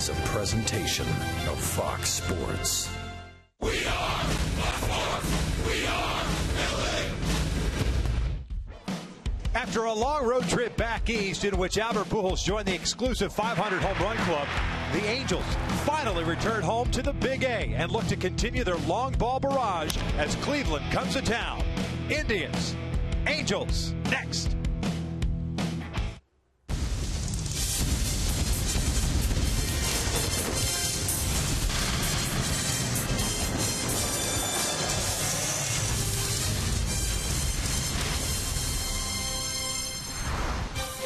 is a presentation of Fox Sports. We are Baltimore. We are LA. After a long road trip back east in which Albert Pujols joined the exclusive 500 home run club, the Angels finally returned home to the Big A and look to continue their long ball barrage as Cleveland comes to town. Indians, Angels, next.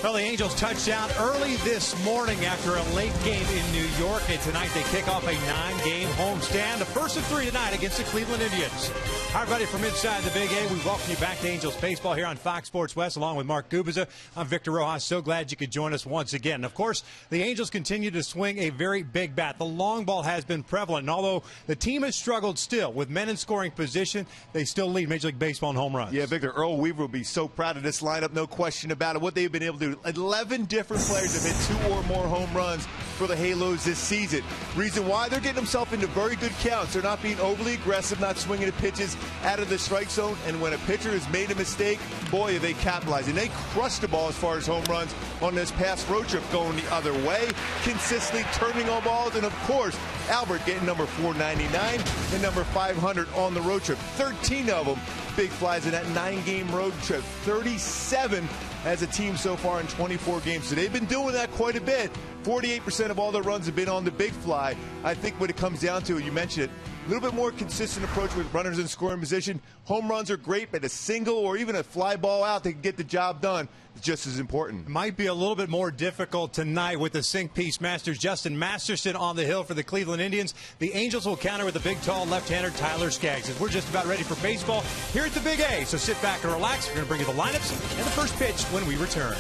Well, the Angels touched down early this morning after a late game in New York. And tonight they kick off a 9-game homestand, the first of 3 tonight against the Cleveland Indians. Hi, everybody, from inside the Big A. We welcome you back to Angels Baseball here on Fox Sports West, along with Mark Gubiza. I'm Victor Rojas. So glad you could join us once again. And of course, the Angels continue to swing a very big bat. The long ball has been prevalent. And although the team has struggled still with men in scoring position, they still lead Major League Baseball in home runs. Yeah, Victor, Earl Weaver will be so proud of this lineup, no question about it. What they've been able to do. 11 different players have hit 2 or more home runs for the Halos this season. Reason why, they're getting themselves into very good counts. They're not being overly aggressive, not swinging at pitches out of the strike zone. And when a pitcher has made a mistake, boy, are they capitalizing. They crushed the ball as far as home runs on this past road trip, going the other way, consistently turning on balls. And, of course, Albert getting number 499 and number 500 on the road trip. 13 of them big flies in that 9-game road trip. 37 as a team so far in 24 games. So they've been doing that quite a bit. 48% of all their runs have been on the big fly. I think what it comes down to, you mentioned it, a little bit more consistent approach with runners in scoring position. Home runs are great, but a single or even a fly ball out that can get the job done is just as important. It might be a little bit more difficult tonight with the Sink-Piece Masters. Justin Masterson on the hill for the Cleveland Indians. The Angels will counter with the big, tall left-hander Tyler Skaggs. As we're just about ready for baseball here at the Big A. So sit back and relax. We're going to bring you the lineups and the first pitch when we return.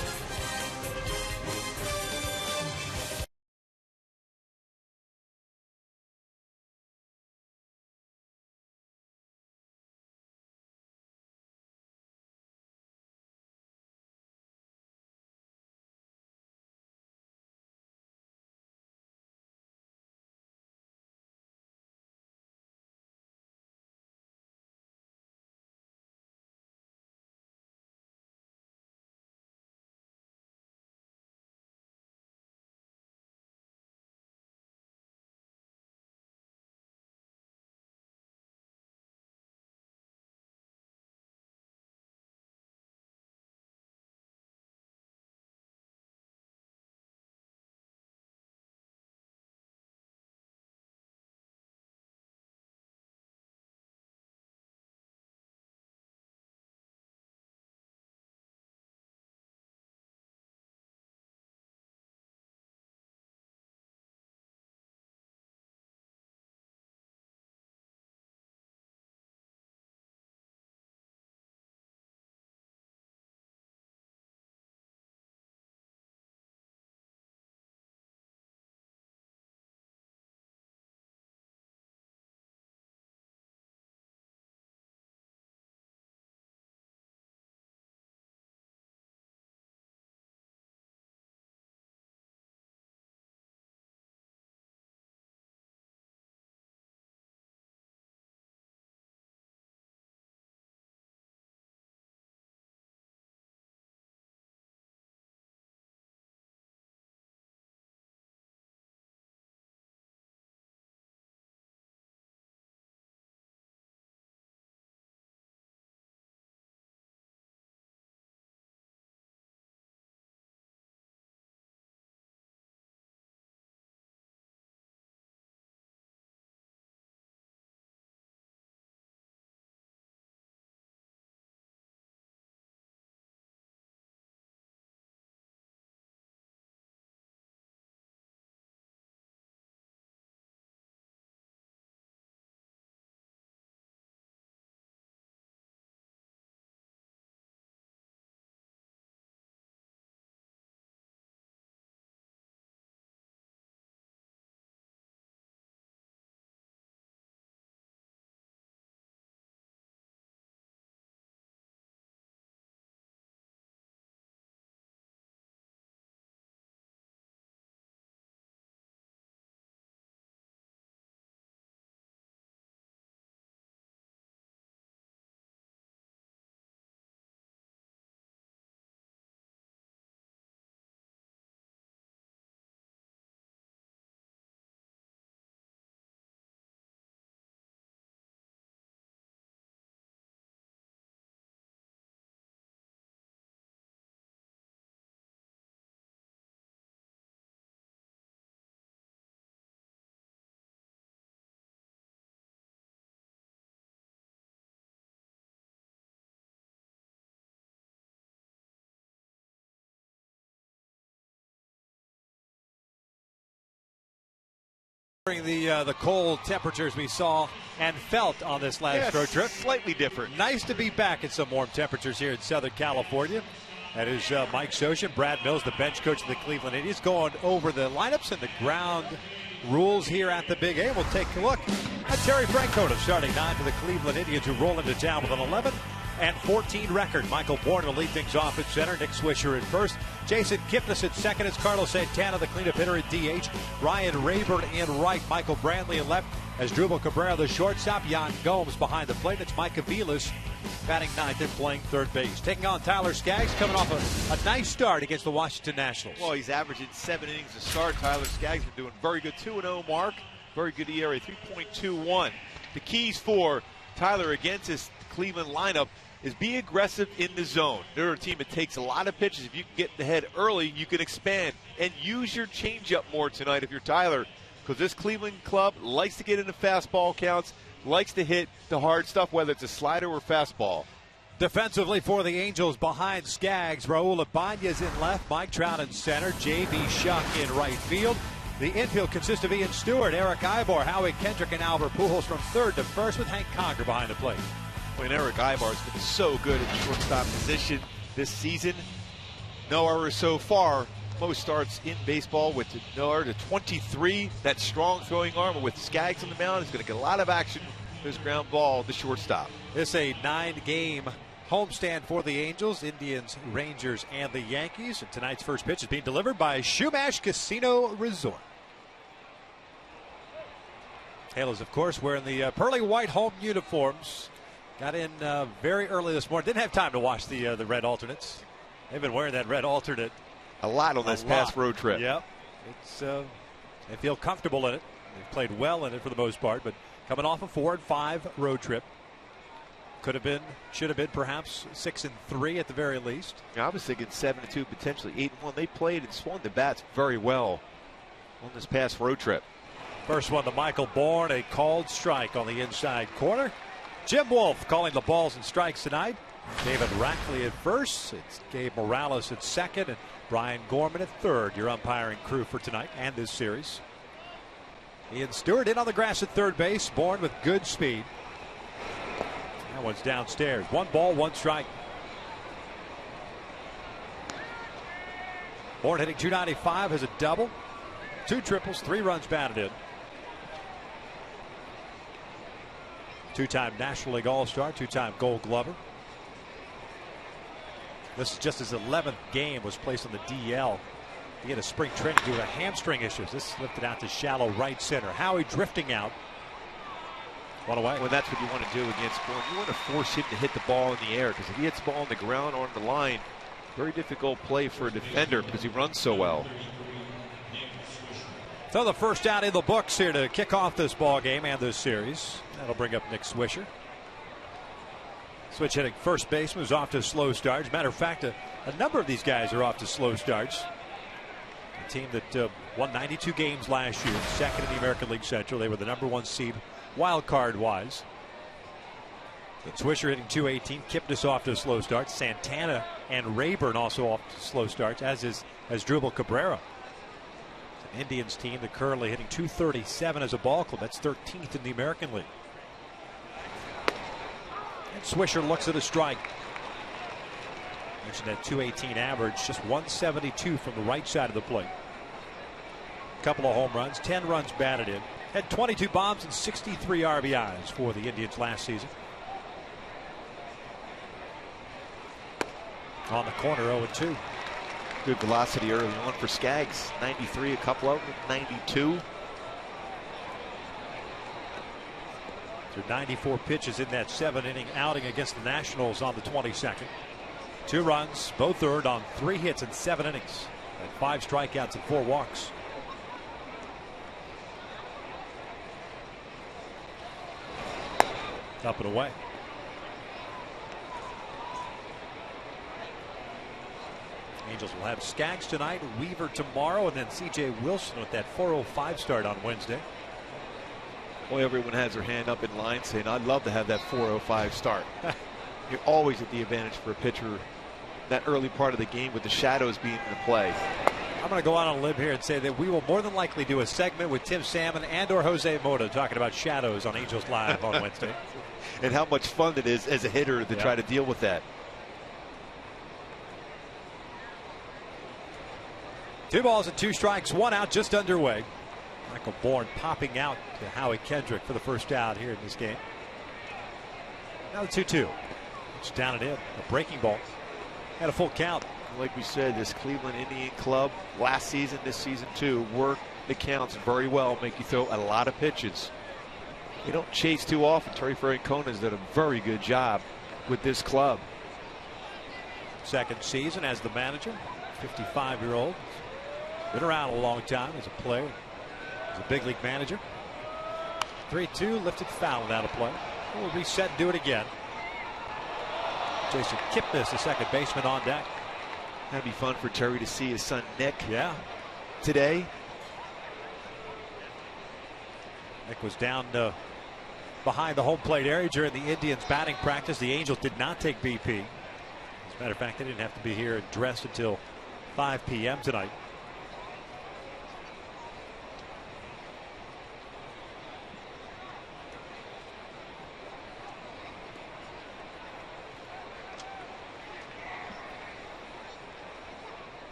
The cold temperatures we saw and felt on this last road trip. Slightly different. Nice to be back at some warm temperatures here in Southern California. That is Mike Scioscia, Brad Mills, the bench coach of the Cleveland Indians, going over the lineups and the ground rules here at the Big A. We'll take a look at Terry Francona starting 9 for the Cleveland Indians, who roll into town with an 11-14 record. Michael Bourne will lead things off at center. Nick Swisher at first. Jason Kipnis at second. It's Carlos Santana, the cleanup hitter at DH. Ryan Rayburn in right. Michael Brantley in left. As Drupal Cabrera, the shortstop. Jan Gomes behind the plate. It's Mike Aviles batting ninth and playing third base. Taking on Tyler Skaggs, coming off a nice start against the Washington Nationals. Well, he's averaging 7 innings to start. Tyler Skaggs been doing very good. 2-0 mark. Very good ERA, 3.21. The keys for Tyler against this Cleveland lineup is be aggressive in the zone. They're a team that takes a lot of pitches. If you can get in the head early, you can expand and use your changeup more tonight if you're Tyler, because this Cleveland club likes to get into fastball counts, likes to hit the hard stuff, whether it's a slider or fastball. Defensively for the Angels behind Skaggs, Raul Ibanez in left, Mike Trout in center, J.B. Shuck in right field. The infield consists of Ian Stewart, Eric Ivor, Howie Kendrick, and Albert Pujols from third to first, with Hank Conger behind the plate. When Eric Ivar has been so good at the shortstop position this season. No errors so far. Most starts in baseball with no error to 23. That strong throwing arm, and with Skaggs on the mound, is going to get a lot of action. This ground ball, the shortstop. This is a 9-game homestand for the Angels, Indians, Rangers, and the Yankees. And tonight's first pitch is being delivered by Shumash Casino Resort. Halos, of course, wearing the pearly white home uniforms. Got in very early this morning. Didn't have time to watch the red alternates. They've been wearing that red alternate a lot on this past road trip. Yep. It's they feel comfortable in it. They've played well in it for the most part, but coming off a 4-5 road trip. Could have been, should have been perhaps 6-3 at the very least. Yeah, I was thinking 7-2, potentially 8-1. They played and swung the bats very well on this past road trip. First one to Michael Bourne, a called strike on the inside corner. Jim Wolf calling the balls and strikes tonight. David Rackley at first. It's Gabe Morales at second and Brian Gorman at third. Your umpiring crew for tonight and this series. Ian Stewart in on the grass at third base. Bourne with good speed. That one's downstairs. 1 ball, 1 strike. Bourne hitting .295, has a double, 2 triples, 3 runs batted in. 2-time National League All-Star, 2-time Gold Glover. This is just his 11th game, was placed on the DL. He had a spring training due to hamstring issues. This lifted out to shallow right center. Howie drifting out. One away. Well, that's what you want to do against Bourne. You want to force him to hit the ball in the air, because if he hits the ball on the ground or on the line, very difficult play for a defender because he runs so well. So the first out in the books here to kick off this ball game and this series. That'll bring up Nick Swisher. Switch hitting first baseman is off to a slow start. As a matter of fact, a number of these guys are off to slow starts. A team that won 92 games last year, second in the American League Central. They were the #1 seed wild card wise. Swisher hitting .218. Kipnis off to a slow start. Santana and Rayburn also off to slow starts, as Drupal Cabrera. It's an Indians team that currently hitting .237 as a ball club. That's 13th in the American League. And Swisher looks at a strike. Mentioned that .218 average, just 172 from the right side of the plate. Couple of home runs, 10 runs batted in. Had 22 bombs and 63 RBIs for the Indians last season. On the corner, 0-2. Good velocity early on for Skaggs. 93, a couple of them, 92. Through 94 pitches in that 7-inning outing against the Nationals on the 22nd. 2 runs, both earned on 3 hits in 7 innings. And 5 strikeouts and 4 walks. Up and away. Angels will have Skaggs tonight, Weaver tomorrow, and then C.J. Wilson with that 4:05 start on Wednesday. Boy, everyone has their hand up in line saying, I'd love to have that 4:05 start. You're always at the advantage for a pitcher that early part of the game with the shadows being in play. I'm going to go out on a limb here and say that we will more than likely do a segment with Tim Salmon and or Jose Mota talking about shadows on Angels Live on Wednesday. And how much fun it is as a hitter to try to deal with that. 2 balls and 2 strikes, 1 out, just underway. Michael Bourne popping out to Howie Kendrick for the first out here in this game. Now the 2-2. It's down and in. A breaking ball. Had a full count. Like we said, this Cleveland Indian club last season, this season too, work the counts very well, make you throw a lot of pitches. They don't chase too often. Terry Francona has done a very good job with this club. Second season as the manager, 55-year-old. Been around a long time as a player, as a big league manager. 3-2, lifted foul and out of play. We'll reset and do it again. Jason Kipnis, the second baseman, on deck. That'd be fun for Terry to see his son Nick. Yeah. Today. Nick was down behind the home plate area during the Indians batting practice. The Angels did not take BP. As a matter of fact, they didn't have to be here and dressed until 5 p.m. tonight.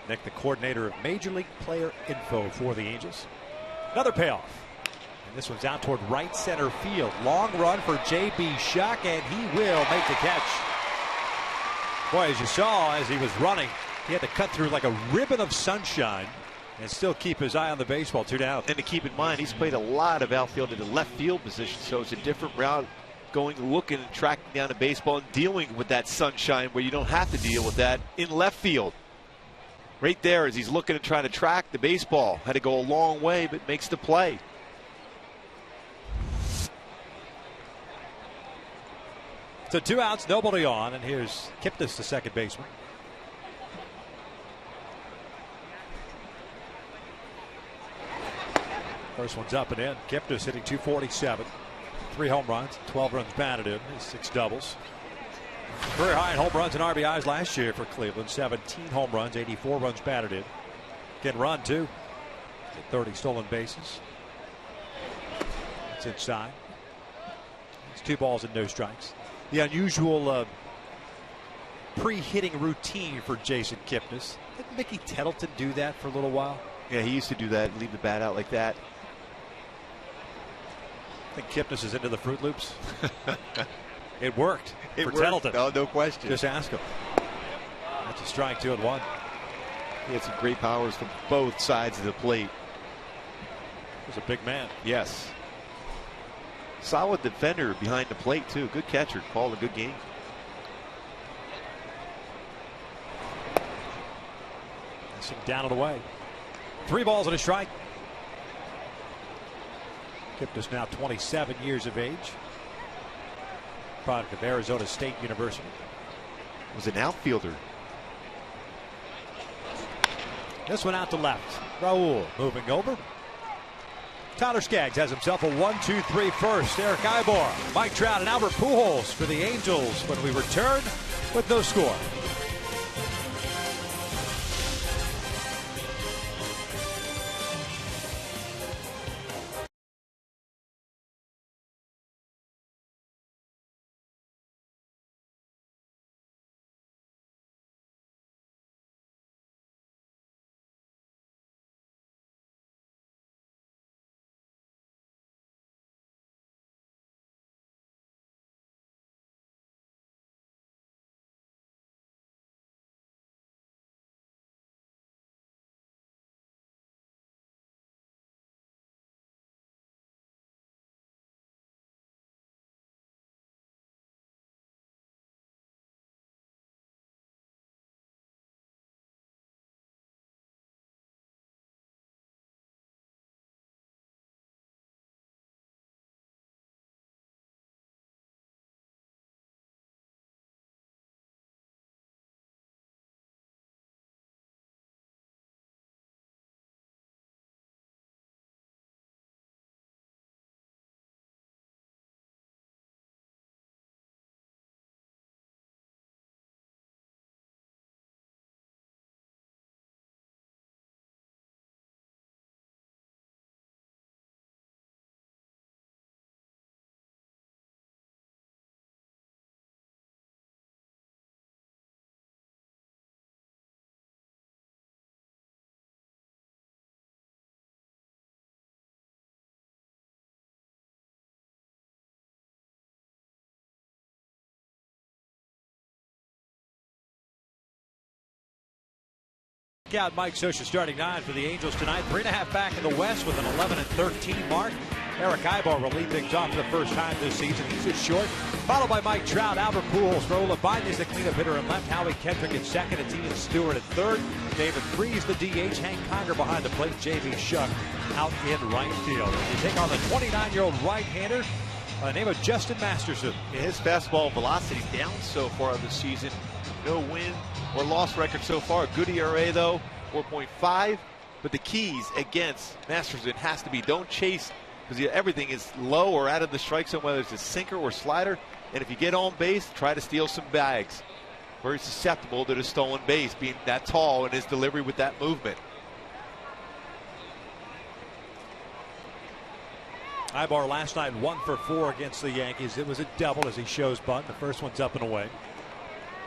Nick, the coordinator of Major League Player Info for the Angels. Another payoff. And this one's out toward right center field. Long run for J.B. Shuck, and he will make the catch. Boy, as you saw as he was running, he had to cut through like a ribbon of sunshine and still keep his eye on the baseball. 2 down. And to keep in mind, he's played a lot of outfield in the left field position, so it's a different route, going, looking, and tracking down the baseball and dealing with that sunshine where you don't have to deal with that in left field. Right there as he's looking and trying to track the baseball. Had to go a long way, but makes the play. So 2 outs, nobody on, and here's Kipnis, the second baseman. First one's up and in. Kipnis hitting .247. 3 home runs, 12 runs batted in, 6 doubles. Career high in home runs and RBIs last year for Cleveland. 17 home runs, 84 runs batted in. Can run too. 30 stolen bases. It's inside. It's 2 balls and no strikes. The unusual pre-hitting routine for Jason Kipnis. Didn't Mickey Tettleton do that for a little while? Yeah, he used to do that, leave the bat out like that. I think Kipnis is into the Fruit Loops. It worked for worked. Tettleton. No question. Just ask him. That's a strike, 2-1. He had some great powers from both sides of the plate. He's a big man. Yes. Solid defender behind the plate, too. Good catcher. Called a good game. That's him down and away. 3 balls and a strike. Kipnis now 27 years of age. Product of Arizona State University. Was an outfielder. This one out to left. Raul moving over. Tyler Skaggs has himself a 1-2-3 first. Eric Ibor, Mike Trout, and Albert Pujols for the Angels when we return with no score. Out Mike Scioscia starting 9 for the Angels tonight. 3.5 back in the West with an 11-13 mark. Eric Ibar will lead things off for the first time this season. He's just short. Followed by Mike Trout, Albert Pujols, Raul Ibanez, the cleanup hitter in left. Howie Kendrick in second. It's Ian Stewart at third. David Freese, the DH. Hank Conger behind the plate. J.B. Shuck out in right field. They take on the 29-year-old right-hander by the name of Justin Masterson. Yeah, his fastball velocity down so far this season. No win or loss record so far. Good ERA though, 4.5. But the keys against Masterson has to be don't chase, because everything is low or out of the strike zone, whether it's a sinker or slider. And if you get on base, try to steal some bags. Very susceptible to the stolen base, being that tall and his delivery with that movement. Ibar last night 1 for 4 against the Yankees. It was a double as he shows bunt. The first one's up and away.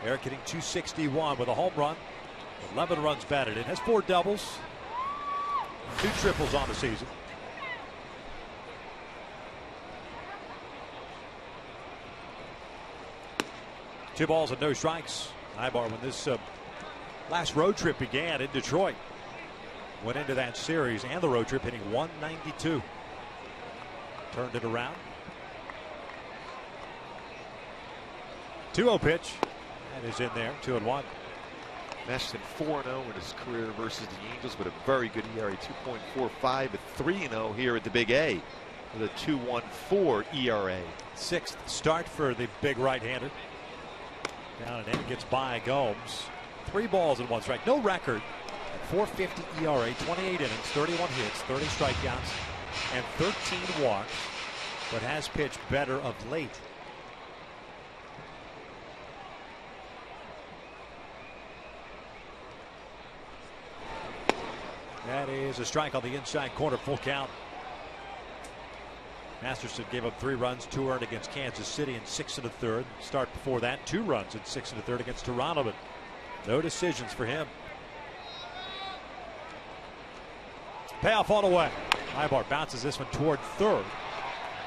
Eric hitting .261 with a home run. 11 runs batted in. Has 4 doubles. 2 triples on the season. Two balls and no strikes. Ibar, when this last road trip began in Detroit, went into that series and the road trip hitting .192. Turned it around. 2-0 pitch. That is in there. 2-1. Masterson 4-0 in his career versus the Angels with a very good ERA, 2.45, a 3-0 here at the Big A with a 2.14 ERA. 6th start for the big right-hander. Down and in, gets by Gomes. 3 balls and 1 strike. No record. 4.50 ERA, 28 innings, 31 hits, 30 strikeouts, and 13 walks, but has pitched better of late. That is a strike on the inside corner, full count. Masterson gave up 3 runs, 2 earned against Kansas City in 6 1/3. Start before that, 2 runs in 6 1/3 against Toronto, but no decisions for him. Payoff all the way. Ibar bounces this one toward third.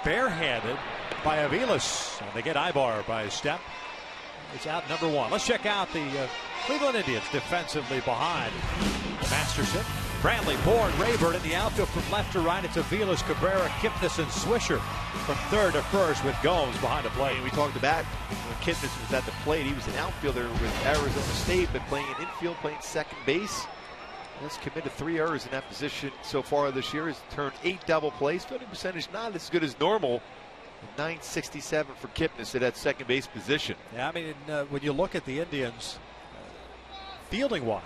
Barehanded by Aviles. And they get Ibar by a step. It's out number 1. Let's check out the Cleveland Indians defensively behind Masterson. Brantley, Bourne, Rayburn in the outfield from left to right. It's Aviles, Cabrera, Kipnis, and Swisher from third to first with Gomes behind the plate. And we talked about when Kipnis was at the plate. He was an outfielder with Arizona State, but playing in infield, playing second base. Has committed 3 errors in that position so far this year. Has turned 8 double plays. Fielding percentage not as good as normal. 967 for Kipnis at that second base position. Yeah, I mean, when you look at the Indians, fielding-wise,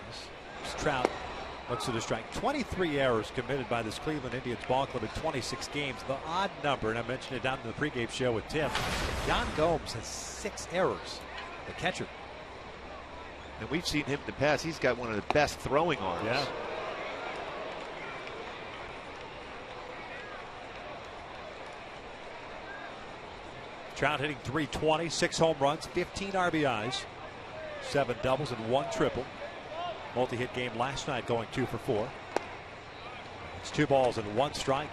Trout looks at a strike. 23 errors committed by this Cleveland Indians ball club in 26 games. The odd number, and I mentioned it down in the pregame show with Tim, Yan Gomes has 6 errors. The catcher. And we've seen him in the past. He's got one of the best throwing arms. Yeah. Trout hitting .320, 6 home runs, 15 RBIs, 7 doubles, and 1 triple. Multi-hit game last night, going 2 for 4. It's 2 balls and 1 strike.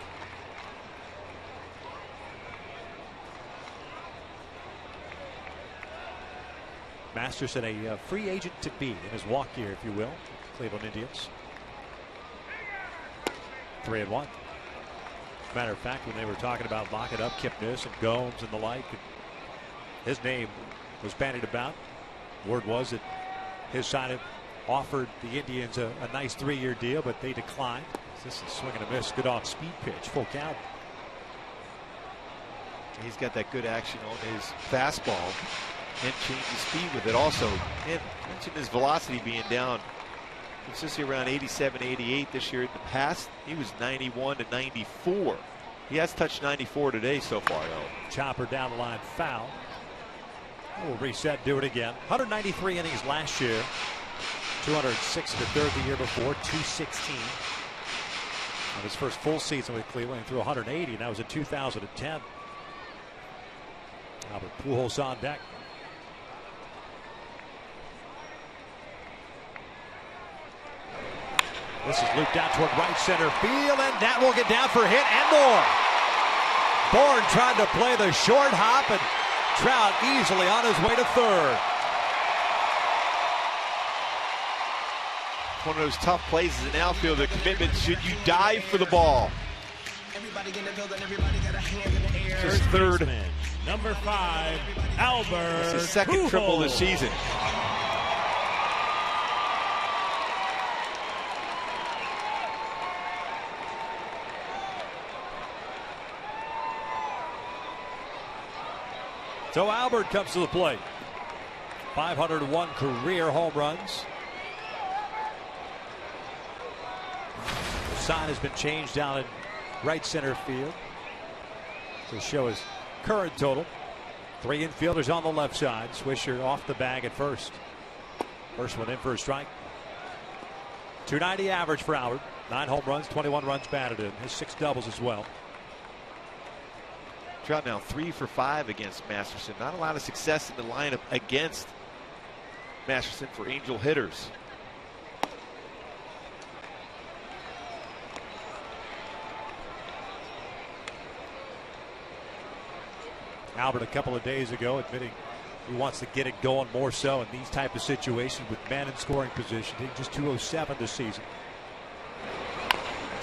Masterson, a free agent to be in his walk year, if you will. Cleveland Indians. 3-1. Matter of fact, when they were talking about locking up Kipnis and Gomes and the like, his name was bandied about. Word was that his side had offered the Indians a nice 3-year deal, but they declined. This is swing and a miss. Good off-speed pitch. Full count. He's got that good action on his fastball and change the speed with it also. And mentioned his velocity being down consistently around 87, 88 this year. In the past, he was 91 to 94. He has touched 94 today so far, though. Chopper down the line, foul. We'll reset, do it again. 193 innings last year. 206 in the third the year before, 216. On his first full season with Cleveland, he threw 180, and that was in 2010. Albert Pujols on deck. This is looped out toward right center field, and that will get down for a hit and more. Bourne tried to play the short hop, and Trout easily on his way to third. One of those tough plays as an outfielder, commitment. Should you dive for the ball? His third. Baseman, number 5, Albert. It's his second triple this season. So Albert comes to the plate. 501 career home runs. The sign has been changed down in right center field to show his current total. 3 infielders on the left side. Swisher off the bag at first. First one in for a strike. 290 average for Albert. 9 home runs, 21 runs batted in. His 6 doubles as well. Trout now 3 for 5 against Masterson. Not a lot of success in the lineup against Masterson for Angel hitters. Albert a couple of days ago admitting he wants to get it going more so in these type of situations with men in scoring position. Hitting just 207 this season.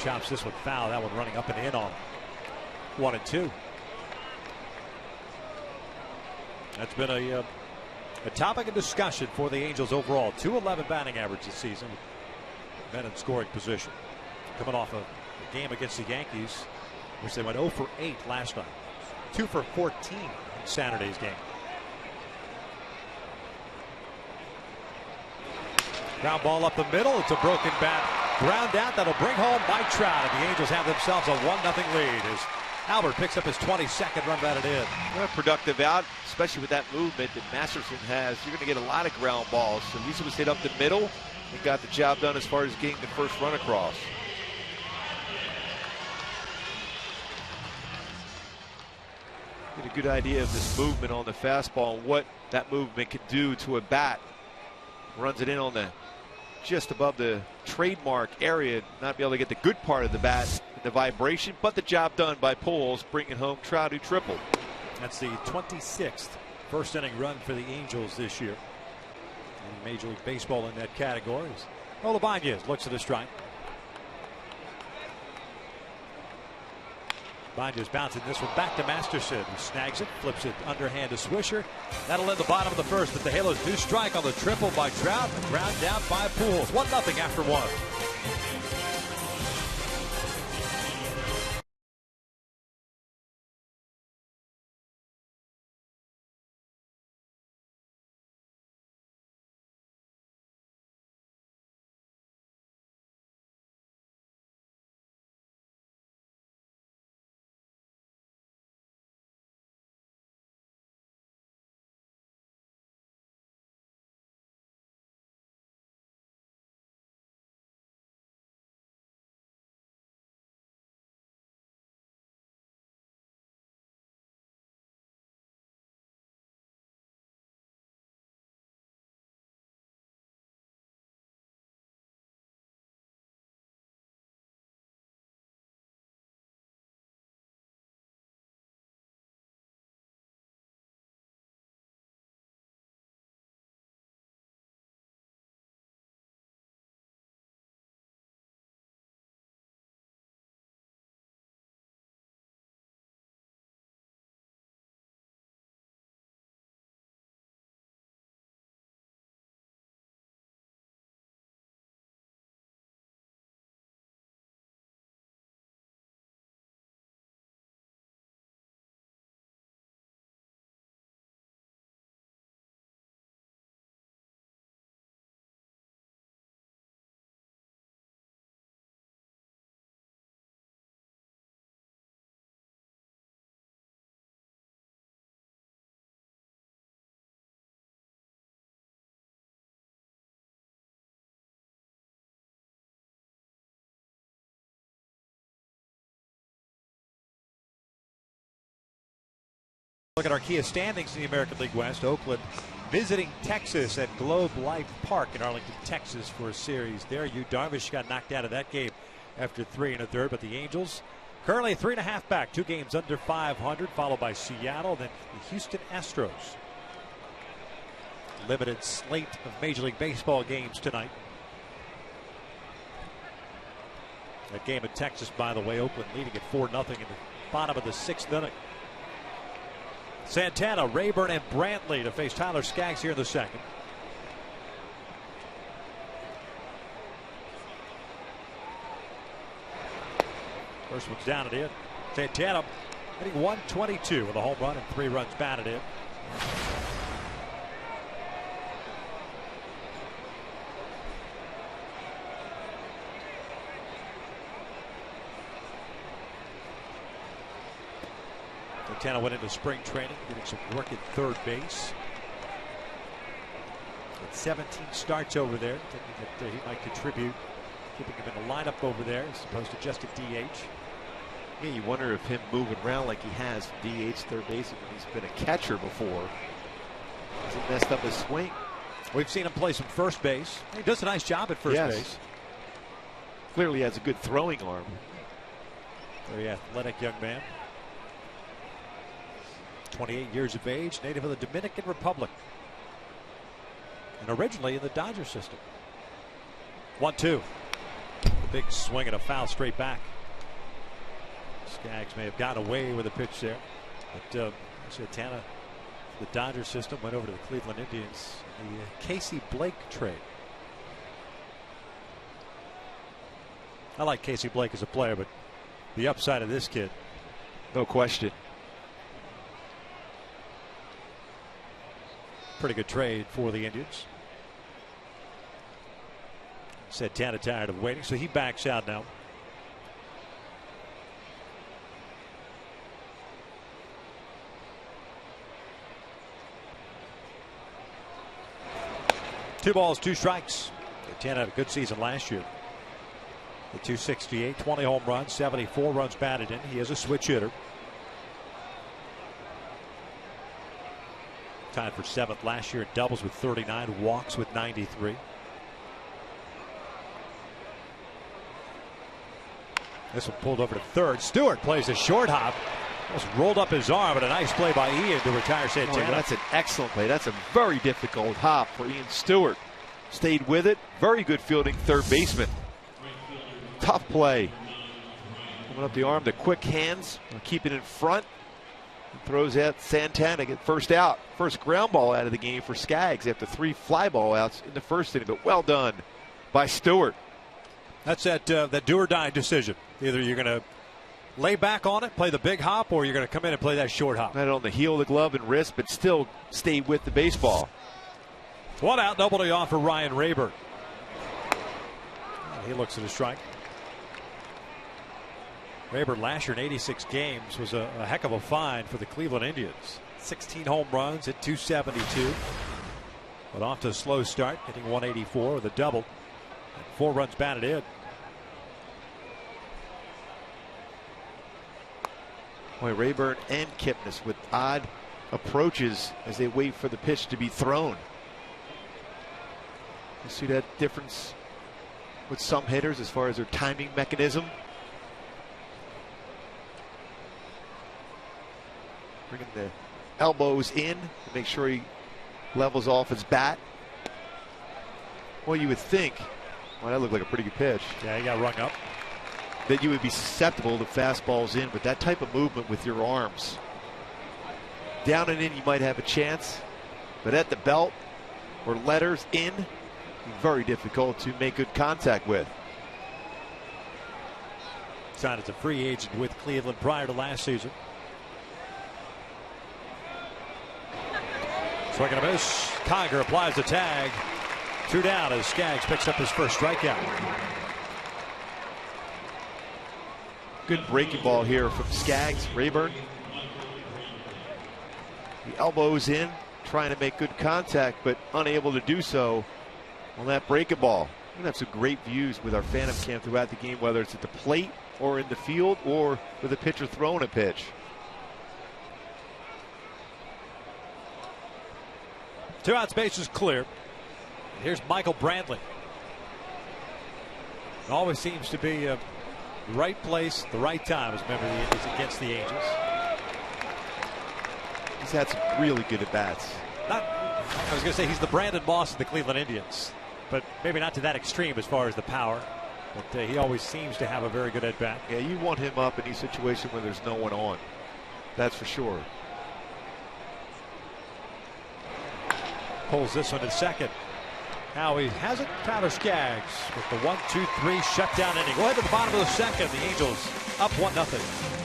Chops this one foul. That one running up and in on 1-2. That's been a topic of discussion for the Angels overall. 211 batting average this season with men in scoring position. Coming off a game against the Yankees, which they went 0 for 8 last night. 2 for 14 in Saturday's game. Ground ball up the middle. It's a broken bat. Ground out. That'll bring home Mike Trout. And the Angels have themselves a 1-0 lead as Albert picks up his 22nd run batted in. Well, productive out, especially with that movement that Masterson has. You're going to get a lot of ground balls. So at least it was hit up the middle and got the job done as far as getting the first run across. Get a good idea of this movement on the fastball and what that movement can do to a bat. Runs it in on the just above the trademark area, not be able to get the good part of the bat, the vibration, but the job done by Pujols, bringing home Trout, who tripled. That's the 26th first inning run for the Angels this year. And Major League Baseball in that category. Olabanez looks at a strike. Banez bouncing this one back to Masterson, who snags it, flips it underhand to Swisher. That'll end the bottom of the first, but the Halos do strike on the triple by Trout. The ground down by Pujols. 1-0 after 1. Look at our Kia standings in the American League West. Oakland visiting Texas at Globe Life Park in Arlington, Texas for a series there. Yu Darvish got knocked out of that game after 3 1/3, but the Angels currently 3.5 back, 2 games under 500, followed by Seattle, then the Houston Astros. Limited slate of Major League Baseball games tonight. That game in Texas, by the way, Oakland leading at 4-0 in the bottom of the 6th inning. Santana, Rayburn, and Brantley to face Tyler Skaggs here in the 2nd. First one's down and in. Santana hitting 122 with a home run and 3 runs batted in. Santana went into spring training, getting some work at third base. Had 17 starts over there, thinking that he might contribute, keeping him in the lineup over there as opposed to just a DH. Yeah, you wonder if him moving around like he has DH third base when he's been a catcher before, has it messed up his swing? We've seen him play some first base. He does a nice job at first base. Clearly has a good throwing arm. Very athletic young man. 28 years of age, native of the Dominican Republic, and originally in the Dodger system. 1-2. A big swing and a foul straight back. Skaggs may have gotten away with a pitch there, but Santana, the Dodger system, went over to the Cleveland Indians. The Casey Blake trade. I like Casey Blake as a player, but the upside of this kid, no question. Pretty good trade for the Indians. Santana tired of waiting, so he backs out now. Two balls, 2 strikes. Santana had a good season last year. The 268, 20 home runs, 74 runs batted in. He is a switch hitter. Tied for 7th last year in doubles with 39, walks with 93. This one pulled over to third. Stewart plays a short hop. Almost rolled up his arm, but a nice play by Ian to retire Santana. Oh, that's an excellent play. That's a very difficult hop for Ian Stewart. Stayed with it. Very good fielding third baseman. Tough play. Coming up the arm, the quick hands, keep it in front. Throws at Santana, get first out. First ground ball out of the game for Skaggs after 3 fly ball outs in the first inning, but well done by Stewart. That's that do or die decision. Either you're going to lay back on it, play the big hop, or you're going to come in and play that short hop. Not on the heel of the glove and wrist, but still stay with the baseball. 1 out, nobody off for Ryan Rayburn. He looks at a strike. Rayburn last year in 86 games was a heck of a find for the Cleveland Indians. 16 home runs at 272. But off to a slow start, hitting 184 with a double. And 4 runs batted in. Boy, Rayburn and Kipnis with odd approaches as they wait for the pitch to be thrown. You see that difference with some hitters as far as their timing mechanism? Bringing the elbows in to make sure he levels off his bat. Well, you would think, well, that looked like a pretty good pitch. Yeah, he got rung up. That you would be susceptible to fastballs in, but that type of movement with your arms. Down and in, you might have a chance, but at the belt or letters in, very difficult to make good contact with. Signed as a free agent with Cleveland prior to last season. Swing and a miss. Conger applies the tag. 2 down as Skaggs picks up his first strikeout. Good breaking ball here from Skaggs. Rayburn. The elbows in, trying to make good contact, but unable to do so on that breaking ball. We're going to have some great views with our Phantom Cam throughout the game, whether it's at the plate or in the field or with a pitcher throwing a pitch. 2 outs, bases clear. Here's Michael Brantley. It always seems to be the right place, the right time as a member of the Indians against the Angels. He's had some really good at-bats. I was going to say he's the Brandon Moss of the Cleveland Indians, but maybe not to that extreme as far as the power. But he always seems to have a very good at-bat. Yeah, you want him up in these situations where there's no one on. That's for sure. Pulls this one to second. Howie has it. Tyler Skaggs with the 1-2-3 shutdown inning. We'll head to the bottom of the second. The Angels up 1-0.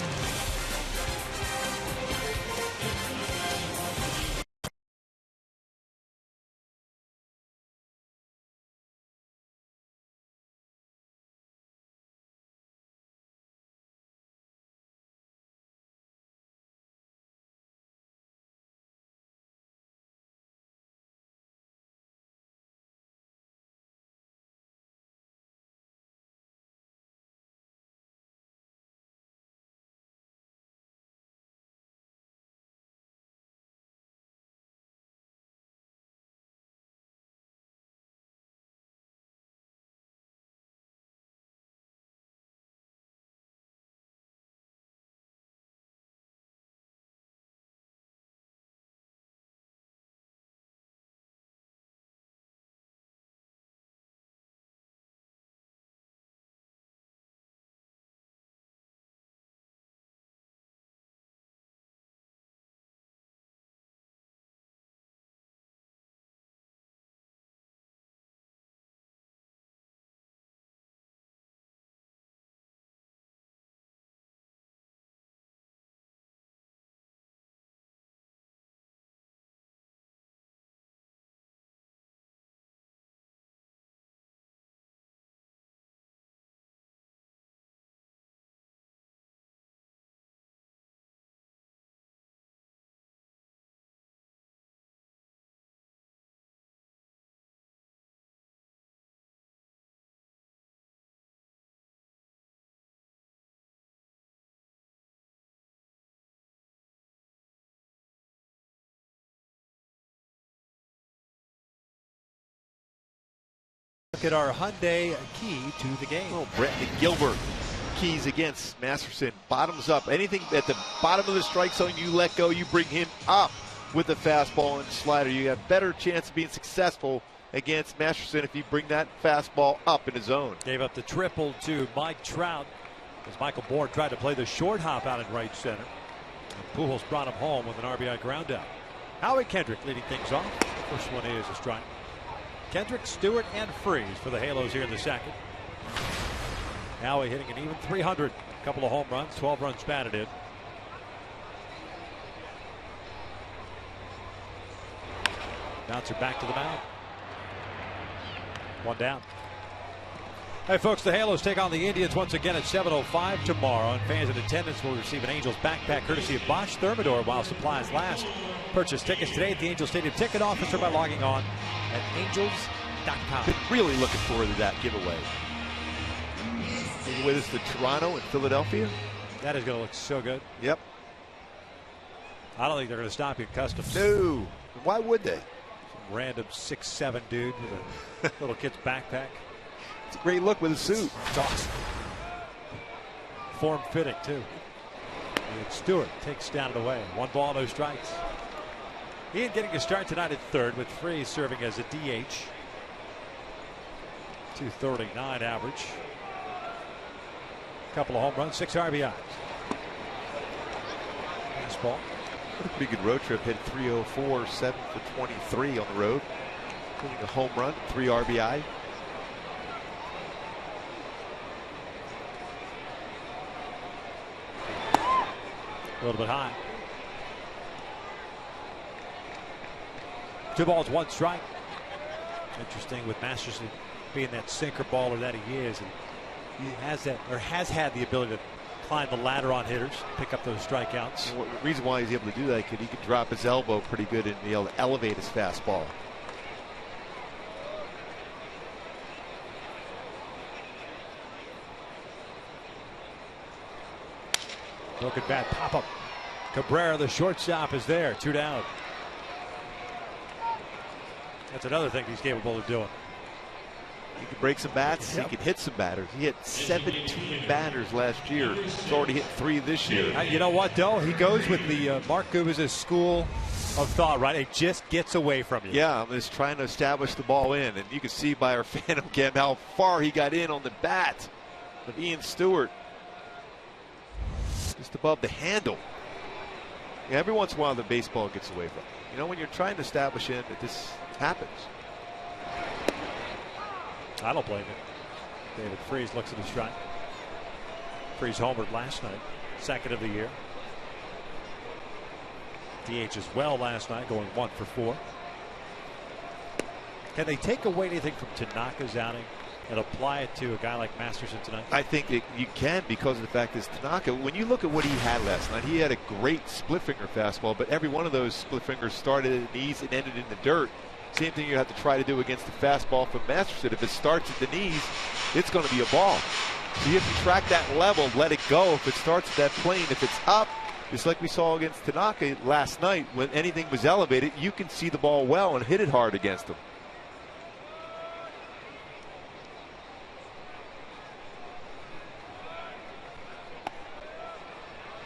Look at our Hyundai key to the game. Oh, Brett Gilbert keys against Masterson. Bottoms up. Anything at the bottom of the strike zone, you let go. You bring him up with the fastball and slider. You have better chance of being successful against Masterson if you bring that fastball up in his zone. Gave up the triple to Mike Trout as Michael Bourne tried to play the short hop out in right center. And Pujols brought him home with an RBI ground out. Howie Kendrick leading things off. The first one is a strike. Kendrick, Stewart, and Freeze for the Halos here in the second. Howie hitting an even 300. A couple of home runs, 12 runs batted in. Bouncer back to the mound. One down. Hey folks, the Halos take on the Indians once again at 7:05 tomorrow, and fans in attendance will receive an Angels backpack courtesy of Bosch Thermador while supplies last. Purchase tickets today at the Angels Stadium ticket office or by logging on at angels.com. Been really looking forward to that giveaway. Maybe with us to Toronto and Philadelphia. That is going to look so good. Yep. I don't think they're going to stop you at customs. No. Why would they? Some random 6'7" dude with a little kid's backpack. It's a great look with a suit. It's awesome. Form fitting too. And Stewart takes down and away. 1 ball, no strikes. Ian getting a start tonight at third with Freeze serving as a DH. 239 average. Couple of home runs, 6 RBIs. Fastball. What a pretty good road trip. Hit 304, 7 for 23 on the road. Including a home run, 3 RBI. A little bit high. 2 balls, 1 strike. Interesting with Masterson being that sinker baller that he is, and he has that, or has had the ability to climb the ladder on hitters, pick up those strikeouts. And the reason why he's able to do that is he can drop his elbow pretty good and be able to elevate his fastball. Broken bat, pop up. Cabrera, the shortstop, is there. 2 down. That's another thing he's capable of doing. He can break some bats. Yep. He can hit some batters. He hit 17 batters last year. He's already hit 3 this year. You know what, though? He goes with the Mark Gubas' school of thought, right? It just gets away from you. Yeah, I'm just trying to establish the ball in, and you can see by our phantom cam how far he got in on the bat of Ian Stewart. Just above the handle. Yeah, every once in a while the baseball gets away from you. You know, when you're trying to establish in, that this happens. I don't blame it. David Freese looks at his strike. Freese homered last night, second of the year. DH as well last night, going 1 for 4. Can they take away anything from Tanaka's outing and apply it to a guy like Masterson tonight? I think you can, because of the fact that Tanaka, when you look at what he had last night, he had a great split finger fastball, but every one of those split fingers started at the knees and ended in the dirt. Same thing you have to try to do against the fastball from Masterson. If it starts at the knees, it's going to be a ball. So you have to track that level, let it go. If it starts at that plane, if it's up, just like we saw against Tanaka last night, when anything was elevated, you can see the ball well and hit it hard against him.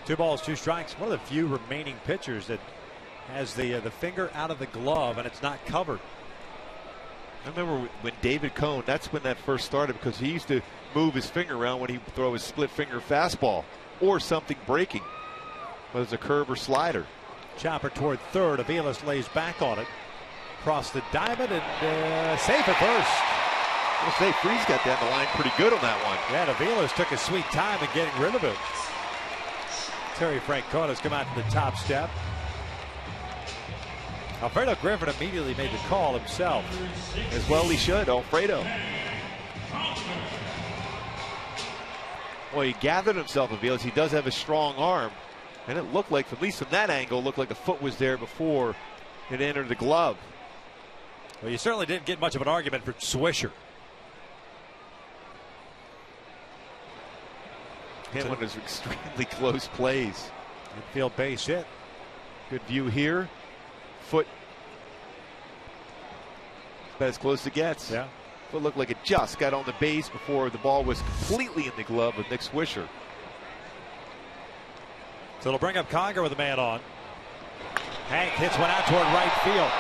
Two balls, 2 strikes. One of the few remaining pitchers that has the finger out of the glove and it's not covered. I remember when David Cohn, that's when that first started, because he used to move his finger around when he would throw his split finger fastball or something breaking, whether it's a curve or slider. Chopper toward third. Aviles lays back on it. Across the diamond and safe at first. I'll say Freese got down the line pretty good on that one. Yeah, Aviles took a sweet time in getting rid of it. Terry Francona's come out to the top step. Alfredo Griffin immediately made the call himself. As well he should, Alfredo. Well, he gathered himself, Aviles. He does have a strong arm. And it looked like, at least from that angle, looked like the foot was there before it entered the glove. Well, you certainly didn't get much of an argument for Swisher. And one of his extremely close plays. Infield base hit. Good view here. Foot about as close as it gets. Yeah. Foot looked like it just got on the base before the ball was completely in the glove of Nick Swisher. So it'll bring up Conger with a man on. Hank hits one out toward right field.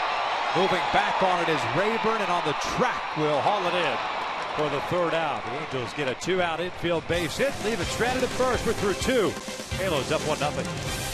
Moving back on it is Rayburn, and on the track will haul it in for the third out. The Angels get a 2-out infield base hit, leave it stranded at first. We're through 2. Halos up 1-0.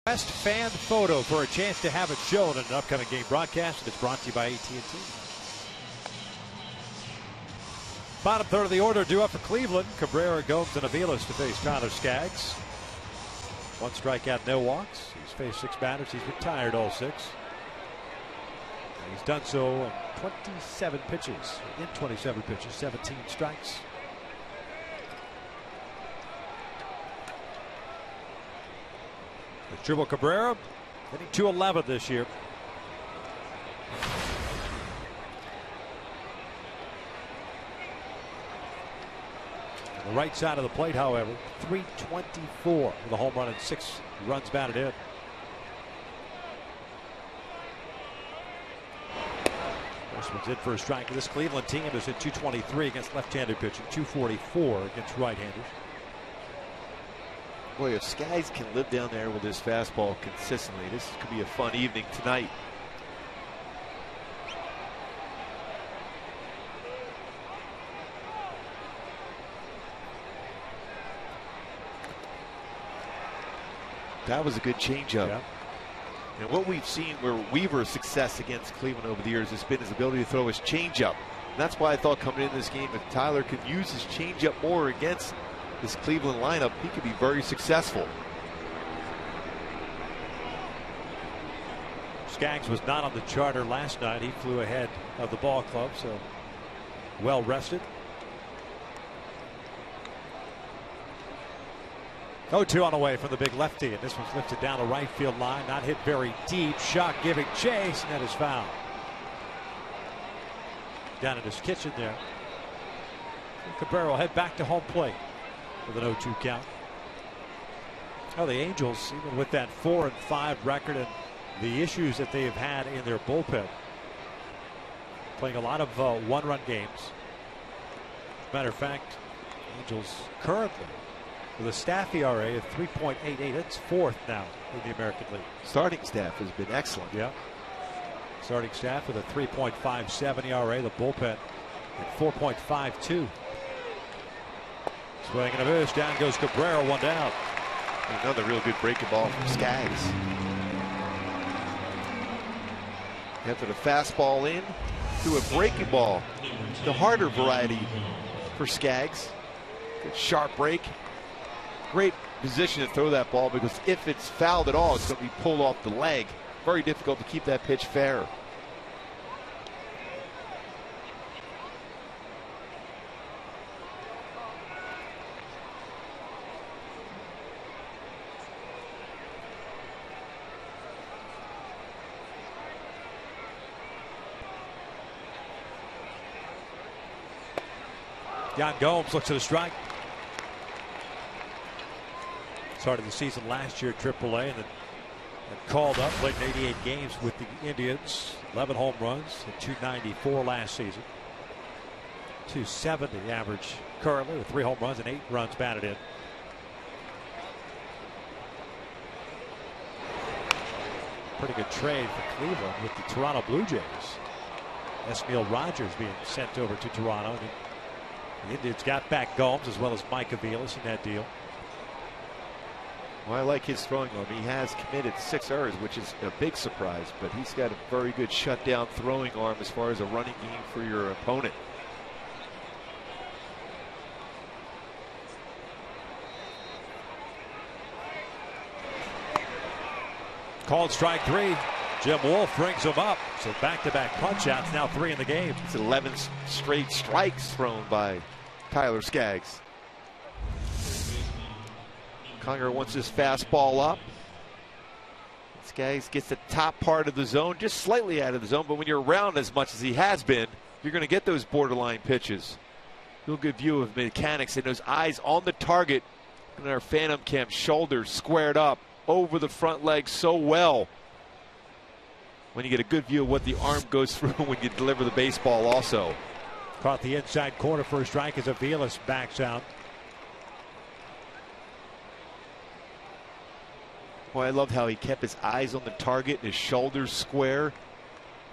Best fan photo for a chance to have it shown in an upcoming game broadcast, and it's brought to you by AT&T. Bottom third of the order due up for Cleveland. Cabrera, Gomes, and Aviles to face Tyler Skaggs. 1 strikeout, no walks. He's faced 6 batters. He's retired all 6. And he's done so in 27 pitches. 17 strikes. Dribble Cabrera hitting .211 this year. On the right side of the plate, however, .324 with a home run and 6 runs batted in. This one's in for a strike. This Cleveland team is at .223 against left-handed pitching, .244 against right-handers. Boy, if Skaggs can live down there with his fastball consistently, this could be a fun evening tonight. That was a good changeup. Yeah. And what we've seen where Weaver's success against Cleveland over the years has been his ability to throw his changeup. And that's why I thought coming into this game, if Tyler could use his changeup more against this Cleveland lineup, he could be very successful. Skaggs was not on the charter last night. He flew ahead of the ball club, so well rested. 0-2 on the way from the big lefty, and this one's lifted down the right field line, not hit very deep. Shock giving chase, and that is foul. Down in his kitchen there. Cabrera will head back to home plate with an 0-2 count. Well, the Angels, even with that 4-5 record and the issues that they have had in their bullpen, playing a lot of one-run games. As a matter of fact, Angels currently with a staff ERA of 3.88. It's 4th now in the American League. Starting staff has been excellent. Yeah. Starting staff with a 3.57 ERA. The bullpen at 4.52. Swing and a miss. Down goes Cabrera. One down. Another real good breaking ball from Skaggs. After the fastball in, to a breaking ball. The harder variety for Skaggs. Good sharp break. Great position to throw that ball, because if it's fouled at all, it's going to be pulled off the leg. Very difficult to keep that pitch fair. Yan Gomes looks at a strike. Started the season last year at AAA and then called up, played 88 games with the Indians, 11 home runs, at .294 last season. .270 average currently with 3 home runs and 8 runs batted in. Pretty good trade for Cleveland with the Toronto Blue Jays. Esmiel Rogers being sent over to Toronto. And the Indians got back Gomes as well as Mike Aviles in that deal. Well, I like his throwing arm. He has committed 6 errors, which is a big surprise, but he's got a very good shutdown throwing arm as far as a running game for your opponent. Called strike 3. Jim Wolf brings him up. So back-to-back punch outs, now 3 in the game. It's 11 straight strikes thrown by Tyler Skaggs. Conger wants his fastball up. Skaggs gets the top part of the zone, just slightly out of the zone, but when you're around as much as he has been, you're going to get those borderline pitches. Real good view of mechanics and those eyes on the target. And our Phantom Cam, shoulders squared up over the front leg so well. When you get a good view of what the arm goes through when you deliver the baseball also. Caught the inside corner for a strike as Aviles backs out. Boy, I loved how he kept his eyes on the target and his shoulders square.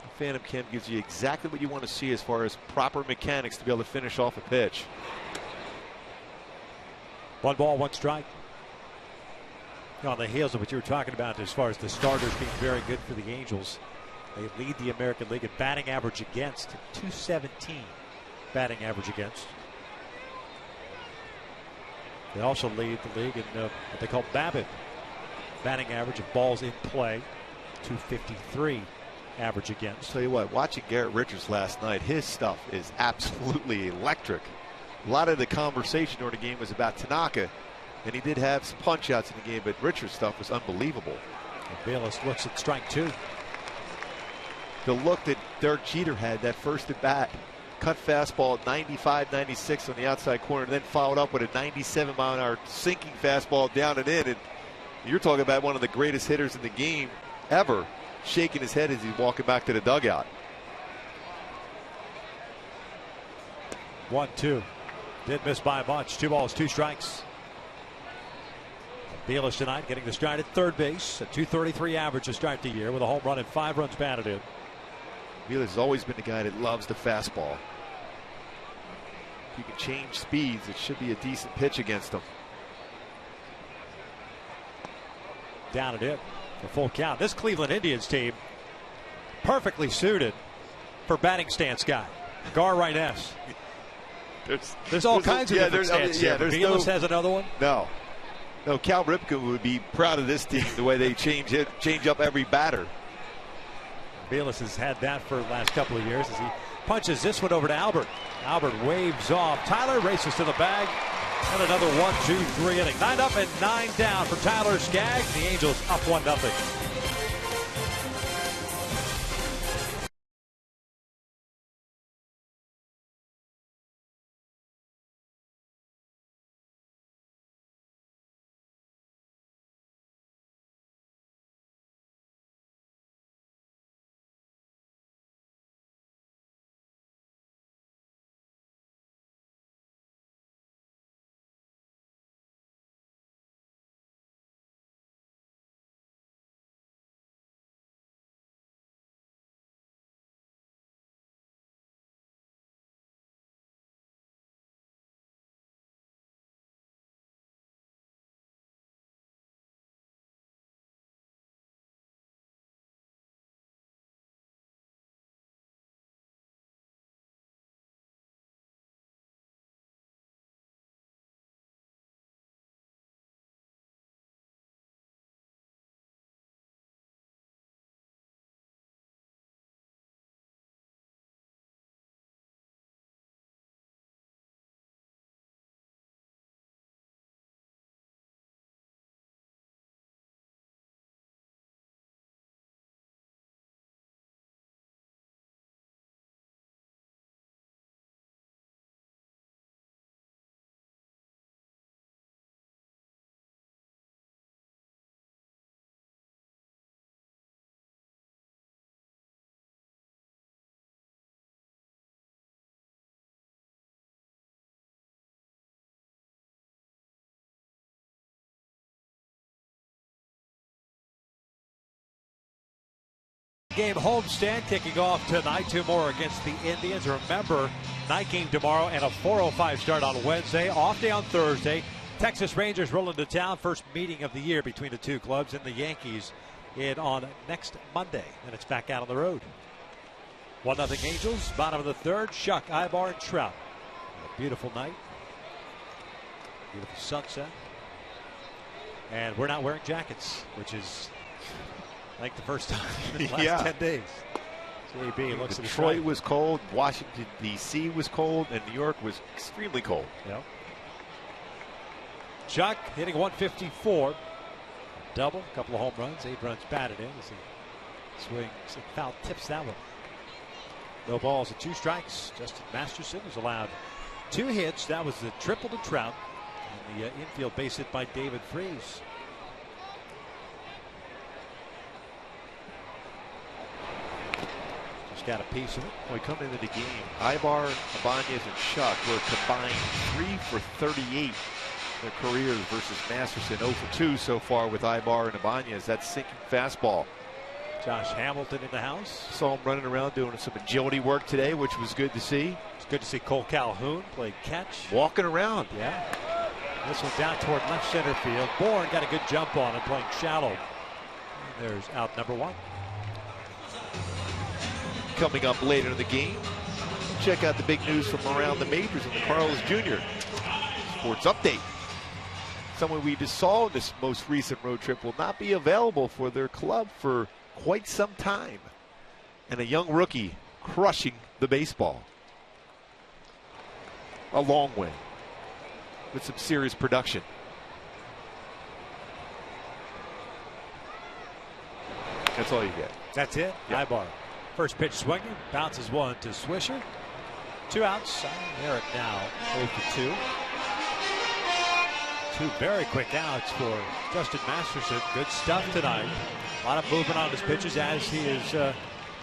The Phantom Cam gives you exactly what you want to see as far as proper mechanics to be able to finish off a pitch. 1 ball, 1 strike. On the heels of what you were talking about as far as the starters being very good for the Angels. They lead the American League in batting average against, 217 batting average against. They also lead the league in what they call BABIP, batting average of balls in play, 253 average against. I'll tell you what, watching Garrett Richards last night, his stuff is absolutely electric. A lot of the conversation during the game was about Tanaka And he did have some punch outs in the game, but Richard's stuff was unbelievable. Bayless looks at strike 2. The look that Derek Jeter had that first at bat, cut fastball at 95, 96 on the outside corner, and then followed up with a 97-mile-an-hour sinking fastball down and in. And you're talking about one of the greatest hitters in the game ever, shaking his head as he's walking back to the dugout. 1-2. Did miss by a bunch. 2 balls, 2 strikes. Bayless tonight getting the start at third base. A .233 average to start the year with a home run and 5 runs batted in. Bayless has always been the guy that loves the fastball. If you can change speeds, it should be a decent pitch against him. Down and in for full count. This Cleveland Indians team perfectly suited for batting stance guy. Gar Ryness. There's all kinds of different stances here. Bayless has another one. No, Cal Ripken would be proud of this team, the way they change up every batter. Bayless has had that for the last couple of years as he punches this one over to Albert. Albert waves off. Tyler races to the bag. And another 1-2-3 inning. 9 up and 9 down for Tyler Skaggs. The Angels up 1-0. Game homestand kicking off tonight. 2 more against the Indians. Remember, night game tomorrow and a 4:05 start on Wednesday. Off day on Thursday. Texas Rangers roll into town. First meeting of the year between the 2 clubs, and the Yankees in on next Monday. And it's back out on the road. 1-0 Angels. Bottom of the 3rd. Shuck, Ibar, and Trout. A beautiful night. Beautiful sunset. And we're not wearing jackets, which is like the first time in the last 10 days. JB looks at Detroit was cold, Washington, D.C. was cold, and New York was extremely cold. Yep. Chuck hitting 154. Double, a couple of home runs, 8 runs batted in as he swings and foul tips that one. No balls and 2 strikes. Justin Masterson was allowed 2 hits. That was the triple to Trout. And the infield base hit by David Freese. Got a piece of it. Well, coming into the game, Ibar, Ibanez, and Shuck were combined 3 for 38 in their careers versus Masterson 0 for 2 so far with Ibar and Ibanez. That sinking fastball. Josh Hamilton in the house. Saw him running around doing some agility work today, which was good to see. It's good to see Cole Calhoun play catch. Walking around. Yeah. This one down toward left center field. Bourne got a good jump on it, playing shallow. And there's out number 1. Coming up later in the game, check out the big news from around the majors and the Carlos Jr. Sports Update. Someone we just saw in this most recent road trip will not be available for their club for quite some time. And a young rookie crushing the baseball. A long way with some serious production. That's all you get. That's it? Yeah. Ibar. First pitch swinging. Bounces one to Swisher. 2 outs. Eric now 0 for 2. 2 very quick outs for Justin Masterson. Good stuff tonight. A lot of movement on his pitches, as he has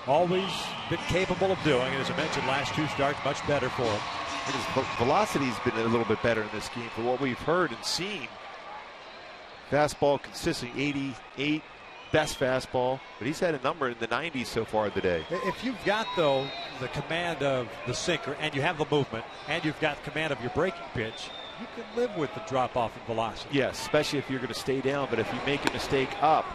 always been capable of doing. And as I mentioned, last 2 starts much better for him. His velocity's been a little bit better in this game for what we've heard and seen. Fastball consistent, 88, best fastball, but he's had a number in the 90s so far today. If you've got, though, the command of the sinker, and you have the movement, and you've got command of your breaking pitch, you can live with the drop-off in velocity. Yes, especially if you're going to stay down, but if you make a mistake up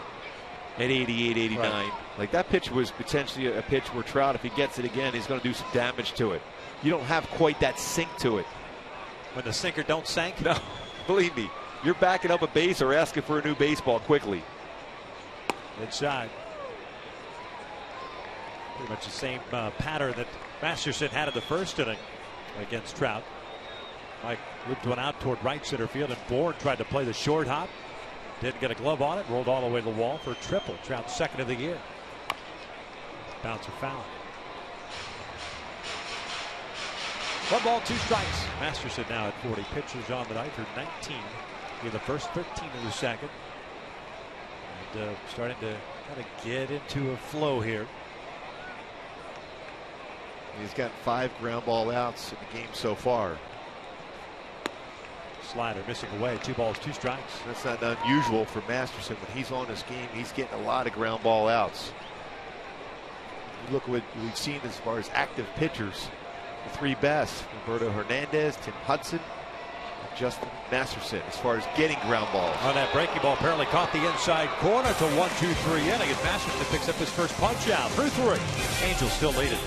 at 88, 89, right. Like that pitch was potentially a pitch where Trout, if he gets it again, he's going to do some damage to it. You don't have quite that sink to it. When the sinker don't sink? No, believe me, you're backing up a base or asking for a new baseball quickly. Inside. Pretty much the same pattern that Masterson had in the first inning against Trout. Mike looped one out toward right center field, and Bourne tried to play the short hop. Didn't get a glove on it. Rolled all the way to the wall for a triple. Trout's second of the year. Bouncer foul. 1 ball, 2 strikes. Masterson now at 40 pitches on the night for 19. In the first 13 of the second. And starting to kind of get into a flow here. He's got 5 ground ball outs in the game so far. Slider missing away. 2 balls, 2 strikes. That's not unusual for Masterson. When he's on this game, he's getting a lot of ground ball outs. You look at what we've seen as far as active pitchers. The 3 best: Roberto Hernandez, Tim Hudson, and Justin Masterson, as far as getting ground balls. On that breaking ball, apparently caught the inside corner to 1-2-3 inning, as Masterson picks up his first punch out. Through 3. Angels still lead it.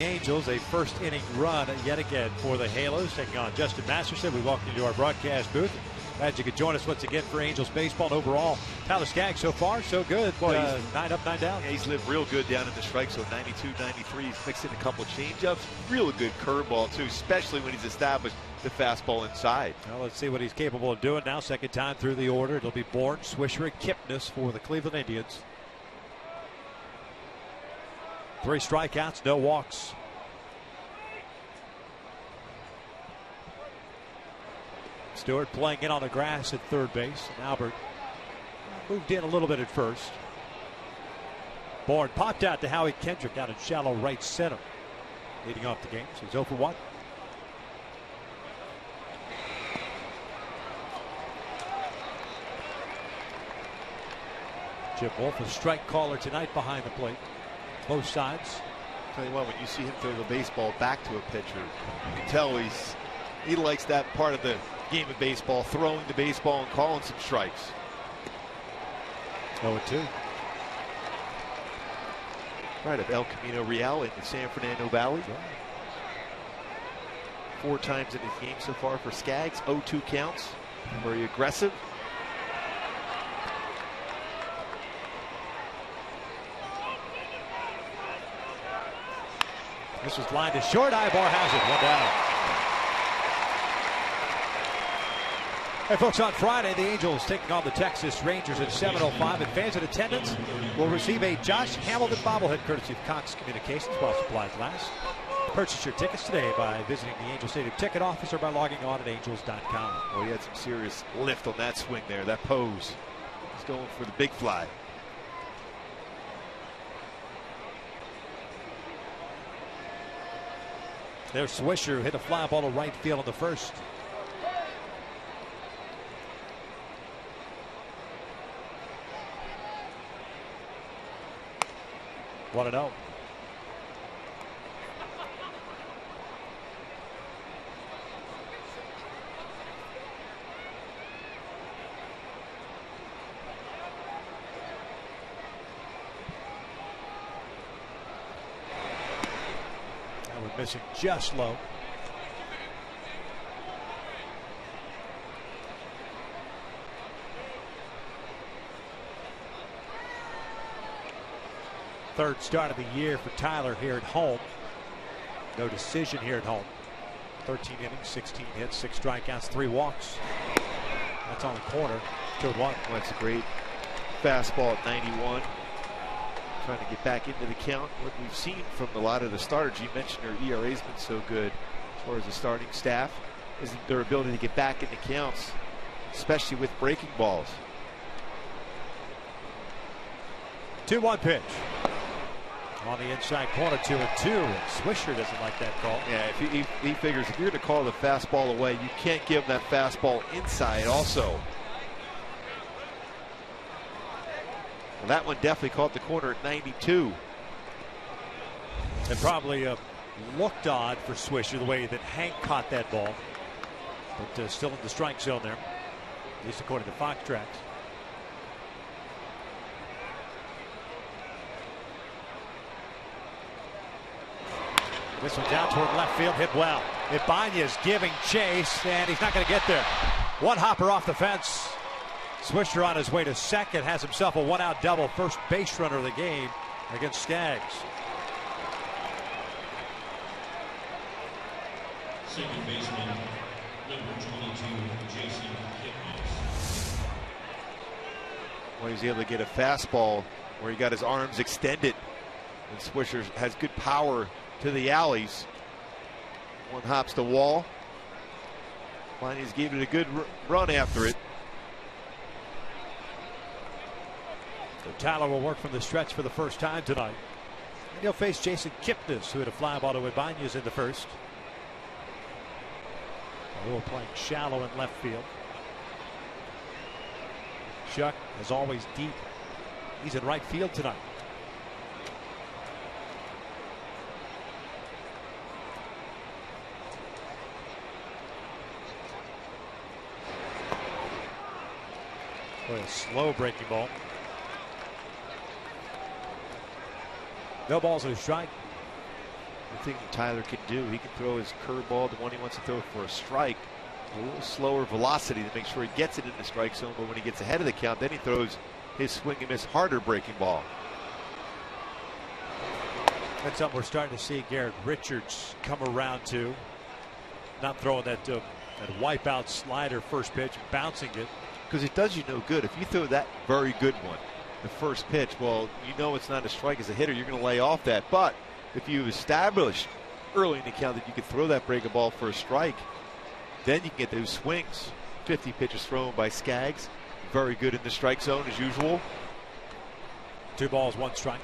Angels, a first inning run yet again for the Halos, taking on Justin Masterson. We welcome you to our broadcast booth. Glad you could join us once again for Angels baseball. And overall, Tyler Skaggs so far so good. Boy, 9 up, 9 down. Yeah, he's lived real good down in the strike zone. 92, 93. He's mixed in a couple of changeups. Really good curveball too, especially when he's established the fastball inside. Well, let's see what he's capable of doing now. Second time through the order. It'll be Bourne, Swisher, and Kipnis for the Cleveland Indians. 3 strikeouts, no walks. Stewart playing in on the grass at third base. And Albert moved in a little bit at first. Bourne popped out to Howie Kendrick out in shallow right center, leading off the game. So he's 0 for 1. Jim Wolf, a strike caller tonight behind the plate. Both sides. Tell you what, when you see him throw the baseball back to a pitcher, you can tell he's He likes that part of the game of baseball, throwing the baseball and calling some strikes. 0-2. Right of El Camino Real in the San Fernando Valley. 4 times in his game so far for Skaggs. 0-2 counts. Very aggressive. This was lined to short. Ibar has it. 1 down. Hey, folks, on Friday, the Angels taking on the Texas Rangers at 7:05. And fans in attendance will receive a Josh Hamilton bobblehead courtesy of Cox Communications while supplies last. Purchase your tickets today by visiting the Angel Stadium ticket office or by logging on at angels.com. Well, he had some serious lift on that swing there, that pose. He's going for the big fly. There's Swisher, who hit a fly ball to right field in the first. What a no. We're missing just low. Third start of the year for Tyler here at home. No decision here at home. 13 innings, 16 hits, 6 strikeouts, 3 walks. That's on the corner. 2-1. Well, that's a great fastball at 91. Trying to get back into the count. What we've seen from a lot of the starters, you mentioned their ERA's been so good as far as the starting staff, is their ability to get back into counts, especially with breaking balls. 2-1 pitch. On the inside corner, 2-2. And Swisher doesn't like that call. Yeah, if he figures if you're going to call the fastball away, you can't give him that fastball inside also. Well, that one definitely caught the corner at 92. It probably looked odd for Swisher the way that Hank caught that ball. But still in the strike zone there, at least according to Fox Tracks. This one down toward left field, hit well. Ibanez giving chase, and he's not going to get there. One hopper off the fence. Swisher on his way to second has himself a 1-out double, first base runner of the game against Skaggs. Second baseman, number 22, Jason Kipnis. Well, he's able to get a fastball where he got his arms extended. And Swisher has good power to the alleys. One hops the wall. Ibanez gave it a good run after it. So Tyler will work from the stretch for the first time tonight. And he'll face Jason Kipnis, who had a fly ball to Ibanez in the first. We're playing shallow in left field. Chuck, as always, deep. He's in right field tonight. Boy, a slow breaking ball. No balls and a strike. The thing Tyler can do, he can throw his curveball, the one he wants to throw for a strike, a little slower velocity to make sure he gets it in the strike zone. But when he gets ahead of the count, then he throws his swing and miss harder breaking ball. That's something we're starting to see Garrett Richards come around to. Not throwing that wipeout slider first pitch, bouncing it. Because it does you no good. If you throw that very good one, the first pitch, well, you know it's not a strike as a hitter. You're going to lay off that. But if you establish early in the count that you can throw that breaking ball for a strike, then you can get those swings. 50 pitches thrown by Skaggs. Very good in the strike zone as usual. 2 balls, 1 strike.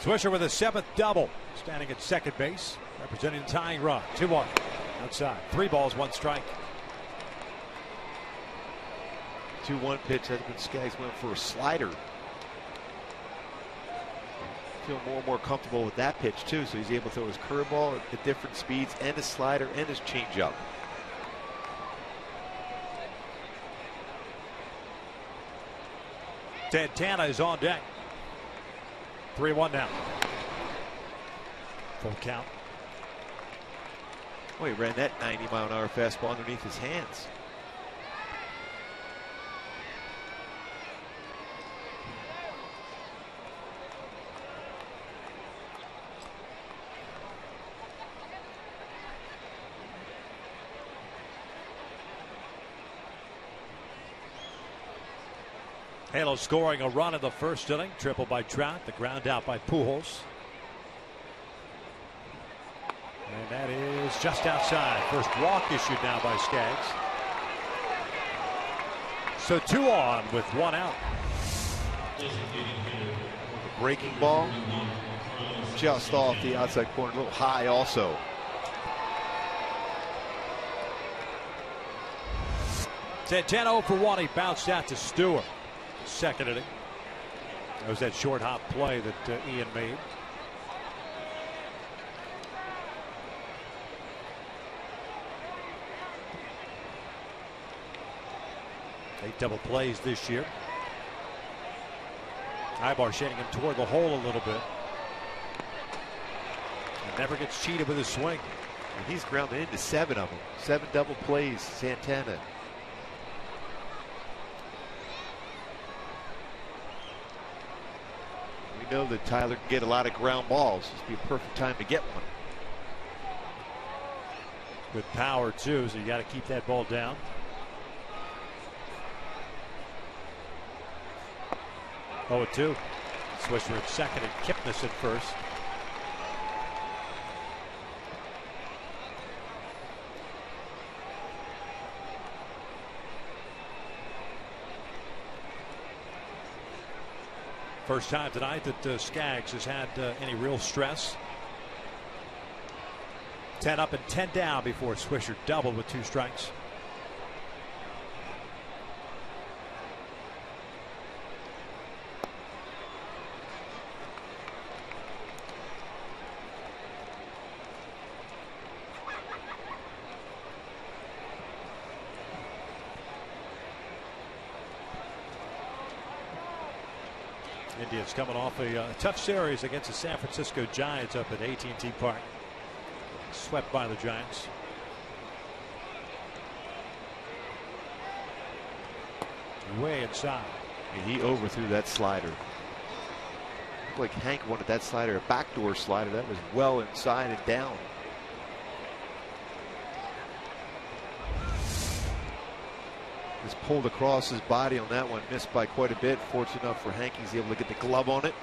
Swisher with a 7th double, standing at second base, representing the tying run. 2-1 outside. 3 balls, 1 strike. 2-1 pitch. That's when Skaggs went for a slider. Feel more and more comfortable with that pitch too, so he's able to throw his curveball at different speeds and his slider and his changeup. Santana is on deck. 3-1 now. Full count. Well, he ran that 90-mile-an-hour fastball underneath his hands. Halo scoring a run in the first inning. Triple by Trout. The ground out by Pujols. And that is just outside. First walk issued now by Skaggs. So 2 on with 1 out. Breaking ball just off the outside corner, a little high also. Santana 0 for 1. He bounced out to Stewart. Second inning. That was that short hop play that Ian made. Eight double plays this year. Ibar shading him toward the hole a little bit. And never gets cheated with his swing. And he's grounded into 7 of them. 7 double plays, Santana. We know that Tyler can get a lot of ground balls. This would be a perfect time to get one. Good power too, so you got to keep that ball down. 0-2. Swisher at second and Kipnis at first. First time tonight that Skaggs has had any real stress. 10 up and 10 down before Swisher doubled with 2 strikes. Indians coming off a tough series against the San Francisco Giants up at AT&T Park. Swept by the Giants. Way inside. And he overthrew that slider. Looked like Hank wanted that slider, a backdoor slider. That was well inside and down. Just pulled across his body on that one, missed by quite a bit. Fortunate enough for Hank, he's able to get the glove on it.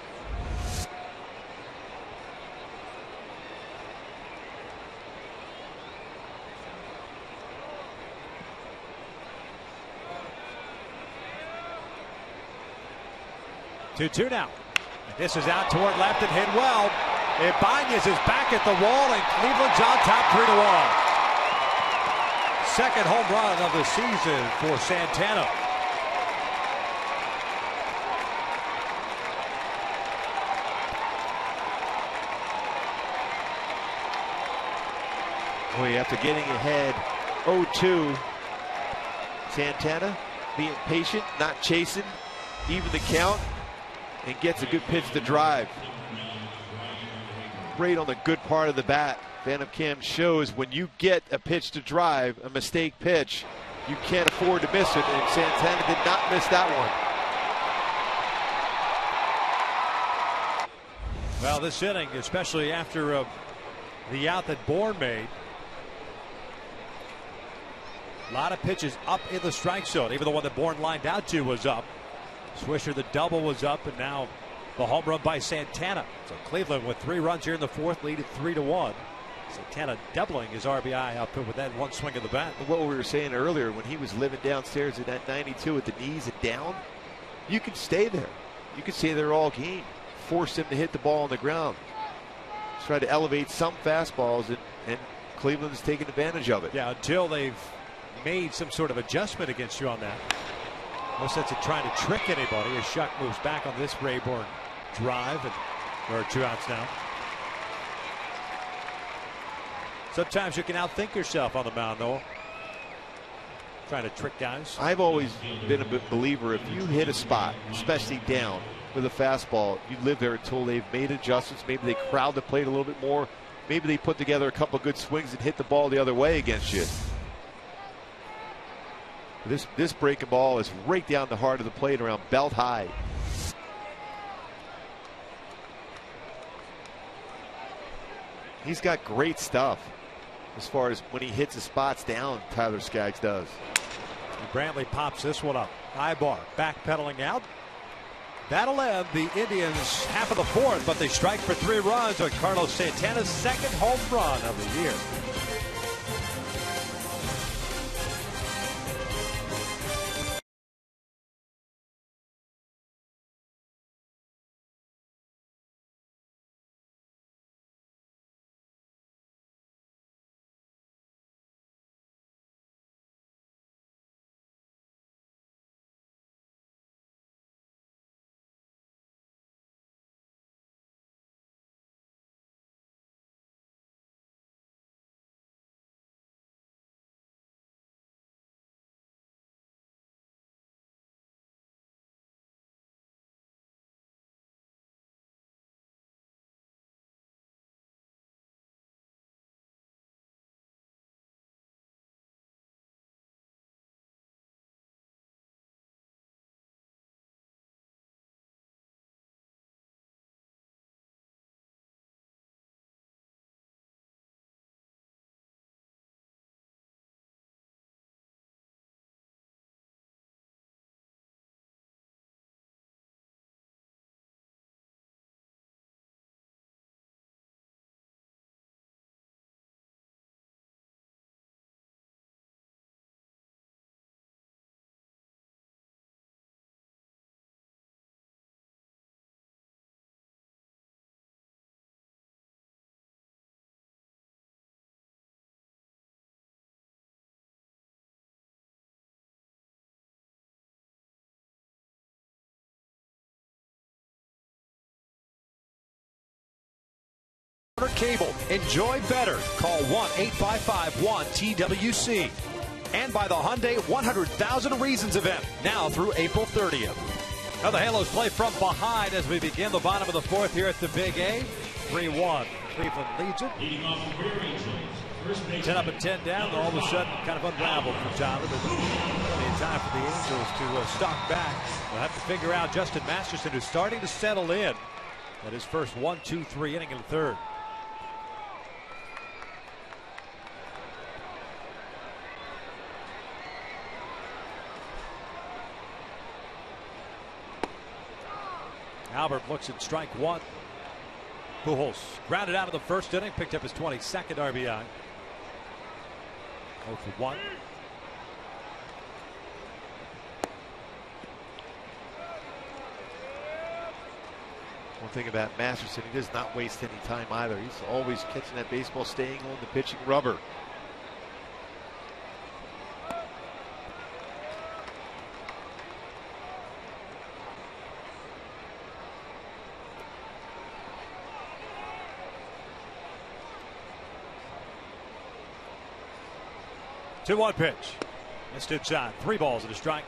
Two now. And this is out toward left and hit well. Ibanez is back at the wall and Cleveland's on top 3-1. Second home run of the season for Santana. Boy, after getting ahead 0-2, Santana being patient, not chasing, even the count, and gets a good pitch to drive. Right on the good part of the bat. Phantom Cam shows when you get a pitch to drive, a mistake pitch, you can't afford to miss it, and Santana did not miss that one. Well, this inning, especially after the out that Bourne made, a lot of pitches up in the strike zone. Even the one that Bourne lined out to was up. Swisher, the double was up, and now the home run by Santana. So Cleveland with 3 runs here in the fourth, lead at 3-1. Santana doubling his RBI output with that one swing of the bat. What we were saying earlier, when he was living downstairs at that 92 with the knees and down, you could stay there. You could stay there all game. force him to hit the ball on the ground. Try to elevate some fastballs, and Cleveland's taking advantage of it. Yeah, until they've made some sort of adjustment against you on that. No sense in trying to trick anybody as Shuck moves back on this Rayburn drive, and there are 2 outs now. Sometimes you can outthink yourself on the mound, though. Trying to trick guys. I've always been a believer, if you hit a spot, especially down with a fastball, you live there until they've made adjustments. Maybe they crowd the plate a little bit more. Maybe they put together a couple good swings and hit the ball the other way against you. This breaking ball is right down the heart of the plate, around belt high. He's got great stuff as far as when he hits his spots down. Tyler Skaggs does. And Brantley pops this one up. Ibar backpedaling out. That'll end the Indians' half of the 4th, but they strike for 3 runs on Carlos Santana's 2nd home run of the year. Cable. Enjoy better. Call 1-855-1-TWC. And by the Hyundai 100,000 Reasons event, now through April 30th. Now the Halos play from behind as we begin the bottom of the 4th here at the Big A. 3-1. Cleveland leads it. 10 up and 10 down. All of a sudden kind of unraveled for Tyler. But plenty of time for the Angels to stalk back. We'll have to figure out Justin Masterson, who's starting to settle in at his first 1-2-3 inning in the 3rd. Albert looks at strike 1. Pujols grounded out of the 1st inning, picked up his 22nd RBI. 0 for 1. One thing about Masterson, he does not waste any time either. He's always catching that baseball, staying on the pitching rubber. Two-one pitch. Missed inside. 3 balls and a strike.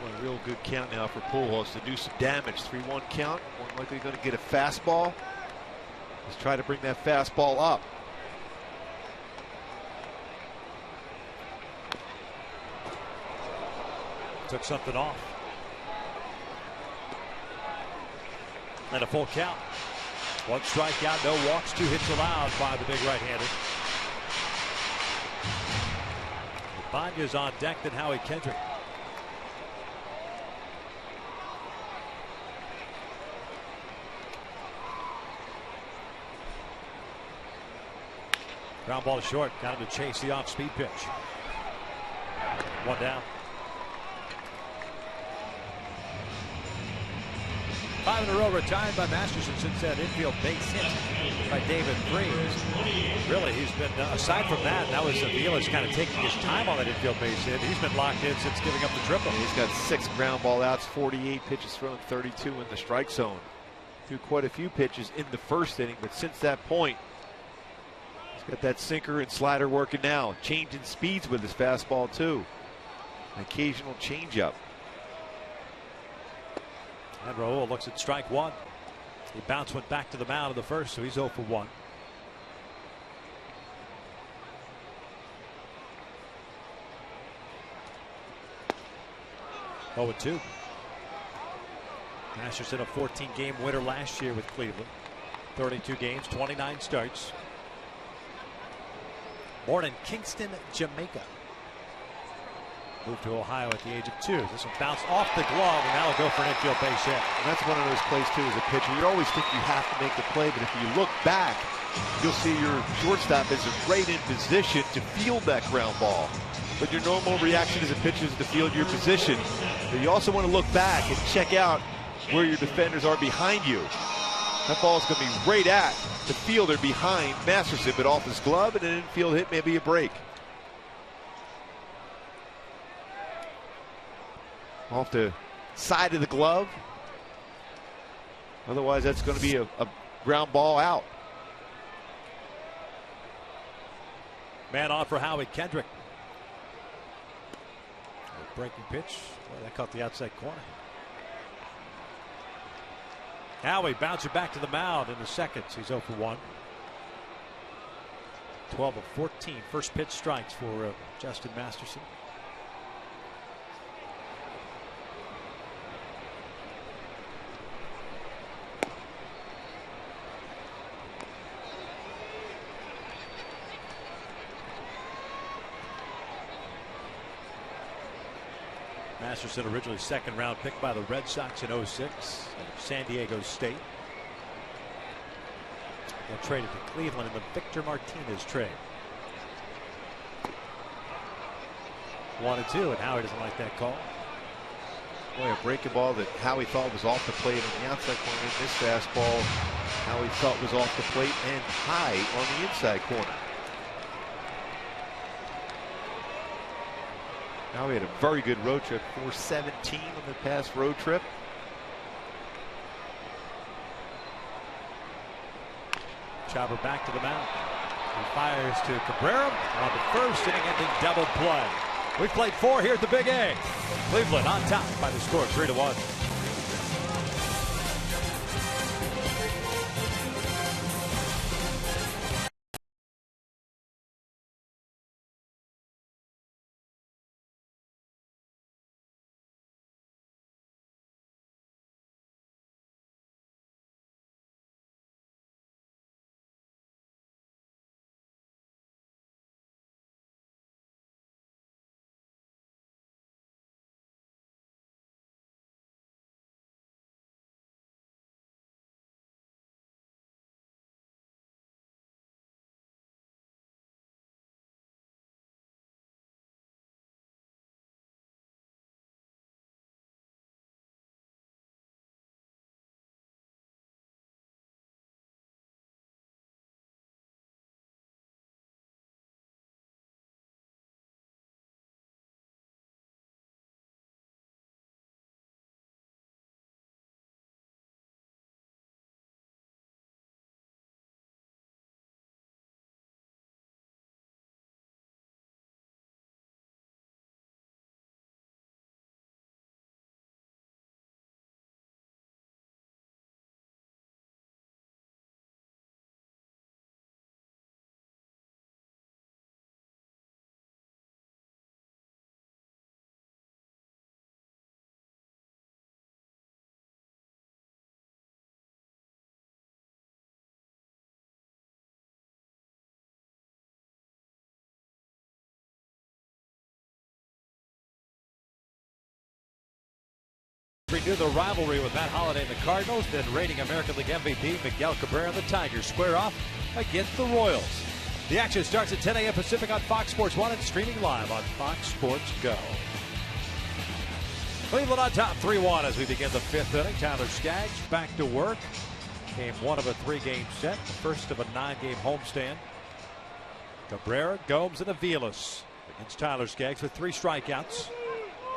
Well, a real good count now for Pujols to do some damage. 3-1 count. More likely going to get a fastball. Let's try to bring that fastball up. Took something off. And a full count. 1 strikeout, no walks, 2 hits allowed by the big right-hander. Banya's on deck, than Howie Kendrick. Ground ball short, got him to chase the off-speed pitch. 1 down. 5 in a row retired by Masterson since that infield base hit by David Freese. Really, he's been, aside from that, that was Avila's kind of taking his time on that infield base hit. He's been locked in since giving up the triple. He's got 6 ground ball outs, 48 pitches thrown, 32 in the strike zone. Threw quite a few pitches in the first inning, but since that point, he's got that sinker and slider working now. Changing speeds with his fastball, too. An occasional changeup. And Raul looks at strike one. He bounced, went back to the mound in the first, so he's 0 for 1. Oh, 2. Masterson, a 14-game winner last year with Cleveland. 32 games, 29 starts. Born in Kingston, Jamaica. Moved to Ohio at the age of 2. This one bounced off the glove, and now he'll go for an infield base hit. And that's one of those plays, too, as a pitcher. You always think you have to make the play, but if you look back, you'll see your shortstop is right in position to field that ground ball. But your normal reaction as a pitcher is to field your position. But you also want to look back and check out where your defenders are behind you. That ball is going to be right at the fielder behind Masterson, but off his glove, and an infield hit, maybe a break. Off the side of the glove. Otherwise, that's going to be a ground ball out. Man on for Howie Kendrick. A breaking pitch. Boy, that caught the outside corner. Howie bouncing back to the mound in the seconds. He's 0 for 1. 12 of 14 first pitch strikes for Justin Masterson. Masterson, originally second-round pick by the Red Sox in 06, San Diego State. They'll trade it to Cleveland in the Victor Martinez trade. 1-2, and Howie doesn't like that call. Boy, a breaking ball that Howie thought was off the plate on the outside corner. This fastball, Howie thought was off the plate and high on the inside corner. Now we had a very good road trip, 417 on the past road trip. Chopper back to the mound. He fires to Cabrera on the first inning-ending double play. We've played 4 here at the Big A. Cleveland on top by the score 3-1. Renew the rivalry with Matt Holliday and the Cardinals, then reigning American League MVP Miguel Cabrera and the Tigers square off against the Royals. The action starts at 10 a.m. Pacific on Fox Sports 1 and streaming live on Fox Sports Go. Cleveland on top 3-1 as we begin the 5th inning. Tyler Skaggs back to work. Game 1 of a 3-game set, the first of a 9-game homestand. Cabrera, Gomes, and Aviles against Tyler Skaggs with 3 strikeouts,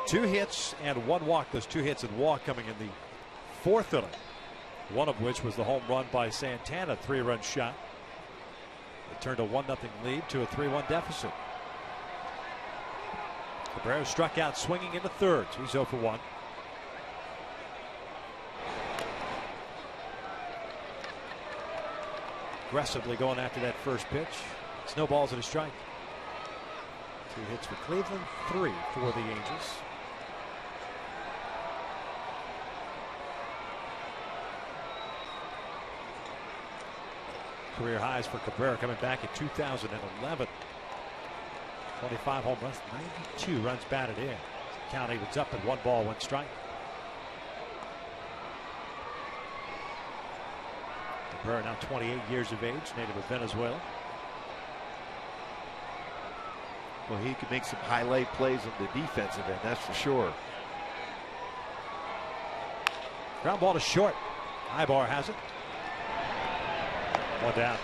2 hits, and 1 walk. Those 2 hits and walk coming in the 4th inning. One of which was the home run by Santana, 3-run shot. It turned a 1-0 lead to a 3-1 deficit. Cabrera struck out swinging in the 3rd. So he's 0 for 1. Aggressively going after that first pitch. Snowballs and a strike. 2 hits for Cleveland, 3 for the Angels. Career highs for Cabrera coming back in 2011. 25 home runs, 92 runs batted in. Count evens up at 1 ball, 1 strike. Cabrera now 28 years of age, native of Venezuela. Well, he could make some highlight plays on the defensive end, that's for sure. Ground ball to short. Ibar has it. 1 down.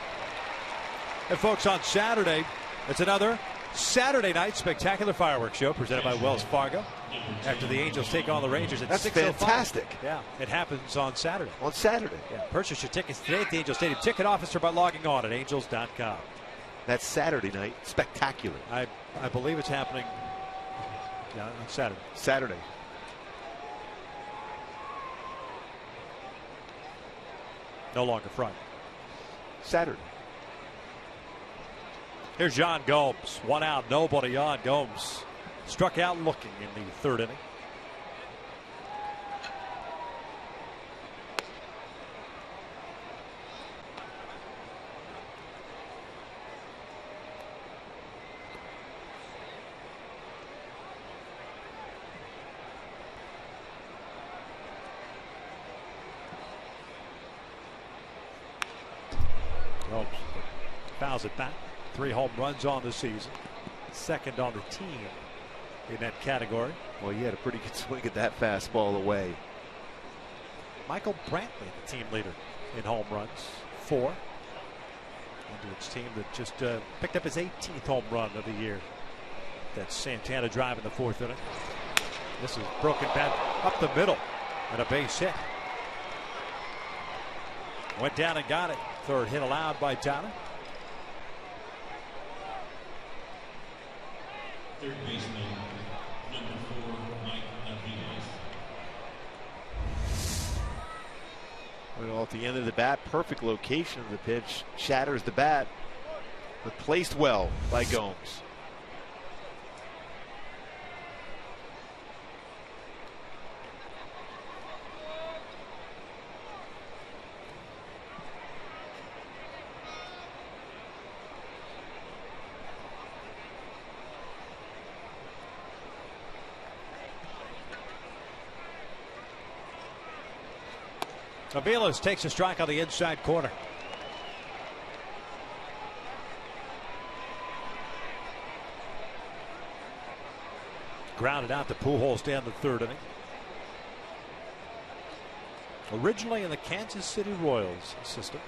And folks, on Saturday, it's another Saturday night spectacular fireworks show presented by Wells Fargo. After the Angels take on the Rangers at 6:05. That's fantastic. Yeah, it happens on Saturday. On Saturday. Yeah, purchase your tickets today at the Angel Stadium Ticket Officer by logging on at angels.com. That's Saturday night. Spectacular. I believe it's happening on Saturday. Saturday. No longer front. Saturday. Here's John Gomes. 1 out, nobody on. Gomes struck out looking in the 3rd inning. Gomes fouls it back. 3 home runs on the season. 2nd on the team in that category. Well, he had a pretty good swing at that fastball away. Michael Brantley, the team leader in home runs, 4. Indians team that just picked up his 18th home run of the year. That's Santana drive in the 4th inning. This is broken back up the middle and a base hit. Went down and got it. 3rd hit allowed by Tyler. Third baseman, number 4, Mike Aviles. Well, at the end of the bat, perfect location of the pitch. Shatters the bat, but placed well by Gomes. Aviles takes a strike on the inside corner. Grounded out to Pujols down the 3rd inning. Originally in the Kansas City Royals system.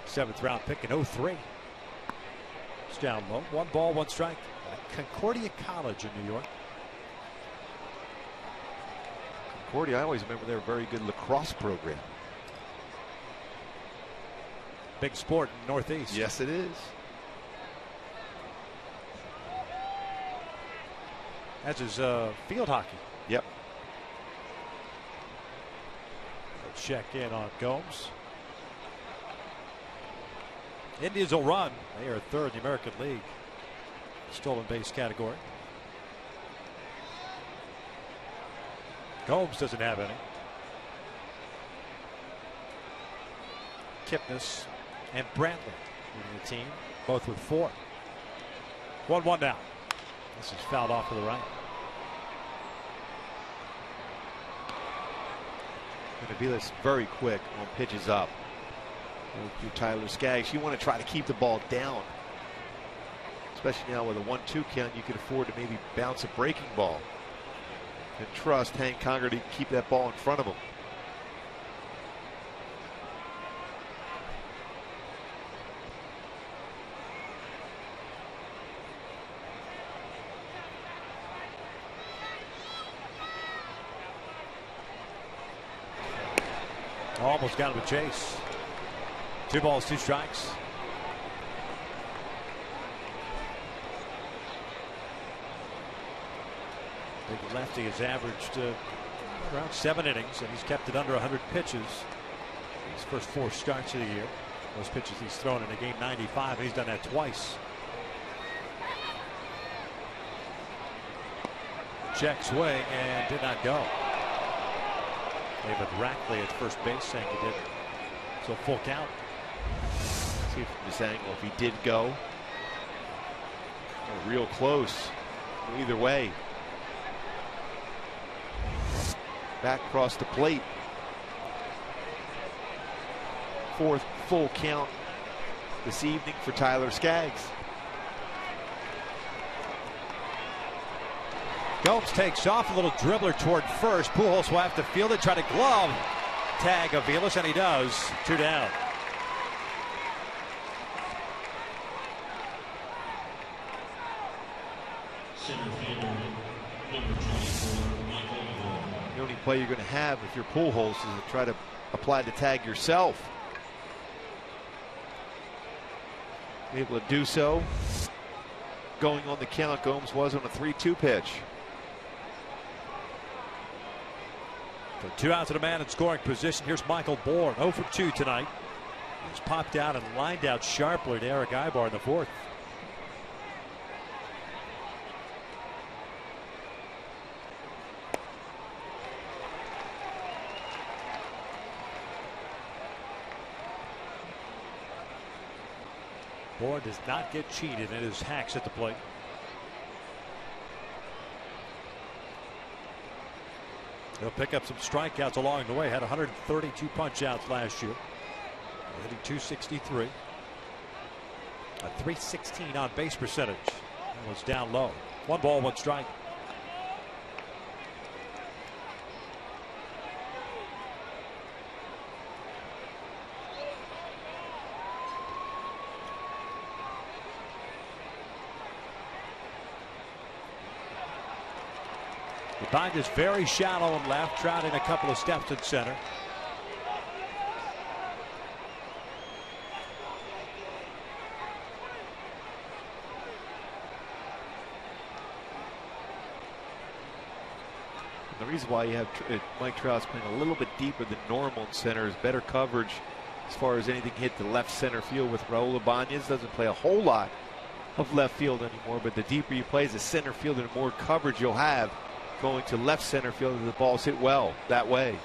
7th round pick in 03. It's down low. 1 ball, 1 strike. Concordia College in New York. Concordia, I always remember they were a very good lacrosse program. Big sport in Northeast. Yes, it is. As is field hockey. Yep. Let's check in on Gomes. Indians will run. They are 3rd in the American League. Stolen base category. Gomes doesn't have any. Kipnis and Brantley leading the team, both with 4. 1-1 now. This is fouled off to the right. Going to be this very quick on pitches up. To Tyler Skaggs, you want to try to keep the ball down. Especially now with a 1-2 count, you can afford to maybe bounce a breaking ball. and trust Hank Conger to keep that ball in front of him. Almost got him a chase. 2 balls, 2 strikes. Big lefty has averaged around 7 innings, and he's kept it under 100 pitches. His first 4 starts of the year. Those pitches he's thrown in a game 95, and he's done that twice. Check swing and did not go. David Rackley at first base saying he did. So full count. See from this angle if he did go. Real close. Either way. Back across the plate. 4th full count this evening for Tyler Skaggs. Gomes takes off, a little dribbler toward first. Pujols will have to field it, try to glove tag Aviles, and he does. 2 down. Center fielder, number 24, Michael. The only play you're going to have if you're Pujols is to try to apply the tag yourself. Able to do so. Going on the count, Gomes was on a 3-2 pitch. So 2 outs and a man in scoring position. Here's Michael Bourne, 0 for 2 tonight. He's popped out and lined out sharply to Eric Ibar in the 4th. Bourne does not get cheated in his hacks at the plate. He'll pick up some strikeouts along the way. Had 132 punch outs last year. Hitting .263. A .316 on base percentage. That was down low. 1 ball, 1 strike. The bind is very shallow and left. Trout in a couple of steps at center. The reason why you have Mike Trout's playing a little bit deeper than normal in center is better coverage as far as anything hit the left center field with Raul Ibanez. Doesn't play a whole lot of left field anymore, but the deeper you play as a center fielder, the more coverage you'll have going to left center field and the balls hit well that way.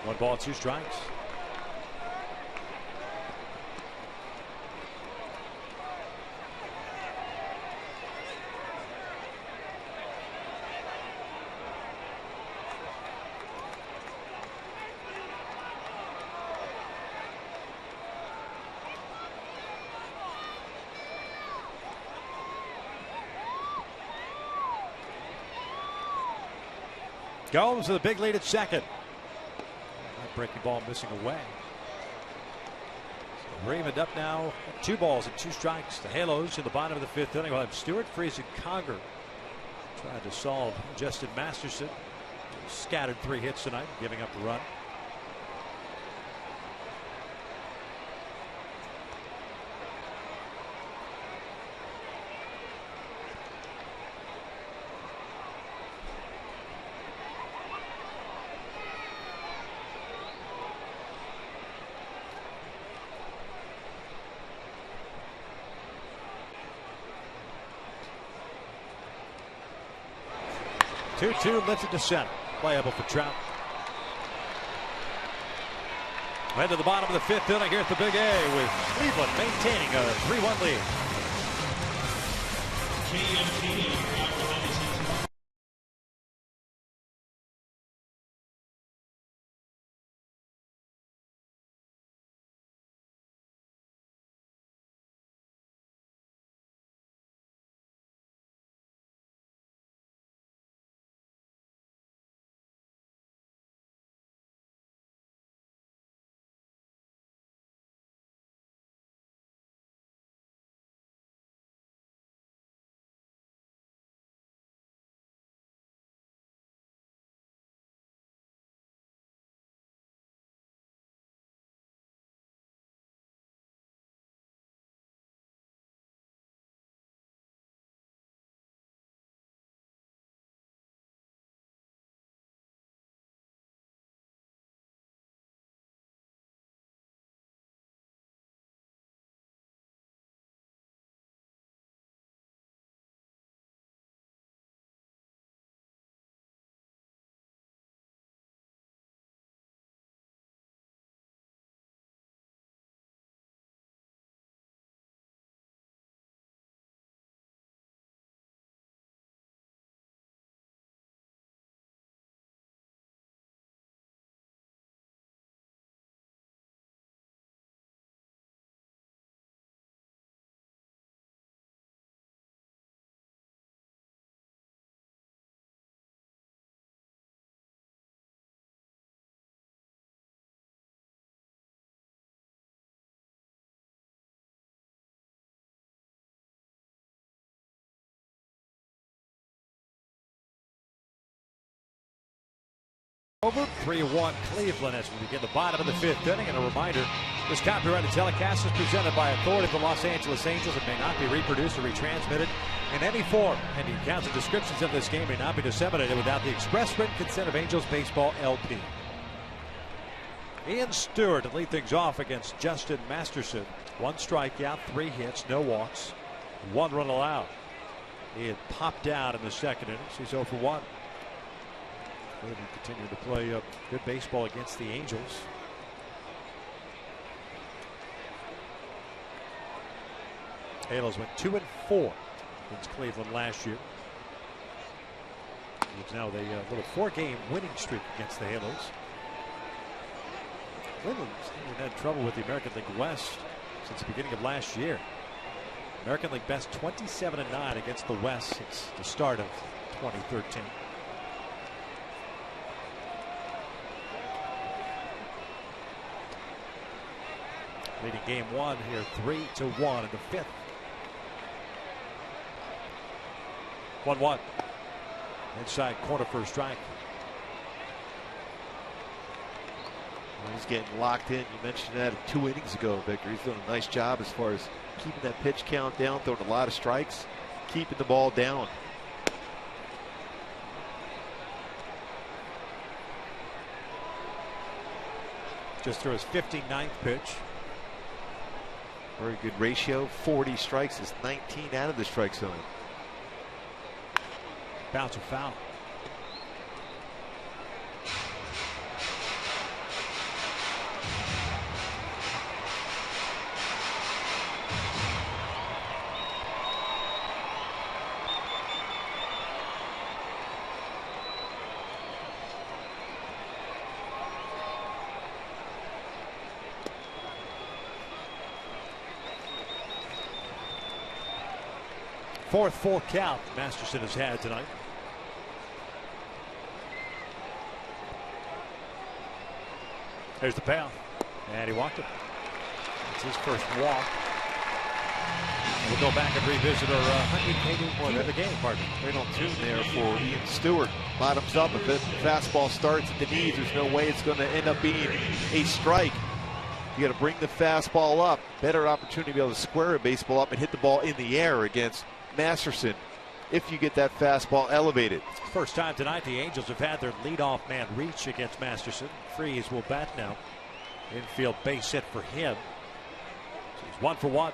One ball, 2 strikes. Gomes with a big lead at second. Breaking ball missing away. So Raymond up now. 2 balls and 2 strikes. The Halos in the bottom of the 5th inning. We'll have Stewart, Freese, and Conger trying to solve Justin Masterson. Scattered 3 hits tonight, giving up a run. Two lifted to center. Playable for Trout. Head to the bottom of the 5th inning here at the Big A with Cleveland maintaining a 3-1 lead. KMT Over 3-1 Cleveland as we begin the bottom of the 5th inning. And a reminder, this copyrighted telecast is presented by authority of the Los Angeles Angels and may not be reproduced or retransmitted in any form. Any accounts and descriptions of this game may not be disseminated without the express written consent of Angels Baseball LP. Ian Stewart to lead things off against Justin Masterson. 1 strikeout, 3 hits, no walks, 1 run allowed. He had popped out in the 2nd inning. He's 0 for 1. Cleveland continuing to play good baseball against the Angels. Halos went 2-4 against Cleveland last year. It's now a little 4-game winning streak against the Halos. Cleveland's had trouble with the American League West since the beginning of last year. American League best 27-9 against the West since the start of 2013. Leading game 1 here 3-1 in the 5th. 1-1. Inside corner for a strike. Well, he's getting locked in. You mentioned that 2 innings ago, Victor. He's doing a nice job as far as keeping that pitch count down, throwing a lot of strikes, keeping the ball down. Just threw his 59th pitch. Very good ratio. 40 strikes is 19 out of the strike zone. Bounce a foul. Fourth full count Masterson has had tonight. There's the payoff, and he walked it. It's his first walk. We'll go back and revisit our 181 of the game, pardon. Right on tune there for Ian Stewart. Bottoms up. If the fastball starts at the knees, there's no way it's going to end up being a strike. You got to bring the fastball up. Better opportunity to be able to square a baseball up and hit the ball in the air against Masterson if you get that fastball elevated. First time tonight the Angels have had their leadoff man reach against Masterson. Freeze will bat now. Infield base hit for him. So he's 1 for 1.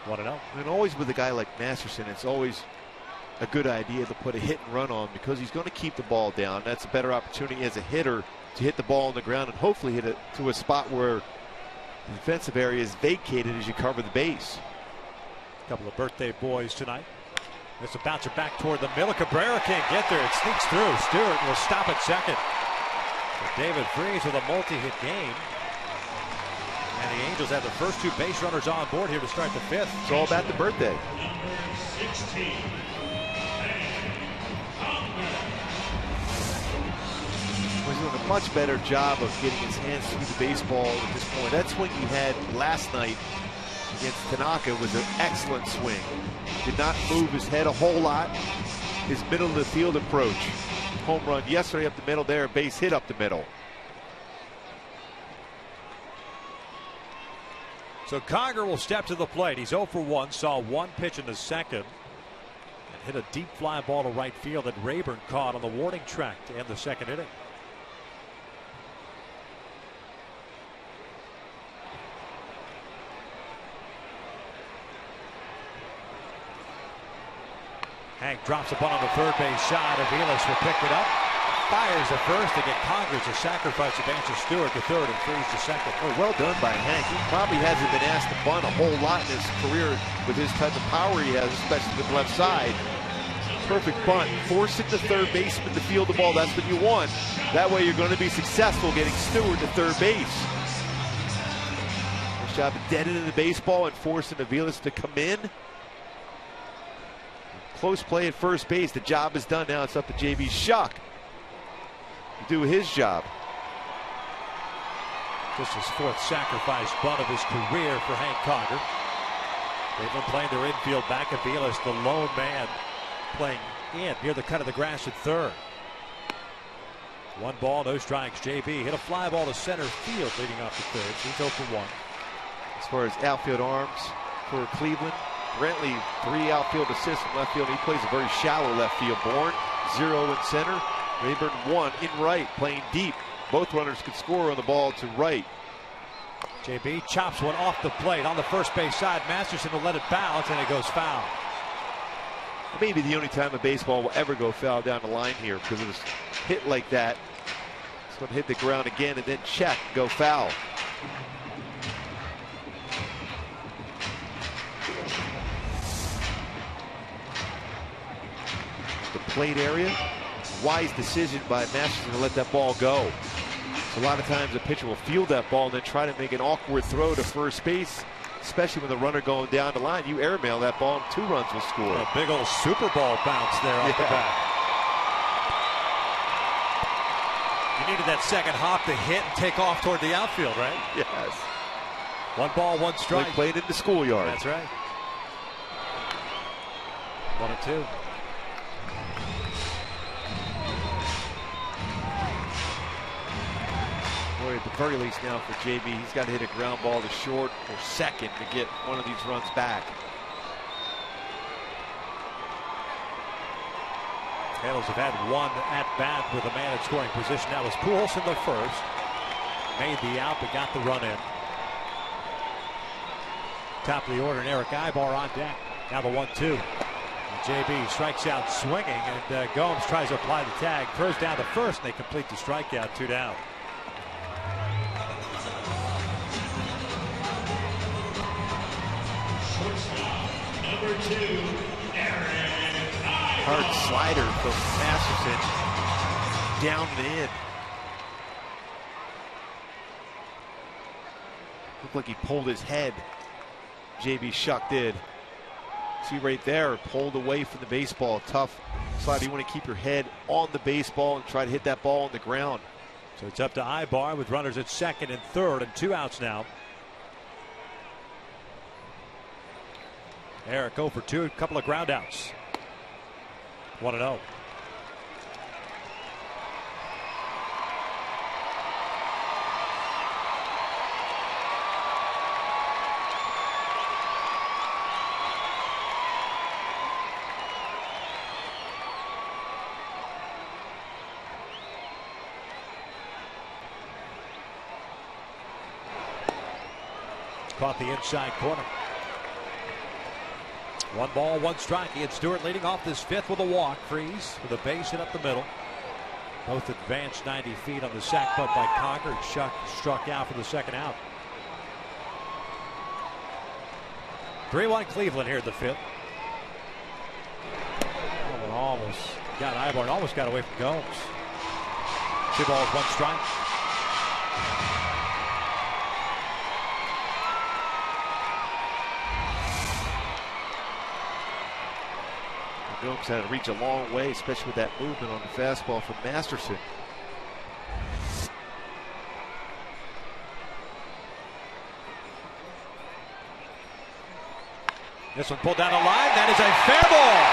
1-0. And always with a guy like Masterson, it's always a good idea to put a hit and run on because he's going to keep the ball down. That's a better opportunity as a hitter to hit the ball on the ground and hopefully hit it to a spot where the defensive area is vacated as you cover the base. A couple of birthday boys tonight. It's a bouncer back toward the middle. Cabrera can't get there. It sneaks through. Stewart will stop at second. So David Freese with a multi-hit game. And the Angels have the first 2 base runners on board here to start the 5th. It's all about the birthday. Number 16. He's doing a much better job of getting his hands through the baseball at this point. That swing he had last night against Tanaka was an excellent swing. Did not move his head a whole lot. His middle of the field approach. Home run yesterday up the middle there, base hit up the middle. So Conger will step to the plate. He's 0 for 1, saw 1 pitch in the 2nd. And hit a deep fly ball to right field that Rayburn caught on the warning track to end the 2nd inning. Hank drops a ball on the third base side. Aviles will pick it up. Fires at first to get Conger to sacrifice advances Stewart to third and Freeze to second. Well done by Hank. He probably hasn't been asked to bunt a whole lot in his career with his type of power he has, especially with the left side. Perfect bunt. Forcing the third baseman to field the ball. That's what you want. That way you're going to be successful getting Stewart to third base. Nice job of deadening the baseball and forcing Aviles to come in. Close play at first base. The job is done. Now it's up to J.B. Shuck to do his job. Just his 4th sacrifice bunt of his career for Hank Conger. They've been playing their infield back at Aviles, the lone man playing in near the cut of the grass at third. 1 ball, no strikes. JB hit a fly ball to center field leading off the third. He's 0 for 1. As far as outfield arms for Cleveland, Brantley 3 outfield assists in left field. He plays a very shallow left field. Bourne 0 in center. Rayburn 1 in right, playing deep. Both runners could score on the ball to right. JB chops one off the plate on the first base side. Masterson will let it bounce, and it goes foul. Maybe the only time a baseball will ever go foul down the line here, because it was hit like that. It's going to hit the ground again and then check, go foul. The plate area, wise decision by Masterson to let that ball go. So a lot of times a pitcher will field that ball and then try to make an awkward throw to first base, especially when the runner going down the line. You airmail that ball and 2 runs will score. A big old Super Bowl bounce there off the bat. You needed that second hop to hit and take off toward the outfield, right? Yes. 1 ball, 1 strike. They played in the schoolyard. That's right. 1-2. Boy, at the very least now for JB, he's got to hit a ground ball to short or second to get one of these runs back. Halos have had 1 at-bat with a man in scoring position. That was Pujols in the first. Made the out, but got the run in. Top of the order, and Eric Ibar on deck. Now the 1-2. JB strikes out swinging, and Gomes tries to apply the tag. Throws down the first, and they complete the strikeout. 2 down. Number 2, Hard slider from Masterson. Down and in. Looked like he pulled his head. JB Shuck did. See right there, pulled away from the baseball. Tough slider. You want to keep your head on the baseball and try to hit that ball on the ground. So it's up to Ibar with runners at second and third and 2 outs now. Eric 0 for 2, a couple of ground outs. 1-0. Caught the inside corner. 1 ball, 1 strike. Ian Stewart leading off this 5th with a walk. Freeze with a base hit up the middle. Both advanced 90 feet on the sac bunt by Conger. Shuck struck out for the second out. 3-1 Cleveland here in the 5th. Oh, almost got Ibar and almost got away from Gomes. 2 balls, 1 strike. Gomes had to reach a long way, especially with that movement on the fastball from Masterson. This one pulled down the line. That is a fair ball.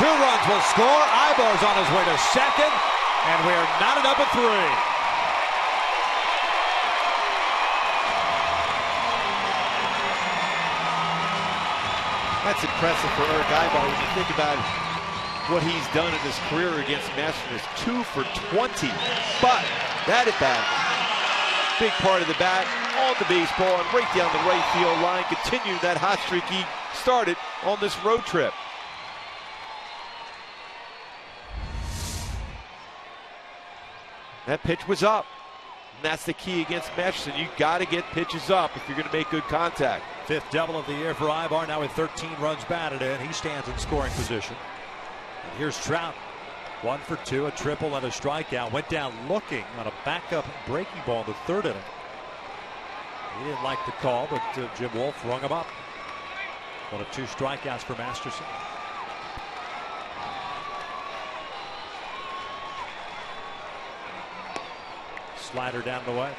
2 runs will score. Ibar's on his way to second, and we're knotted up at 3. That's impressive for Eric Ibar when you think about what he's done in his career against Masterson. Is 2 for 20. But that at bat, big part of the bat on the baseball and right down the right field line, continued that hot streak he started on this road trip. That pitch was up. And that's the key against Masterson. You got to get pitches up if you're going to make good contact. 5th double of the year for Ibar, now with 13 runs batted in. He stands in scoring position. And here's Trout. 1 for 2, a triple and a strikeout. Went down looking on a backup breaking ball in the 3rd inning. He didn't like the call, but Jim Wolf rung him up. 1 of 2 strikeouts for Masterson. Slider down the way.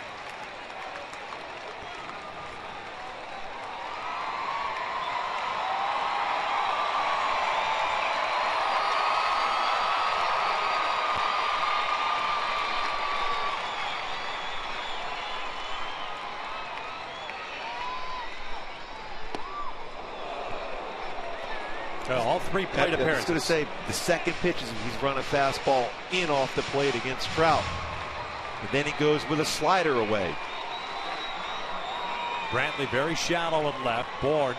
All 3 plate appearances. I was going to say, the second pitch is he's run a fastball in off the plate against Trout. And then he goes with a slider away. Brantley very shallow in left. Bourne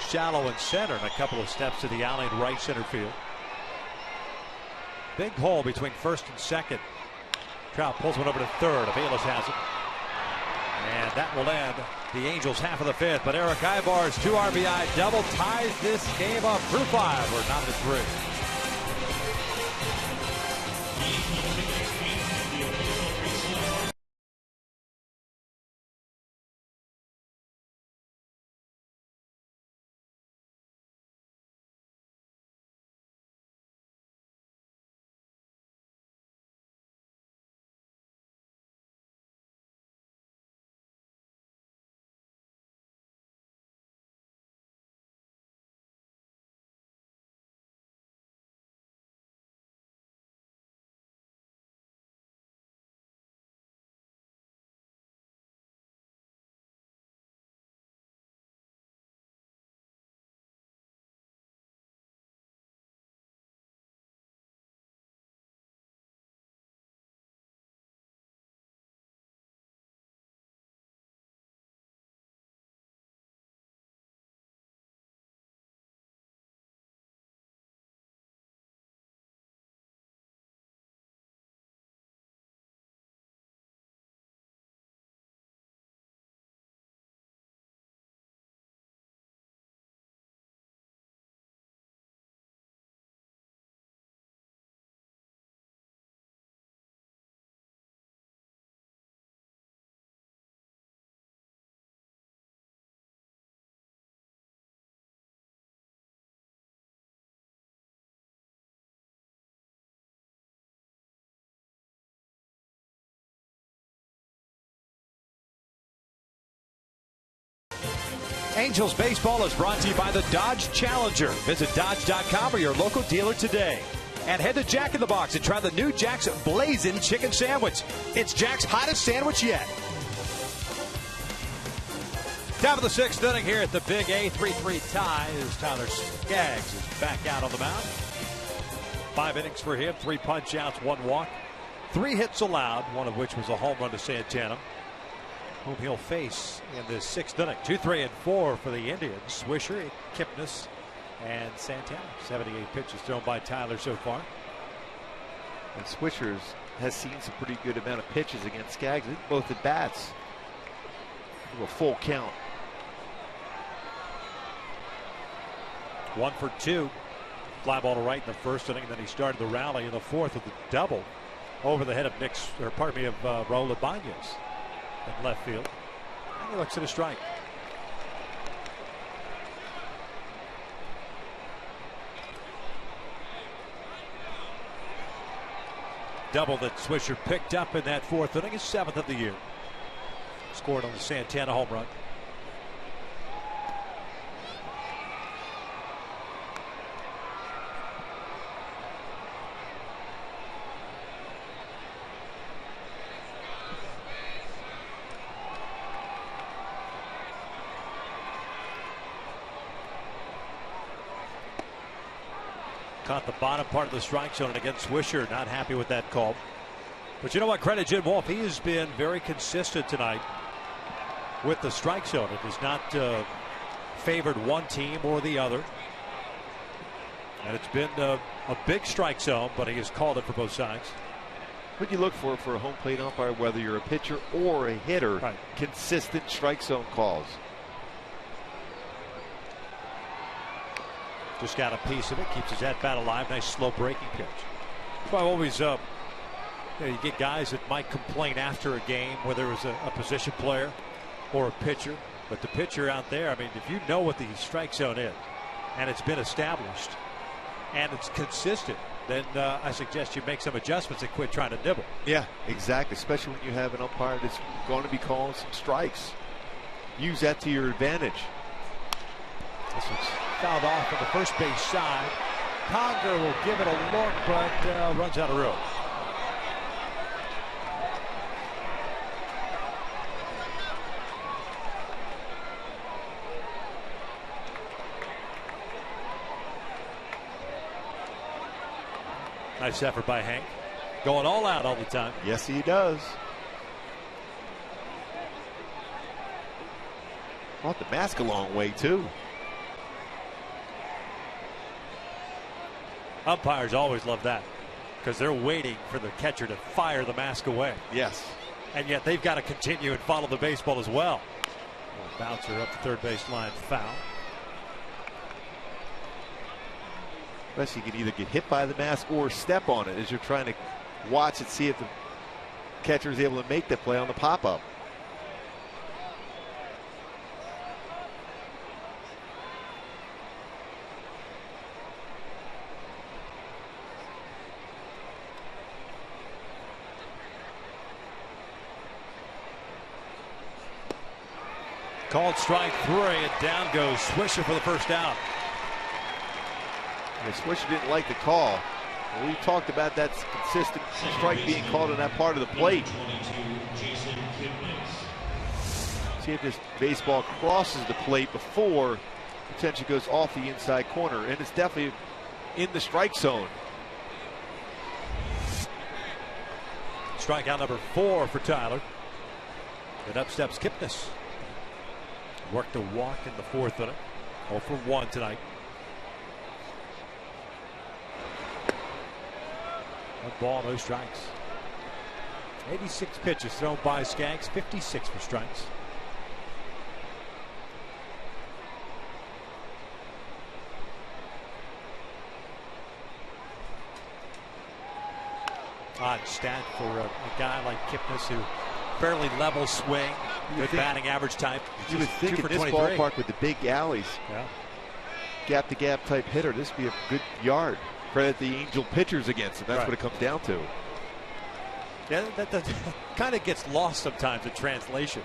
shallow in center, and a couple of steps to the alley in right center field. Big hole between first and second. Trout pulls one over to third. Aviles has it. And that will end the Angels' half of the 5th. But Eric Ibar's 2 RBI double ties this game up through 5. We're not at 3. Angels baseball is brought to you by the Dodge Challenger. Visit Dodge.com or your local dealer today. And head to Jack in the Box and try the new Jack's Blazing Chicken Sandwich. It's Jack's hottest sandwich yet. Top of the 6th inning here at the Big A. 3-3 tie as Tyler Skaggs is back out on the mound. 5 innings for him, 3 punch outs, 1 walk, 3 hits allowed, one of which was a home run to Santana, whom he'll face in the 6th inning. 2, 3, and 4 for the Indians. Swisher, Kipnis, and Santana. 78 pitches thrown by Tyler so far. And Swisher has seen some pretty good amount of pitches against Skaggs. Both at bats. A full count. 1 for 2. Fly ball to right in the 1st inning. Then he started the rally in the 4th with a double over the head of Raul Ibanez. In left field. And he looks at a strike. Double that Swisher picked up in that 4th inning, his 7th of the year. Scored on the Santana home run. Caught the bottom part of the strike zone, and again Swisher not happy with that call. But you know what, credit Jim Wolf, he has been very consistent tonight with the strike zone. It has not favored one team or the other, and it's been a big strike zone, but he has called it for both sides. What do you look for a home plate umpire, whether you're a pitcher or a hitter? Right. Consistent strike zone calls. Just got a piece of it, keeps his at-bat alive. Nice slow breaking pitch. That's why I always, you get guys that might complain after a game, whether it was a position player or a pitcher. But the pitcher out there, I mean, if you know what the strike zone is, and it's been established, and it's consistent, then I suggest you make some adjustments and quit trying to nibble. Yeah, exactly. Especially when you have an umpire that's going to be calling some strikes. Use that to your advantage. This one's fouled off on the first base side. Conger will give it a look, but runs out of room. Nice effort by Hank. Going all out all the time. Yes, he does. Brought the mask a long way, too. Umpires always love that because they're waiting for the catcher to fire the mask away. Yes. And yet they've got to continue and follow the baseball as well. Bouncer up the third base line, foul. Especially you can either get hit by the mask or step on it as you're trying to watch and see if the catcher is able to make the play on the pop-up. Called strike 3, and down goes Swisher for the first out. And Swisher didn't like the call. We talked about that consistent strike being called on that part of the plate. See if this baseball crosses the plate before potentially goes off the inside corner, and it's definitely in the strike zone. Strikeout number 4 for Tyler. And up steps Kipnis. Worked a walk in the 4th inning. 0 for 1 tonight. One ball, no strikes. 86 pitches thrown by Skaggs, 56 for strikes. Odd stat for a guy like Kipnis, who fairly level swing, good batting average type. You would think in this ballpark with the big alleys, gap to gap type hitter, this would be a good yard. Credit the Angel pitchers against him. That's what it comes down to. Yeah, that kind of gets lost sometimes in translation.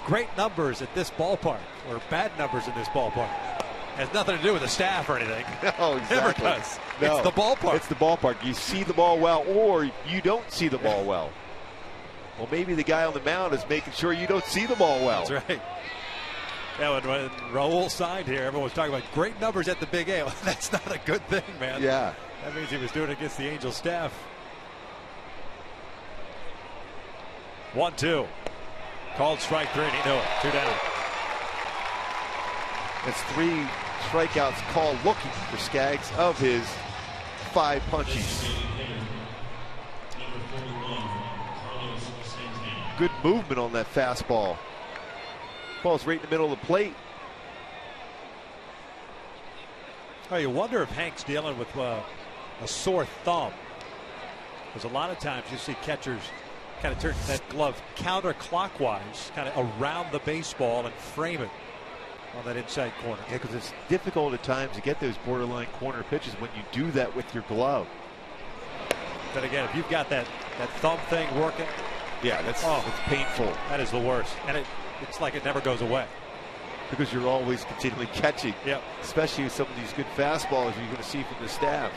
Great numbers at this ballpark, or bad numbers in this ballpark. Has nothing to do with the staff or anything. No, exactly. Never does. No, it's the ballpark. It's the ballpark. You see the ball well, or you don't see the ball well. Well, maybe the guy on the mound is making sure you don't see the ball well. That's right. Yeah, when Raul signed here, everyone was talking about great numbers at the Big A. Well, that's not a good thing, man. Yeah. That means he was doing it against the Angels staff. 1-2. Called strike 3, and he knew it. 2 down. It's 3 strikeouts called looking for Skaggs of his 5 punchies. Good movement on that fastball. Ball's right in the middle of the plate. Oh, you wonder if Hank's dealing with a sore thumb. Because a lot of times you see catchers kind of turn that glove counterclockwise, kind of around the baseball and frame it on that inside corner. Yeah, because it's difficult at times to get those borderline corner pitches when you do that with your glove. But again, if you've got that thumb thing working, yeah, it's painful. That is the worst, and it's like it never goes away. Because you're always continually catching. Yep. Especially with some of these good fastballs you're going to see from the staff.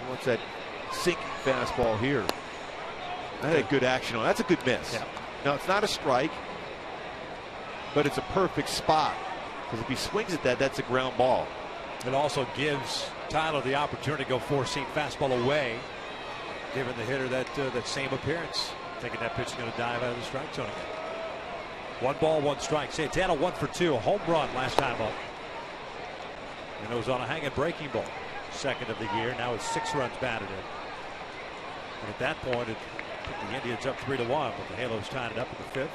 What's that sinking fastball here? That had good action on. That's a good miss. Yep. Now it's not a strike, but it's a perfect spot. Because if he swings at that, that's a ground ball. It also gives Tyler the opportunity to go 4-seam fastball away, giving the hitter that same appearance. Thinking that pitch is going to dive out of the strike zone again. 1 ball, 1 strike. Santana 1 for 2. A home run last time up. And it was on a hanging breaking ball. Second of the year. Now it's 6 runs batted in. And at that point, it put the Indians up 3-1. But the Halos tied it up in the 5th.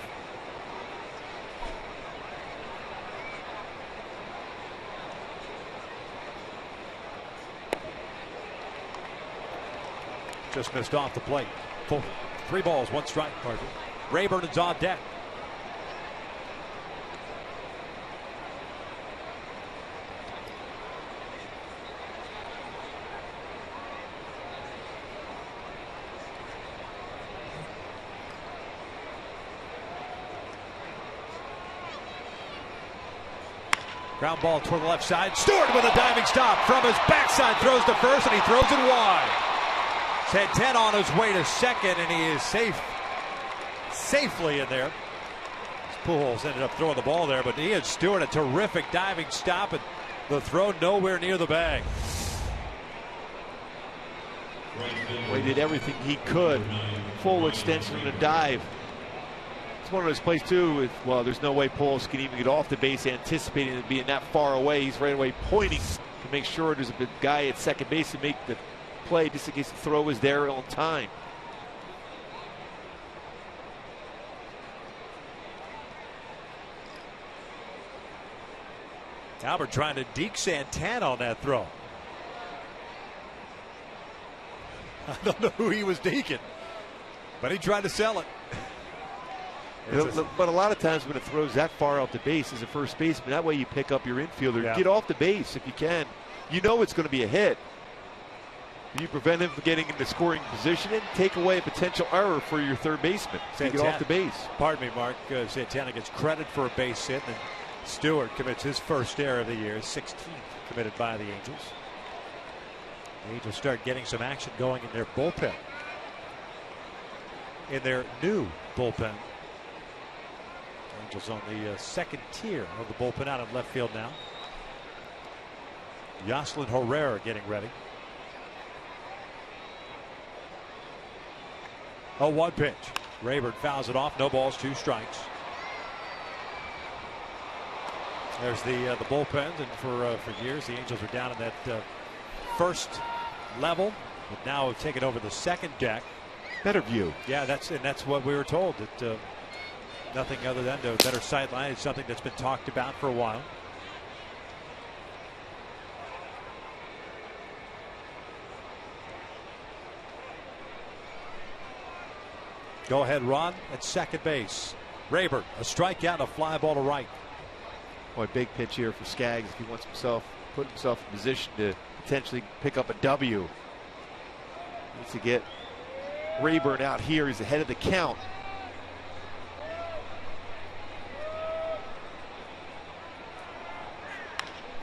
Just missed off the plate. 3 balls, 1 strike. Rayburn is on deck. Ground ball toward the left side. Stewart with a diving stop from his backside, throws to first, and he throws it wide. Santana on his way to second, and he is safely in there. Pujols ended up throwing the ball there, but Ian Stewart, a terrific diving stop, and the throw nowhere near the bag. Well, he did everything he could. Full extension and a dive. It's one of those plays too with, well, there's no way Pujols can even get off the base anticipating it being that far away. He's right away pointing to make sure there's a guy at second base to make the play just in case the throw is there on time. Albert trying to deke Santana on that throw. I don't know who he was deking, but he tried to sell it. But a lot of times when it throws that far off the base as a first baseman, that way you pick up your infielder. Yeah. Get off the base if you can. You know it's going to be a hit. You prevent him from getting into scoring position and take away a potential error for your third baseman. Get off the base. Pardon me, Mark. Santana gets credit for a base hit, and Stewart commits his first error of the year, 16th committed by the Angels. The Angels start getting some action going in their bullpen. In their new bullpen. Angels on the second tier of the bullpen out of left field now. Yoselin Herrera getting ready. 0-1 pitch. Rayburn fouls it off. No balls, 2 strikes. There's the bullpens, and for years the Angels were down in that first level, but now have taken over the second deck. Better view. Yeah, that's what we were told, that nothing other than a better sight line. It's something that's been talked about for a while. Go ahead run at second base. Rayburn, a strikeout, a fly ball to right. Boy, big pitch here for Skaggs if he wants put himself in position to potentially pick up a W. Needs to get Rayburn out here. He's ahead of the count.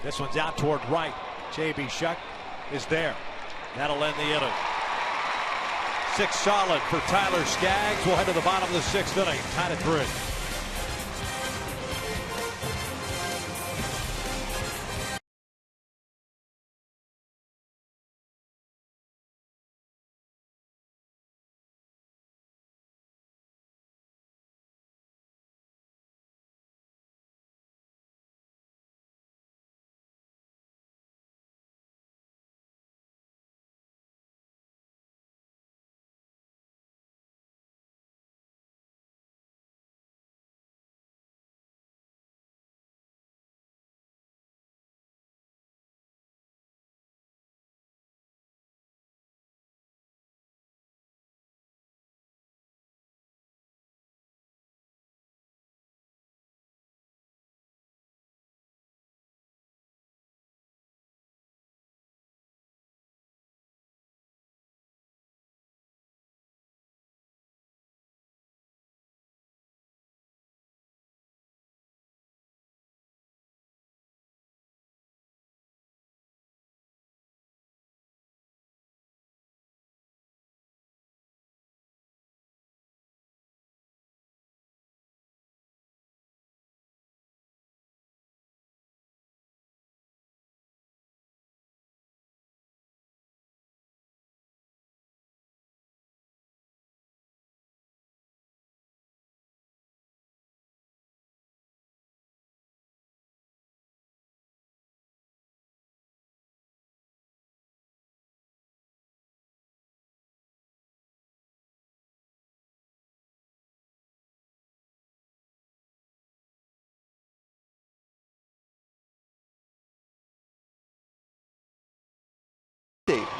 This one's out toward right. J.B. Shuck is there. That'll end the inning. 6 solid for Tyler Skaggs. We'll head to the bottom of the 6th inning. Tied at 3.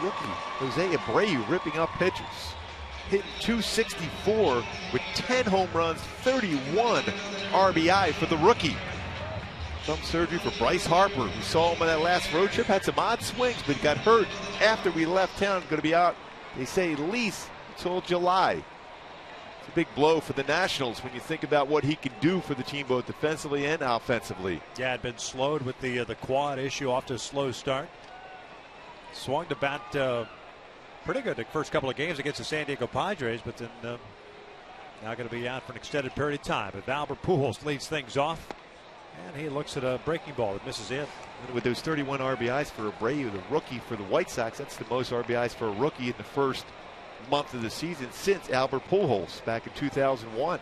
Rookie Jose Abreu ripping up pitchers, hitting .264 with 10 home runs, 31 RBI for the rookie. Thumb surgery for Bryce Harper, who saw him on that last road trip, had some odd swings, but got hurt after we left town. Going to be out, they say, at least until July. It's a big blow for the Nationals when you think about what he can do for the team both defensively and offensively. Yeah, had been slowed with the quad issue, off to a slow start. Swung the bat pretty good the first couple of games against the San Diego Padres, but then now going to be out for an extended period of time. But Albert Pujols leads things off And he looks at a breaking ball that misses in. And with those 31 RBIs for Abreu, the rookie for the White Sox, that's the most RBIs for a rookie in the first month of the season since Albert Pujols back in 2001.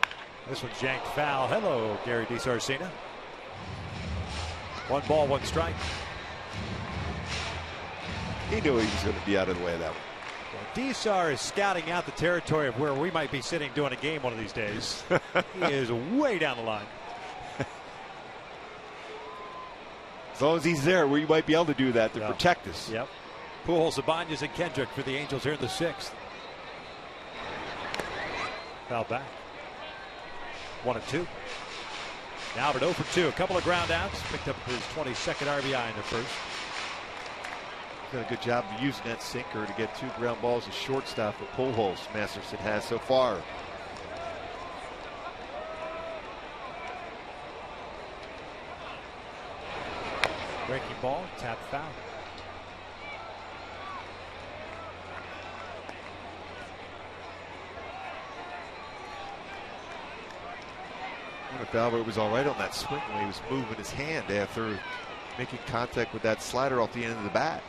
This one's yanked foul. Hello, Gary DiSarcina. 1 ball, 1 strike. He knew he was going to be out of the way of that one. Well, DiSar is scouting out the territory of where we might be sitting doing a game one of these days. He is way down the line. As long as he's there, we might be able to do that to protect us. Yep. Pujols, Ibanez, and Kendrick for the Angels here in the 6th. Foul back. 1-2. Now Albert 0 for 2. A couple of ground outs. Picked up his 22nd RBI in the first. Done a good job of using that sinker to get 2 ground balls to shortstop for Pujols. Masterson has so far. Breaking ball, tap foul. I wonder if Albert was all right on that swing when he was moving his hand after making contact with that slider off the end of the bat.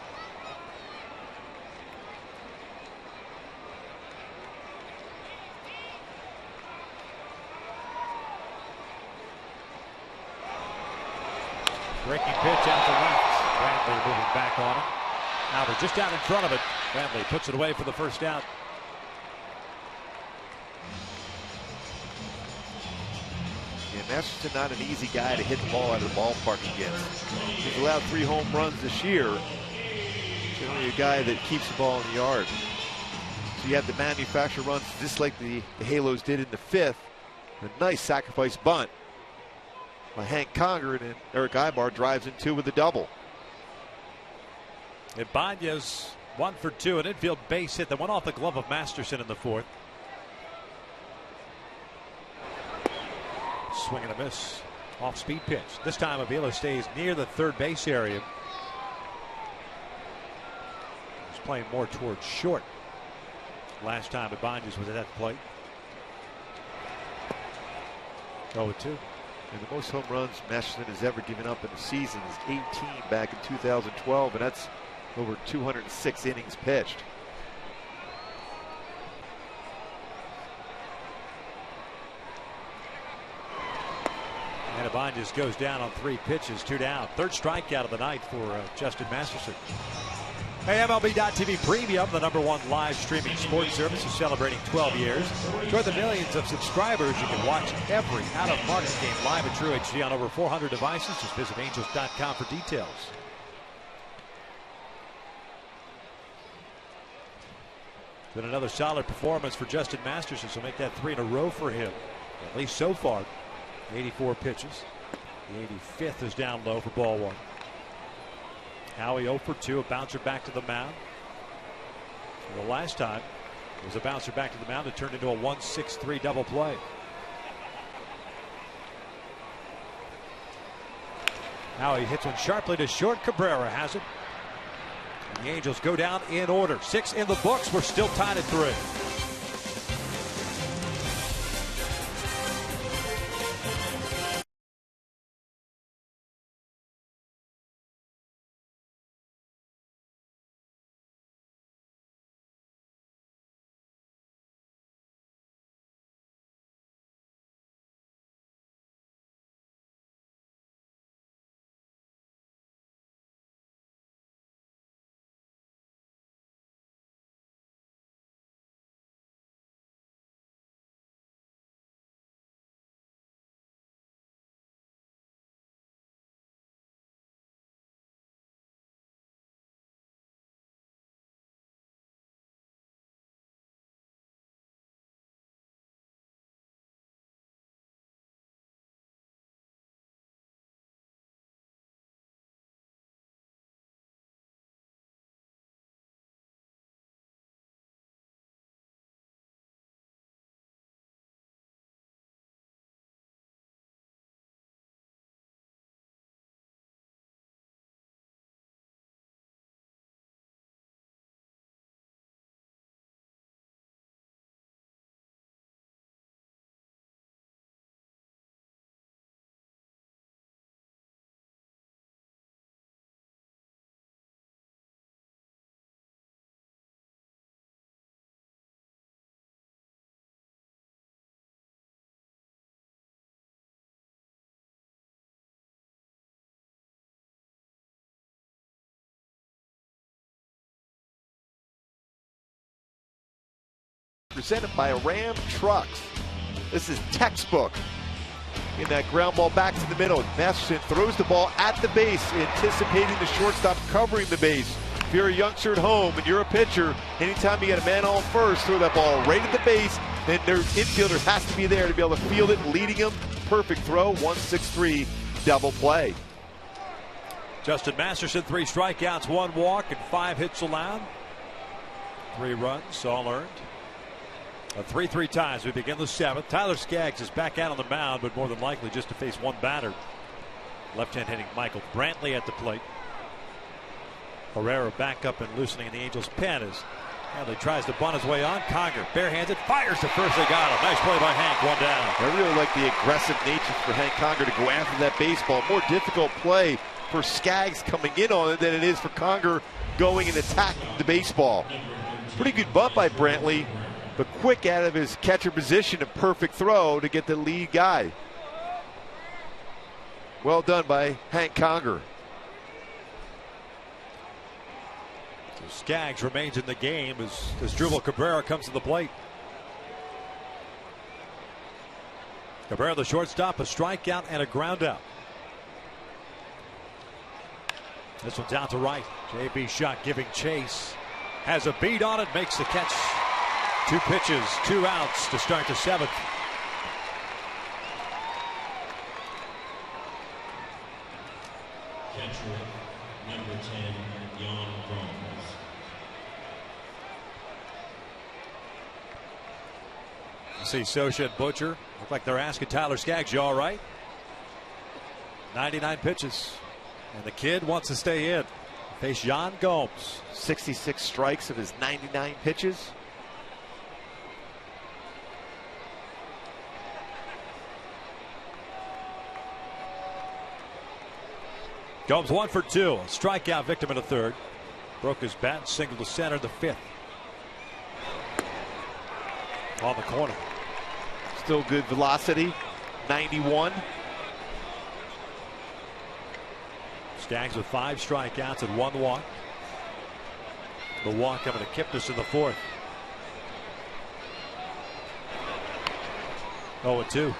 Breaking pitch out to left. Bradley moving back on it. Albert just out in front of it. Bradley puts it away for the first out. Yeah, Masterson not an easy guy to hit the ball out of the ballpark against. He's allowed 3 home runs this year. Generally a guy that keeps the ball in the yard. So you have the manufacture runs just like the Halos did in the 5th. A nice sacrifice bunt by Hank Conger, and Eric Ibar drives in 2 with a double. Ibanez 1 for 2, an infield base hit that went off the glove of Masterson in the 4th. Swing and a miss. Off speed pitch. This time Avila stays near the third base area. He's playing more towards short. Last time Ibanez was at that plate. 0-2. And the most home runs Masterson has ever given up in a season is 18 back in 2012, and that's over 206 innings pitched. And Ibanez goes down on 3 pitches, 2 down. 3rd strikeout of the night for Justin Masterson. Hey, MLB.TV Premium, the #1 live streaming sports service, is celebrating 12 years. Join the millions of subscribers. You can watch every out-of-market game live in True HD on over 400 devices. Just visit Angels.com for details. Been another solid performance for Justin Masterson, so make that 3 in a row for him, at least so far. 84 pitches. The 85th is down low for ball 1. Howie 0 for 2, a bouncer back to the mound. The last time it was a bouncer back to the mound. It turned into a 1-6-3 double play. Howie hits one sharply to short. Cabrera has it. And the Angels go down in order. 6 in the books. We're still tied at 3. presented by Ram Trucks. This is textbook. In that ground ball back to the middle. Masterson throws the ball at the base, anticipating the shortstop covering the base. If you're a youngster at home and you're a pitcher, anytime you got a man on first, throw that ball right at the base, then their infielder has to be there to be able to field it, leading him. Perfect throw, 1-6-3 double play. Justin Masterson, 3 strikeouts, 1 walk, and 5 hits allowed. 3 runs, all earned. A 3-3 ties. We begin the 7th. Tyler Skaggs is back out on the mound, but more than likely just to face 1 batter. Left-hand hitting Michael Brantley at the plate. Herrera back up and loosening in the Angels' pen as Hadley tries to bunt his way on. Conger barehanded, fires to first. They got him. Nice play by Hank. 1 down. I really like the aggressive nature for Hank Conger to go after that baseball. More difficult play for Skaggs coming in on it than it is for Conger going and attacking the baseball. Pretty good bunt by Brantley, but quick out of his catcher position, a perfect throw to get the lead guy. Well done by Hank Conger. So Skaggs remains in the game as Drupal Cabrera comes to the plate. Cabrera, the shortstop, a strikeout and a ground out. This one's out to right. JB shot giving chase. Has a beat on it, makes the catch. 2 pitches, 2 outs to start the 7th. Catcher, number 10, Jan Brons. You see Scioscia and Butcher look like they're asking Tyler Skaggs, you all right? 99 pitches. And the kid wants to stay in. Face Jan Gomes. 66 strikes of his 99 pitches. Gomes 1 for 2. A strikeout victim in the 3rd. Broke his bat and singled to center in the 5th. On the corner. Still good velocity. 91. Skaggs with 5 strikeouts and 1 walk. The walk coming to Kipnis in the 4th. 0-2.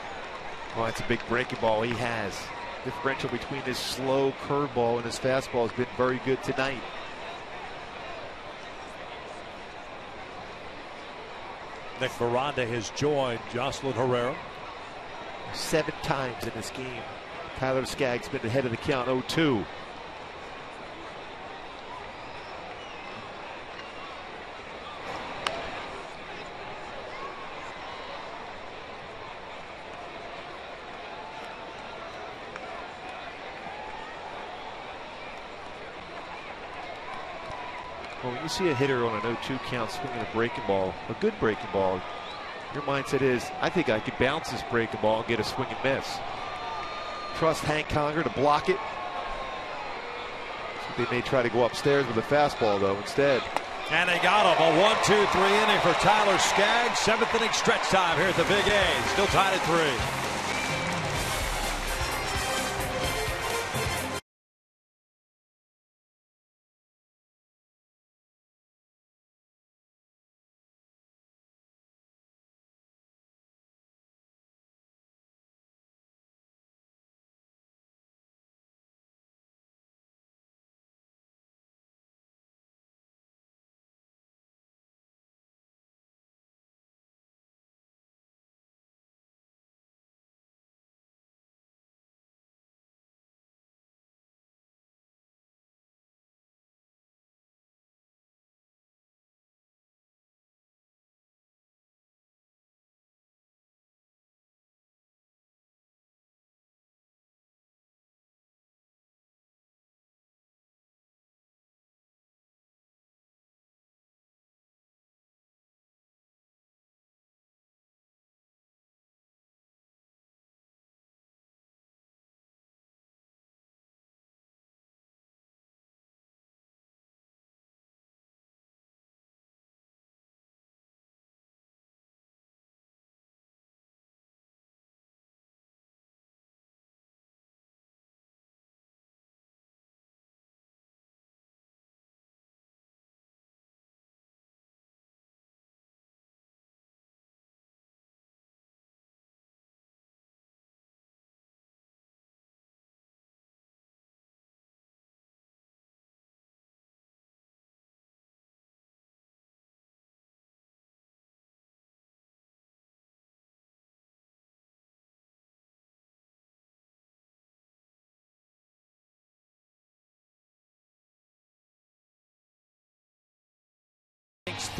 Well, that's a big breaking ball he has. Differential between his slow curveball and his fastball has been very good tonight. Nick Veranda has joined Jocelyn Herrera. 7 times in this game. Tyler Skaggs been ahead of the count, 0-2. Well, when you see a hitter on an 0-2 count swinging a breaking ball, a good breaking ball, your mindset is, I think I could bounce this breaking ball and get a swing and miss. Trust Hank Conger to block it. They may try to go upstairs with a fastball, though, instead. And they got him. A 1-2-3 inning for Tyler Skaggs. 7th inning stretch time here at the Big A. Still tied at 3.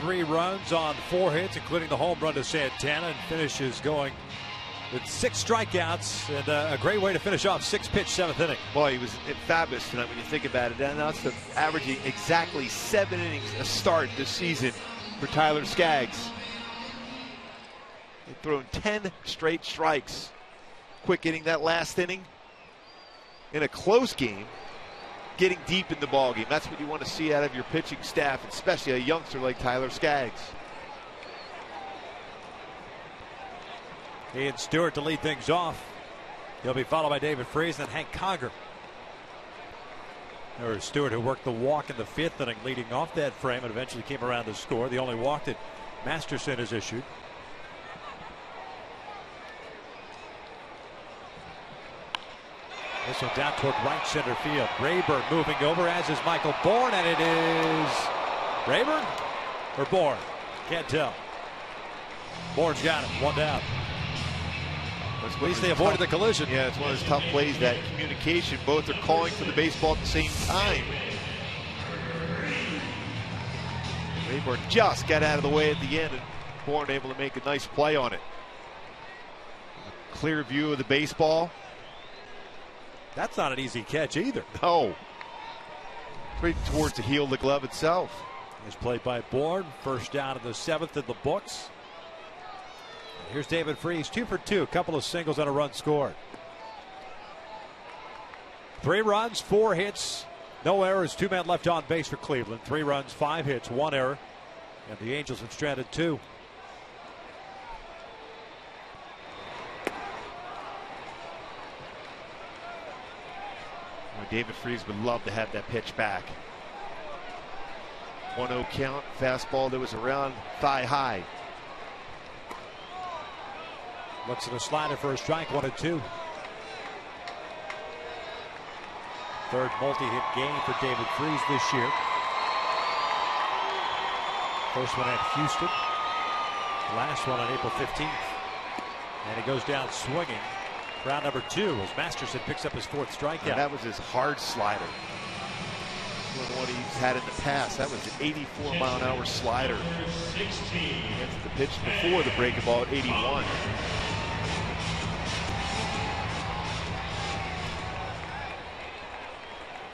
3 runs on 4 hits, including the home run to Santana, and finishes going with 6 strikeouts, and a great way to finish off 6-pitch 7th inning. Boy, he was fabulous tonight when you think about it. And that's averaging exactly 7 innings a start this season for Tyler Skaggs. They've thrown 10 straight strikes. Quick inning that last inning. In a close game, getting deep in the ballgame. That's what you want to see out of your pitching staff, especially a youngster like Tyler Skaggs. Ian Stewart to lead things off. He'll be followed by David Freese and Hank Conger. There was Stewart, who worked the walk in the 5th inning, leading off that frame, and eventually came around to score. The only walk that Masterson has issued. This one down toward right center field. Rayburn moving over, as is Michael Bourne, and it is Rayburn or Bourne? Can't tell. Bourne's got it. 1 down. At least they avoided the collision. Yeah, it's one of those tough plays, that communication. Both are calling for the baseball at the same time. Rayburn just got out of the way at the end, and Bourne able to make a nice play on it. A clear view of the baseball. That's not an easy catch either. No. Right towards the heel of the glove itself. It's played by Bourne. First down in the 7th in the books. Here's David Freese, 2 for 2, a couple of singles and a run scored. 3 runs, 4 hits, no errors, 2 men left on base for Cleveland. 3 runs, 5 hits, 1 error, and the Angels have stranded 2. David Freese would love to have that pitch back. 1-0 count, fastball that was around thigh high. Looks at a slider for a strike, 1-2. Third multi-hit game for David Freese this year. First one at Houston. Last one on April 15th. And he goes down swinging. Round number 2 as Masterson picks up his 4th strikeout. And that was his hard slider. The one he's had in the past. That was an 84-mile-an-hour slider. That's the pitch before the breaking ball at 81.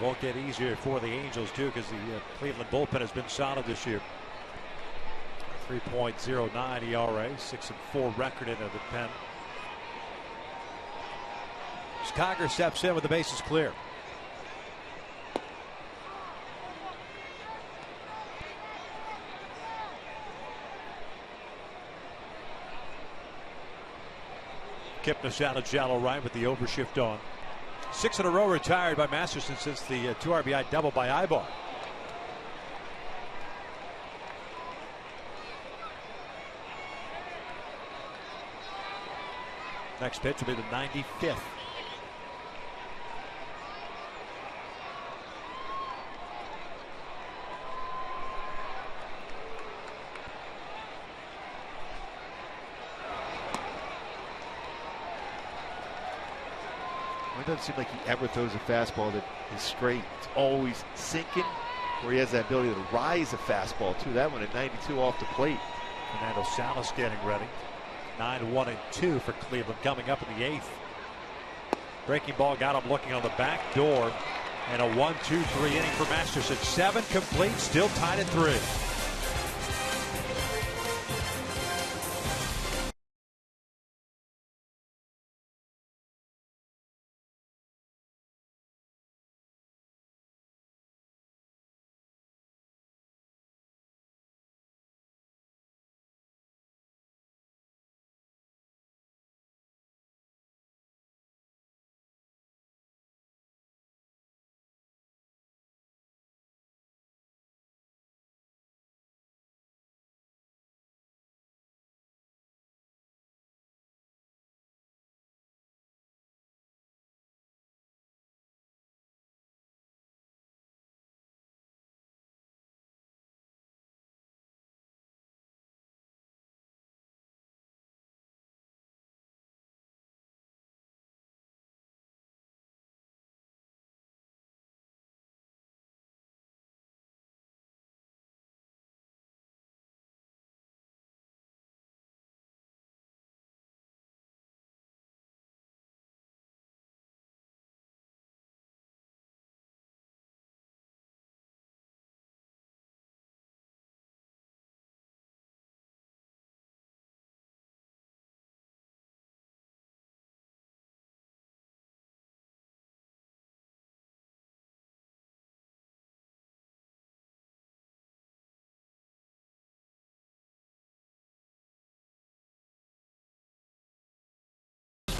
Won't get easier for the Angels too, because the Cleveland bullpen has been solid this year. 3.09 ERA, 6-4 record into the pen. Conger steps in with the bases clear. Kipnis out of shallow right with the overshift on. 6 in a row retired by Masterson since the 2 RBI double by Ibar. Next pitch will be the 95th. It doesn't seem like he ever throws a fastball that is straight. It's always sinking, where he has that ability to rise a fastball too. That one at 92 off the plate. Fernando Salas getting ready. 9-1-2 for Cleveland coming up in the 8th. Breaking ball got him looking on the back door. And a 1-2-3 inning for Masterson. 7 complete, still tied at 3.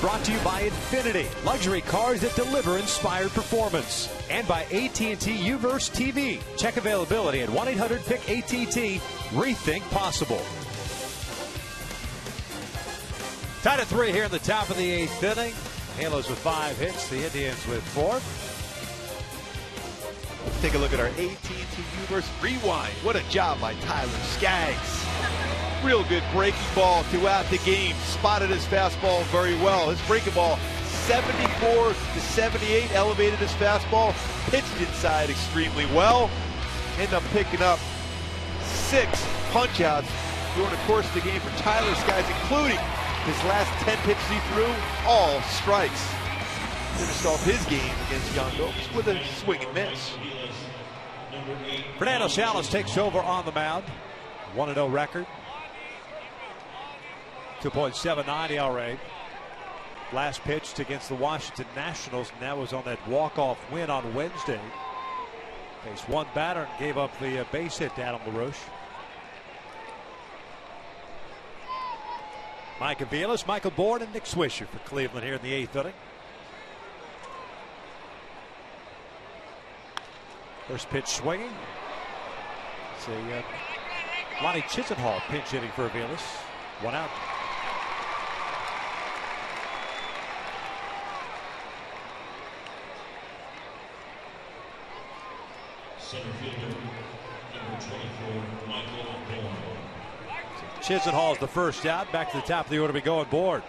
brought to you by Infinity, luxury cars that deliver inspired performance. And by AT&T Uverse TV. Check availability at 1-800-PICK-ATT. Rethink possible. Tied at 3 here in the top of the 8th inning. Halos with 5 hits, the Indians with 4. Let's take a look at our AT&T Uverse Rewind. What a job by Tyler Skaggs. Real good breaking ball throughout the game. Spotted his fastball very well. His breaking ball 74 to 78, elevated his fastball, pitched inside extremely well. Ended up picking up 6 punch-outs during the course of the game for Tyler Skaggs, including his last 10 pitches he threw, all strikes. Finished off his game against Young Gomes with a swing and miss. Fernando Salas takes over on the mound. 1-0 record. 2.79 ERA. Last pitched against the Washington Nationals, and that was on that walk-off win on Wednesday. Faced one batter and gave up the base hit to Adam LaRoche. Mike Aviles, Michael Bourne, and Nick Swisher for Cleveland here in the 8th inning. First pitch swinging. It's a Lonnie Chisenhall pinch hitting for Aviles. 1 out. Center fielder, number 24, Michael Bourne. Chisenhall's the first out. Back to the top of the order we go on board.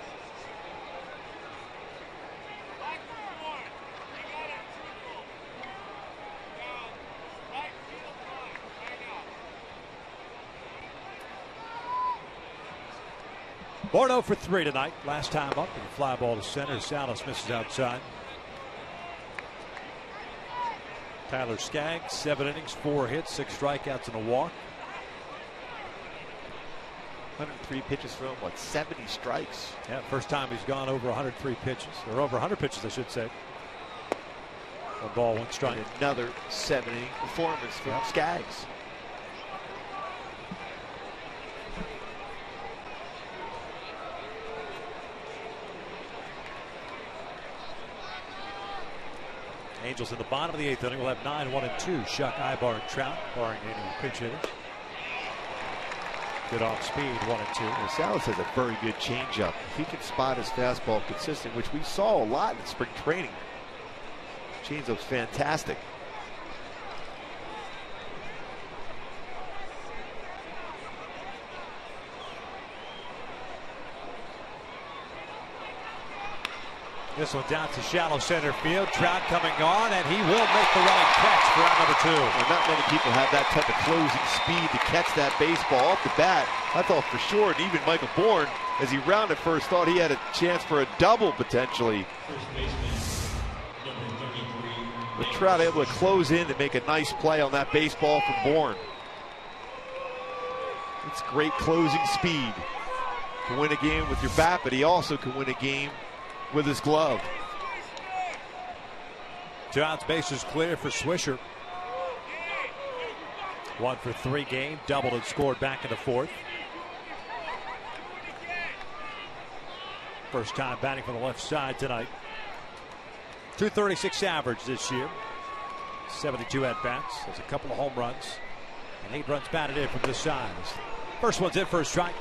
Bourne 0 for 3 tonight. Last time up, and a fly ball to center. Salas misses outside. Tyler Skaggs, 7 innings, 4 hits, 6 strikeouts, and a walk. 103 pitches from him, 70 strikes. Yeah, first time he's gone over 103 pitches, or over 100 pitches, I should say. 1 ball, 1 strike. And another 7-inning performance from Skaggs. Angels in the bottom of the 8th inning will have 9, 1, and 2. Shuck, Ibar, and Trout, barring any pinch hitters. Good off speed, 1 and 2. Well, Salas has a very good changeup. If he can spot his fastball consistent, which we saw a lot in spring training. Changeup's fantastic. This one down to shallow center field. Trout coming on, and he will make the running catch for out number 2. Well, not many people have that type of closing speed to catch that baseball off the bat. I thought for sure, and even Michael Bourne, as he rounded first, thought he had a chance for a double potentially. But Trout able to close in and make a nice play on that baseball from Bourne. It's great closing speed. Can win a game with your bat, but he also can win a game with his glove. 2 outs, bases clear for Swisher. 1 for 3 game, doubled and scored back in the 4th. First time batting from the left side tonight. 236 average this year. 72 at bats. There's a couple of home runs and 8 runs batted in from this side. First one's in for a strike.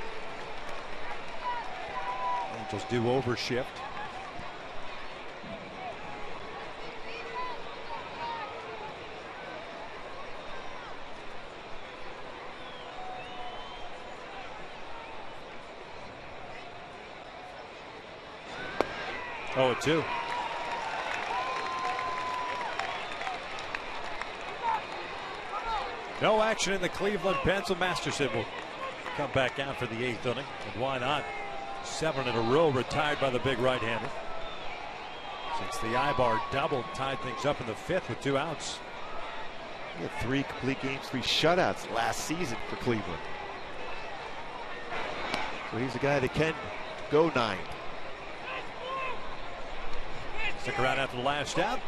Angels do overshift. Oh, 2. No action in the Cleveland pencil. Masterson will come back out for the 8th inning. And why not? 7 in a row retired by the big right-hander. Since the Ibar double, tied things up in the 5th with 2 outs. He had 3 complete games, 3 shutouts last season for Cleveland. So he's a guy that can go 9. Stick around after the last out.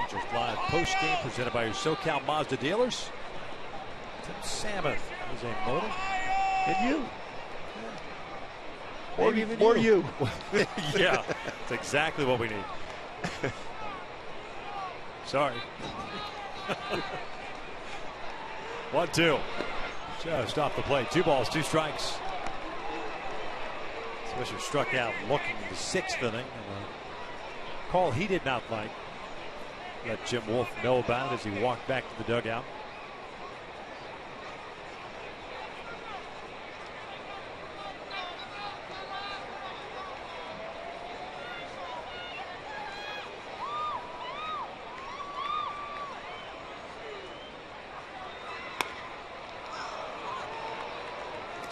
Angels live post game presented by your SoCal Mazda dealers. Tim Salmon is a motor. And you. Or you. Yeah, that's exactly what we need. Sorry. 1-2. Just off the plate. 2 balls, 2 strikes. Swisher struck out looking in the 6th inning. A call he did not like. Let Jim Wolf know about it as he walked back to the dugout.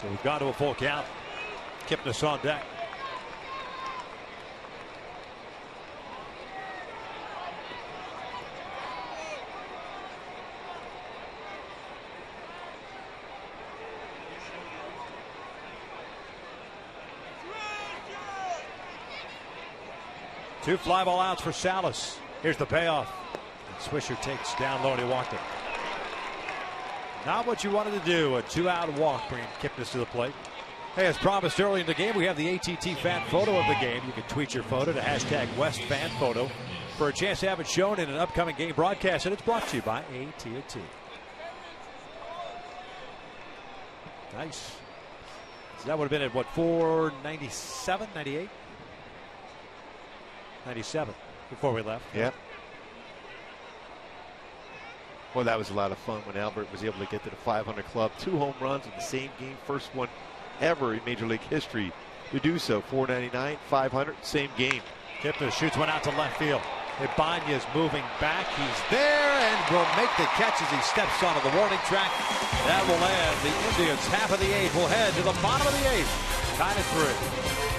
So we've gone to a full count. Kipnis on deck. Two fly ball outs for Salas. Here's the payoff. Swisher takes down low and he walked it. Not what you wanted to do. A 2-out walk bringing Kipnis to the plate. Hey, as promised early in the game, we have the ATT fan photo of the game. You can tweet your photo to #WestFanPhoto for a chance to have it shown in an upcoming game broadcast, and it's brought to you by AT&T. Nice. So that would have been at what, 497, 98? 97 before we left. Yep. Well, that was a lot of fun when Albert was able to get to the 500 club. 2 home runs in the same game. First one ever in Major League history to do so. 499, 500, same game. Kipnis shoots one out to left field. Ibanez moving back. He's there and will make the catch as he steps onto the warning track. That will end. The Indians, half of the 8th, will head to the bottom of the 8th. Tied at 3.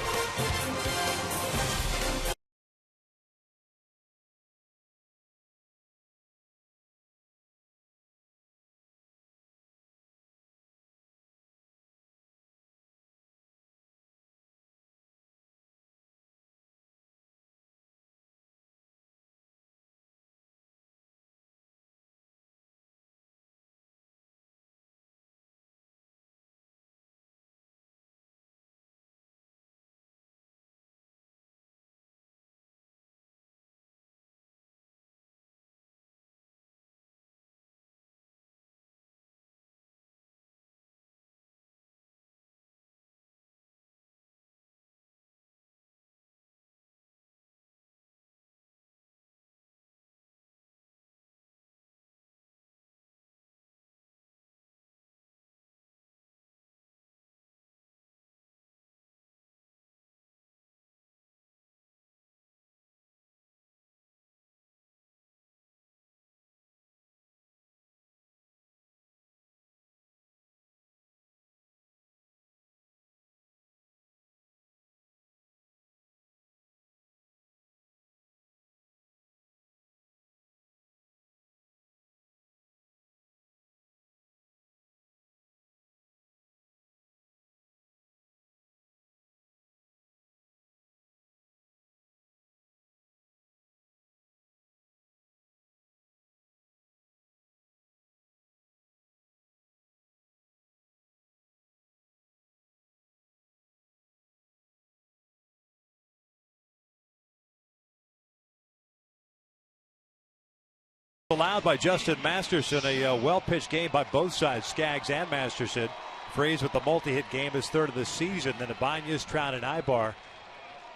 Allowed by Justin Masterson. A well-pitched game by both sides, Skaggs and Masterson. Freeze with the multi-hit game, his 3rd of the season. Then Ibanez, Trout, and Ibar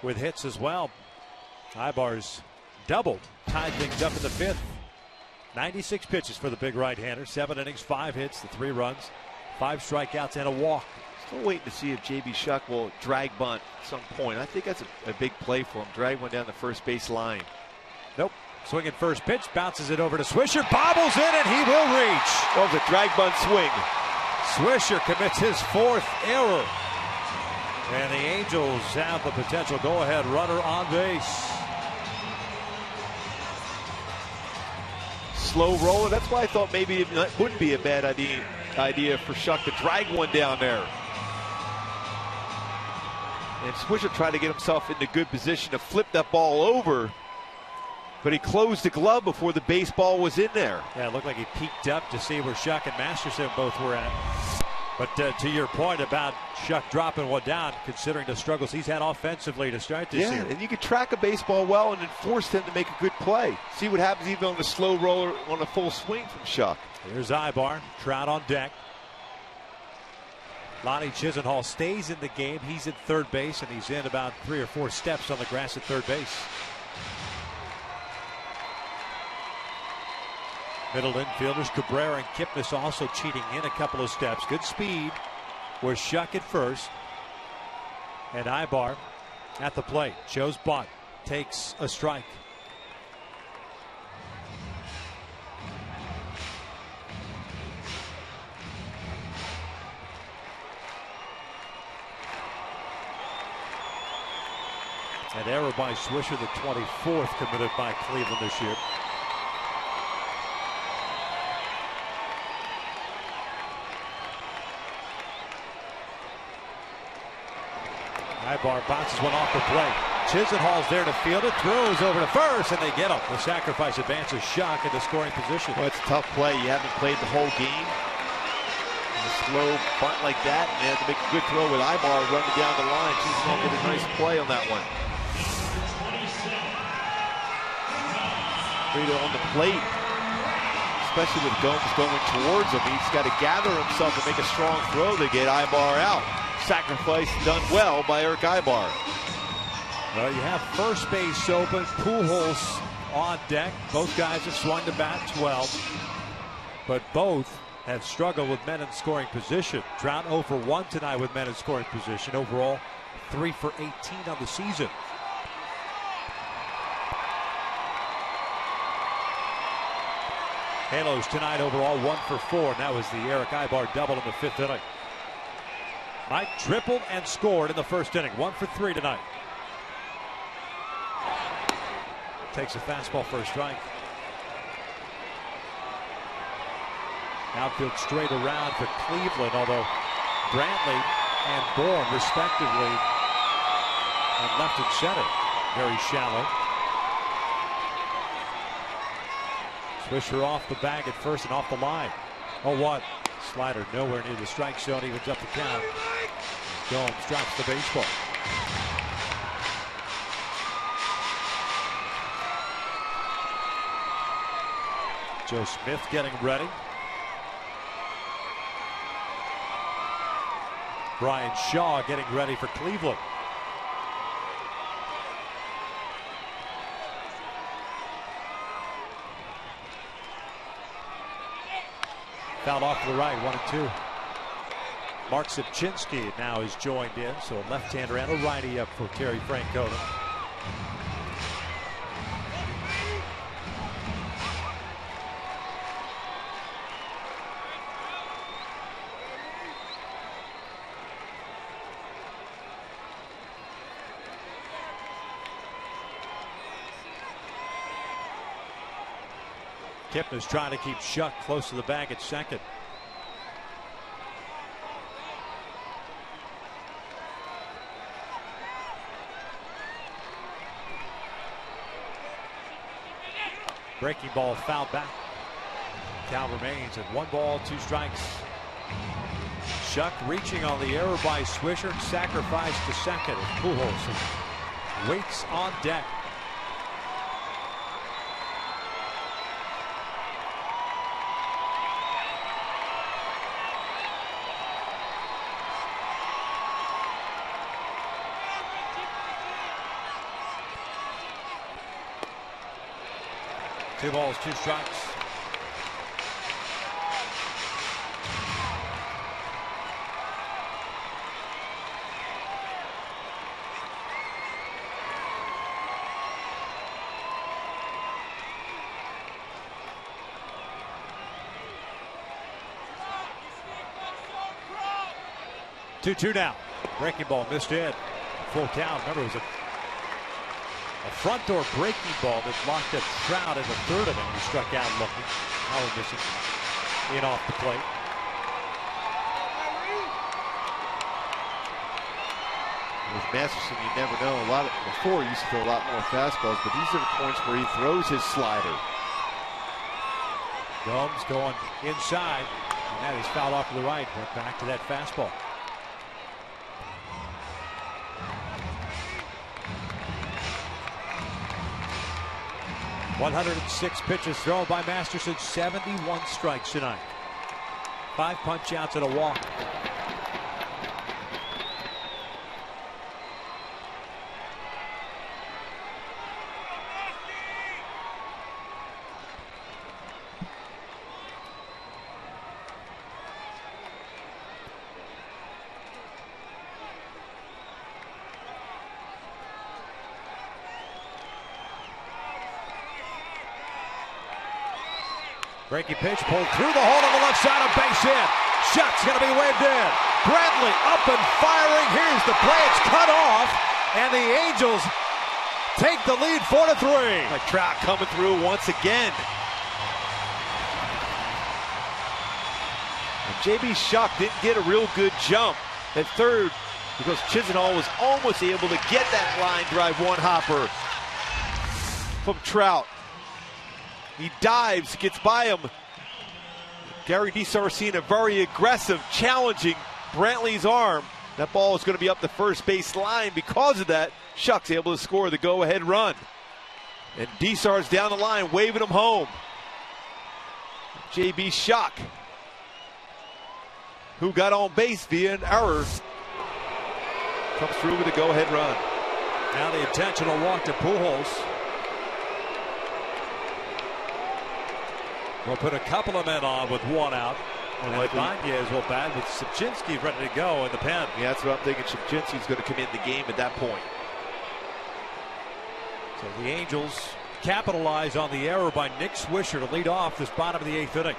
with hits as well. Ibar's doubled, tied things up in the 5th. 96 pitches for the big right-hander. 7 innings, 5 hits, the 3 runs, 5 strikeouts, and a walk. Still waiting to see if J.B. Shuck will drag bunt at some point. I think that's a big play for him. Drag one down the first base line. Nope. Swinging first pitch, bounces it over to Swisher, bobbles in, and he will reach. That was a drag bunt swing. Swisher commits his 4th error. And the Angels have the potential go-ahead runner on base. Slow roller. That's why I thought maybe it wouldn't be a bad idea for Shuck to drag one down there. And Swisher tried to get himself into good position to flip that ball over. But he closed the glove before the baseball was in there. Yeah, it looked like he peeked up to see where Shuck and Masterson both were at. But to your point about Shuck dropping one down, considering the struggles he's had offensively to start this year. And you can track a baseball well and then force him to make a good play. See what happens even on a slow roller on a full swing from Shuck. Here's Ibar, Trout on deck. Lonnie Chisenhall stays in the game. He's at third base, and he's in about 3 or 4 steps on the grass at third base. Middle infielders Cabrera and Kipnis also cheating in a couple of steps. Good speed with Shuck at first. And Ibar at the plate. Shows bunt. Takes a strike. An error by Swisher, the 24th committed by Cleveland this year. Ibar bounces one off the plate. Chisenhall's there to field it, throws over to first, and they get him. The sacrifice advances Shuck into scoring position. Well, it's a tough play. You haven't played the whole game. And a slow bunt like that, and they have to make a good throw with Ibar running down the line. Chisenhall did a nice play on that one. Frito on the plate, especially with Gomes going towards him. He's got to gather himself and make a strong throw to get Ibar out. Sacrifice done well by Eric Ibar. Well, you have first base open, Pujols on deck. Both guys have swung the bat 12, but both have struggled with men in scoring position. Trout 0 for 1 tonight with men in scoring position. Overall, 3 for 18 on the season. Halos tonight overall 1 for 4, and that was the Eric Ibar double in the 5th inning. Mike tripled and scored in the 1st inning. 1 for 3 tonight. Takes a fastball for a strike. Outfield straight around for Cleveland, although Brantley and Bourne respectively on left and center. Very shallow. Swisher off the bag at first and off the line. 0-1. Slider nowhere near the strike zone, evens up the count. Gomes drops the baseball. Joe Smith getting ready. Brian Shaw getting ready for Cleveland. Fouled off to the right, 1-2. Mark Sipchinski now is joined in, so a left-hander and a righty up for Terry Francona. Kipnis trying to keep Shuck close to the bag at second. Breaking ball fouled back. Count remains at 1 ball, 2 strikes. Shuck reaching on the error by Swisher. Sacrifice to second. Pujols waits on deck. Two balls, 2 strikes. Two now. Breaking ball missed in. Full count. Remember, it was a front door breaking ball that locked up Trout in the 3rd inning. He struck out looking. Howard missing in off the plate. With Masterson, you never know. Before he used to throw a lot more fastballs, but these are the points where he throws his slider. Gomes going inside. Now he's fouled off to the right. Went back to that fastball. .106 pitches thrown by Masterson. 71 strikes tonight. 5 punch outs and a walk. Breaking pitch pulled through the hole on the left side of base hit. Shot's going to be waved in. Bradley up and firing. Here's the play. It's cut off. And the Angels take the lead 4-3. Like Trout coming through once again. And J.B. Shuck didn't get a real good jump at third because Chisenhall was almost able to get that line drive one hopper from Trout. He dives, gets by him. Gary DiSarcina very aggressive, challenging Brantley's arm. That ball is going to be up the first base line. Because of that, Shuck's able to score the go-ahead run. And DiSar's down the line, waving him home. J.B. Shuck, who got on base via an error, comes through with a go-ahead run. Now the intentional walk to Pujols. We'll put a couple of men on with one out. And Ibanez will bat with Shipchinski ready to go in the pen. Yeah, that's what I'm thinking. Shipchinski's going to come in the game at that point. So the Angels capitalize on the error by Nick Swisher to lead off this bottom of the 8th inning.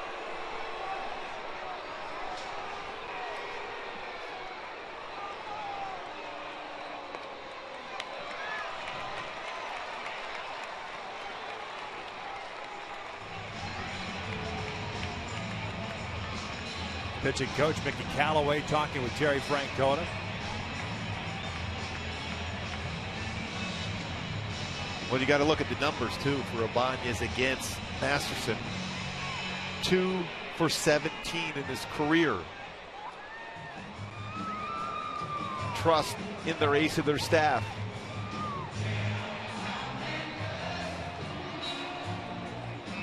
Pitching coach Mickey Callaway talking with Terry Francona. Well, you got to look at the numbers too for Ibanez against Masterson. 2 for 17 in his career. Trust in their ace of their staff.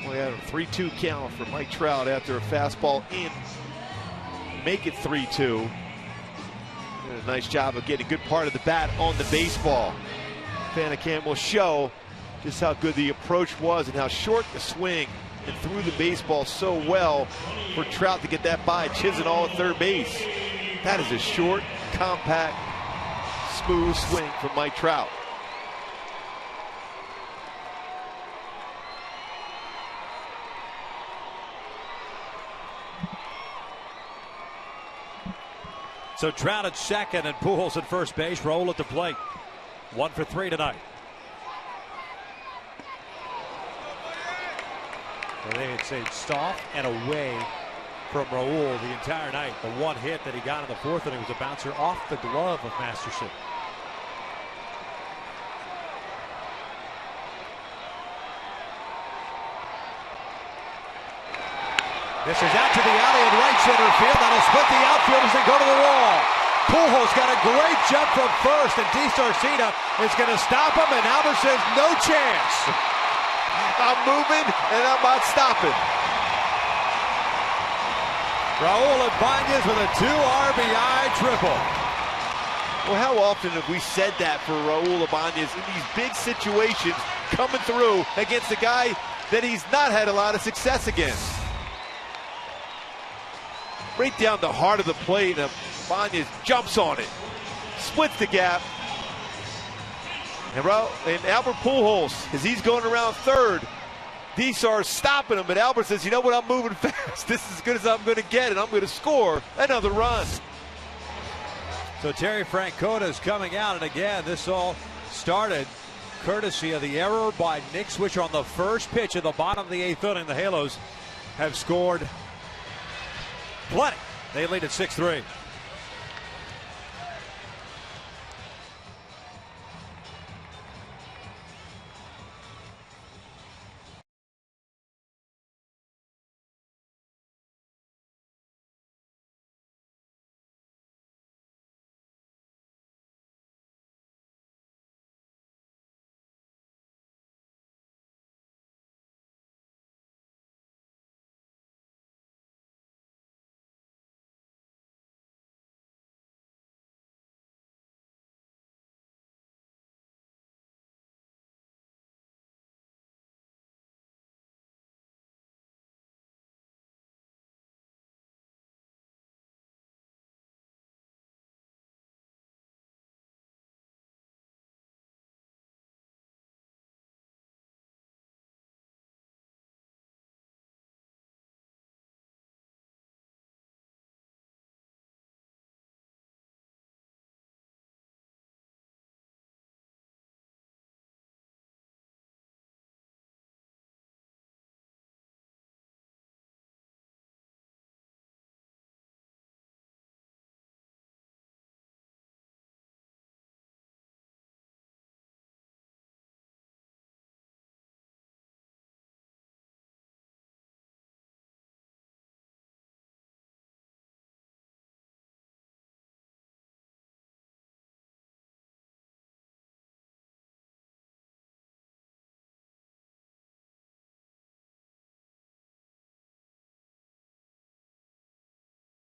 We had a 3-2 count for Mike Trout after a fastball in. Make it 3-2. Did a nice job of getting a good part of the bat on the baseball. Fanacam will show just how good the approach was and how short the swing, and threw the baseball so well for Trout to get that by Chisenhall at third base. That is a short, compact, smooth swing from Mike Trout. So Trout at second and Pujols at first base. Raul at the plate. 1 for 3 tonight. So they had stayed soft and away from Raul the entire night. The one hit that he got in the 4th inning was a bouncer off the glove of Masterson. This is out to the alley in right center field. That'll split the outfielders and go to the wall. Pujols got a great jump from first, and DiSarcina is going to stop him, and Albert says no chance. I'm moving, and I'm not stopping. Raul Ibanez with a 2 RBI triple. Well, how often have we said that for Raul Ibanez in these big situations, coming through against a guy that he's not had a lot of success against? Right down the heart of the plate, and Ibanez jumps on it, splits the gap. And Albert Pujols, as he's going around third, DiSar's stopping him, but Albert says, you know what, I'm moving fast. This is as good as I'm going to get, and I'm going to score another run. So Terry Francona is coming out, and again, this all started courtesy of the error by Nick Swisher on the first pitch at the bottom of the 8th inning. The Halos have scored plenty. They lead at 6-3.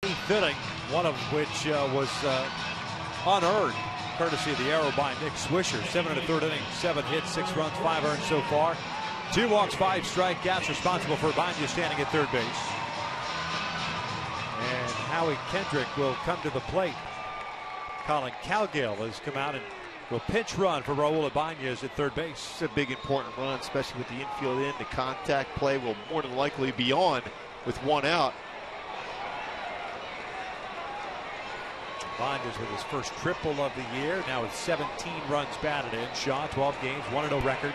8th inning, one of which was unearned, courtesy of the arrow by Nick Swisher. 7 in the 3rd inning, 7 hits, 6 runs, 5 earned so far. 2 walks, 5 strikeouts, responsible for Ibanez standing at third base. And Howie Kendrick will come to the plate. Colin Cowgill has come out and will pinch run for Raul Ibanez at third base. It's a big important run, especially with the infield in. The contact play will more than likely be on with 1 out. Ibanez with his first triple of the year, now with 17 runs batted in. Shaw, 12 games, 1-0 record.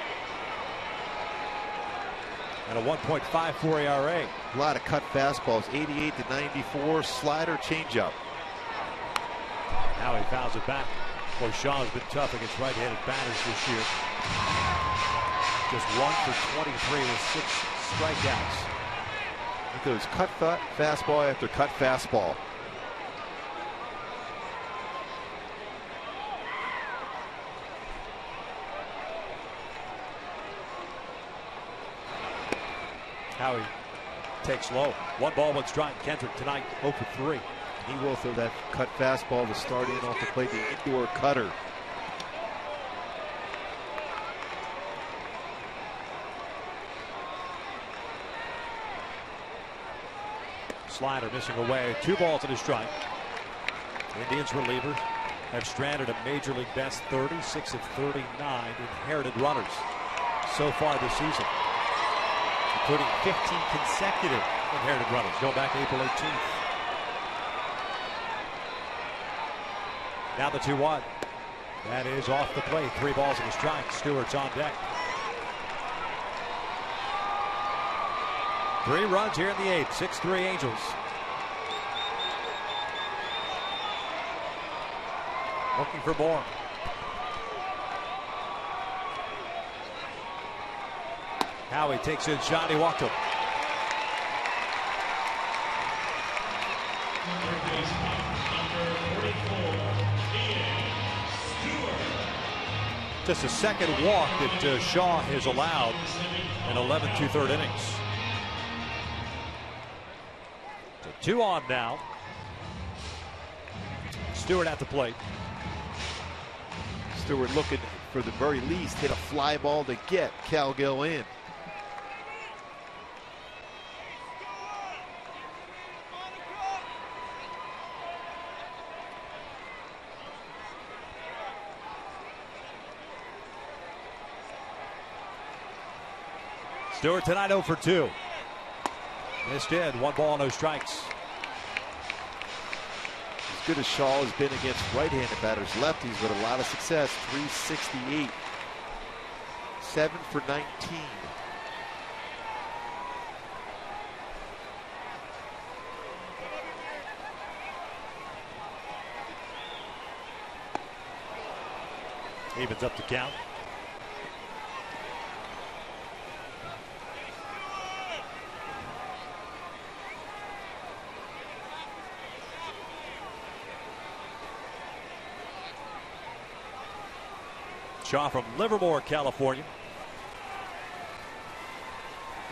And a 1.54 ERA. A lot of cut fastballs, 88 to 94, slider, changeup. Now he fouls it back. Boy, Shaw has been tough against right-handed batters this year. Just 1 for 23 with 6 strikeouts. Look at those cut fastball after cut fastball. Howie takes low. 1 ball, 1 strike. Kendrick tonight 0 for 3. He will throw that cut fastball to start in off the plate, the indoor cutter. Slider missing away. 2 balls and a strike. Indians relievers have stranded a major league best 36 of 39 inherited runners so far this season, including 15 consecutive inherited runners going back to April 18th. Now the 2-1. That is off the plate. 3 balls and a strike. Stewart's on deck. 3 runs here in the 8th. 6-3 Angels. Looking for more. Howie takes in shot. He walked him. Just a second walk that Shaw has allowed in 11 2/3 innings. So 2 on now. Stewart at the plate. Stewart looking for the very least hit a fly ball to get Cowgill in. Stewart tonight 0 for 2. Missed in. 1 ball, no strikes. As good as Shaw has been against right-handed batters, lefties, with a lot of success. 368. 7 for 19. Evens up the count. Shaw from Livermore, California.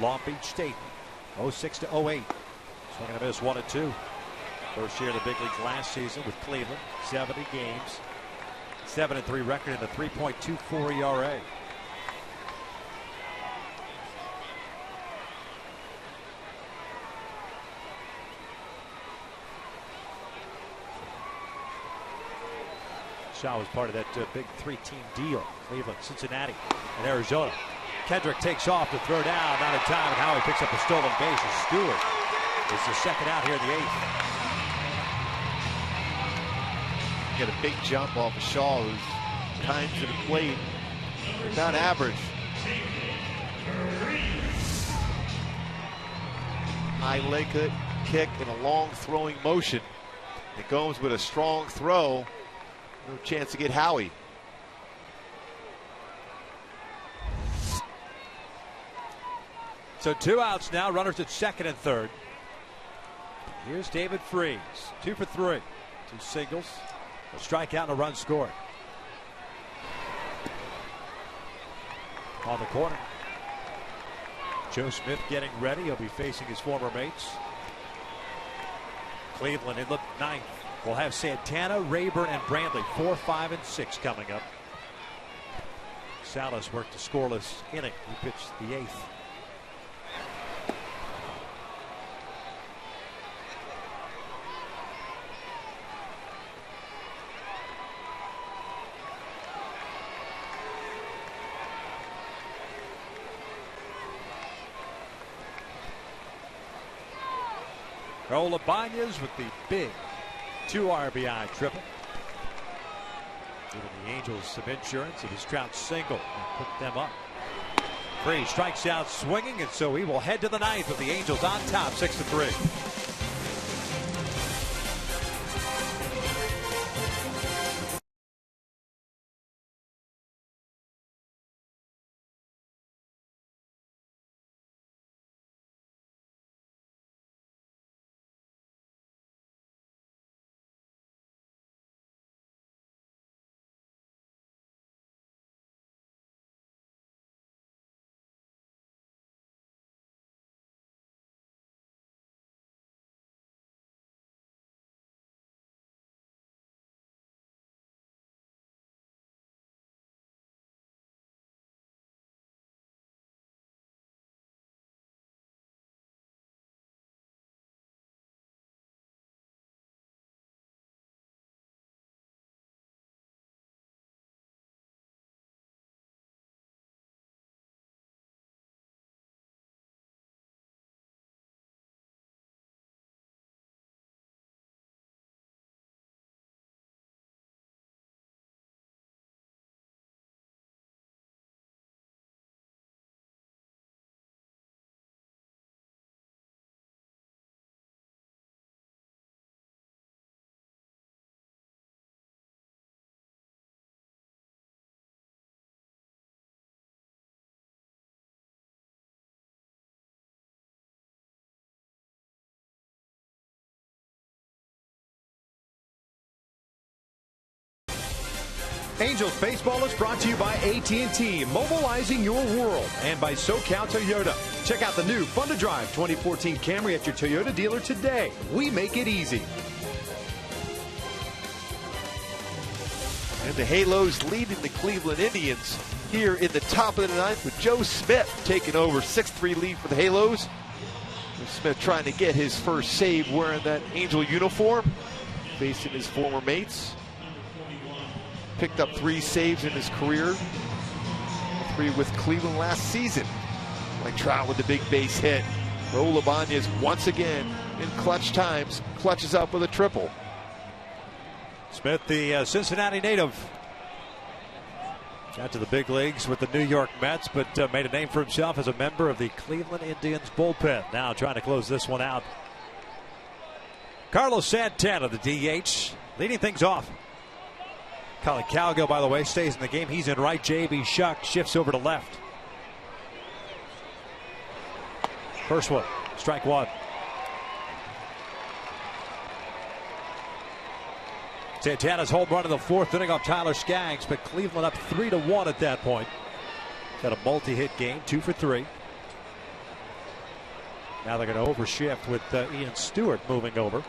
Long Beach State, 06 to 08. Swinging a miss, 1-2. First year in the big leagues last season with Cleveland. 70 games, 7-3 record and a 3.24 ERA. Shaw was part of that big 3-team deal. Cleveland, Cincinnati, and Arizona. Kendrick takes off to throw down, not in time, and Howie picks up a stolen base. And Stewart is the second out here in the 8th. Get a big jump off of Shaw, whose times to the plate about average. High leg kick and a long throwing motion. It goes with a strong throw. No chance to get Howie. So 2 outs now, runners at second and third. Here's David Freese, 2 for 3. 2 singles, a strikeout and a run scored. On the corner, Joe Smith getting ready. He'll be facing his former mates. Cleveland in the ninth will have Santana, Rayburn, and Brantley 4, 5, and 6 coming up. Salas worked a scoreless inning. He pitched the 8th. Raul Ibanez with the big 2 RBI triple. Giving the Angels some insurance. It was Trout single and put them up. Free strikes out swinging, and so he will head to the ninth with the Angels on top 6-3. Angels Baseball is brought to you by AT&T, mobilizing your world, and by SoCal Toyota. Check out the new Fun to Drive 2014 Camry at your Toyota dealer today. We make it easy. And the Halos leading the Cleveland Indians here in the top of the ninth with Joe Smith taking over 6-3 lead for the Halos. Smith trying to get his first save wearing that Angel uniform, facing his former mates. Picked up 3 saves in his career, 3 with Cleveland last season. Like Trout with the big base hit. Raul Ibanez once again in clutch times, clutches up with a triple. Smith, the Cincinnati native, got to the big leagues with the New York Mets, but made a name for himself as a member of the Cleveland Indians bullpen. Now trying to close this one out. Carlos Santana, the DH, leading things off. Colin Cowgill, by the way, stays in the game. He's in right. J.B. Shuck shifts over to left. First one, strike one. Santana's home run in the 4th inning off Tyler Skaggs, but Cleveland up 3-1 at that point. Got a multi-hit game, 2 for 3. Now they're going to overshift with Ian Stewart moving over.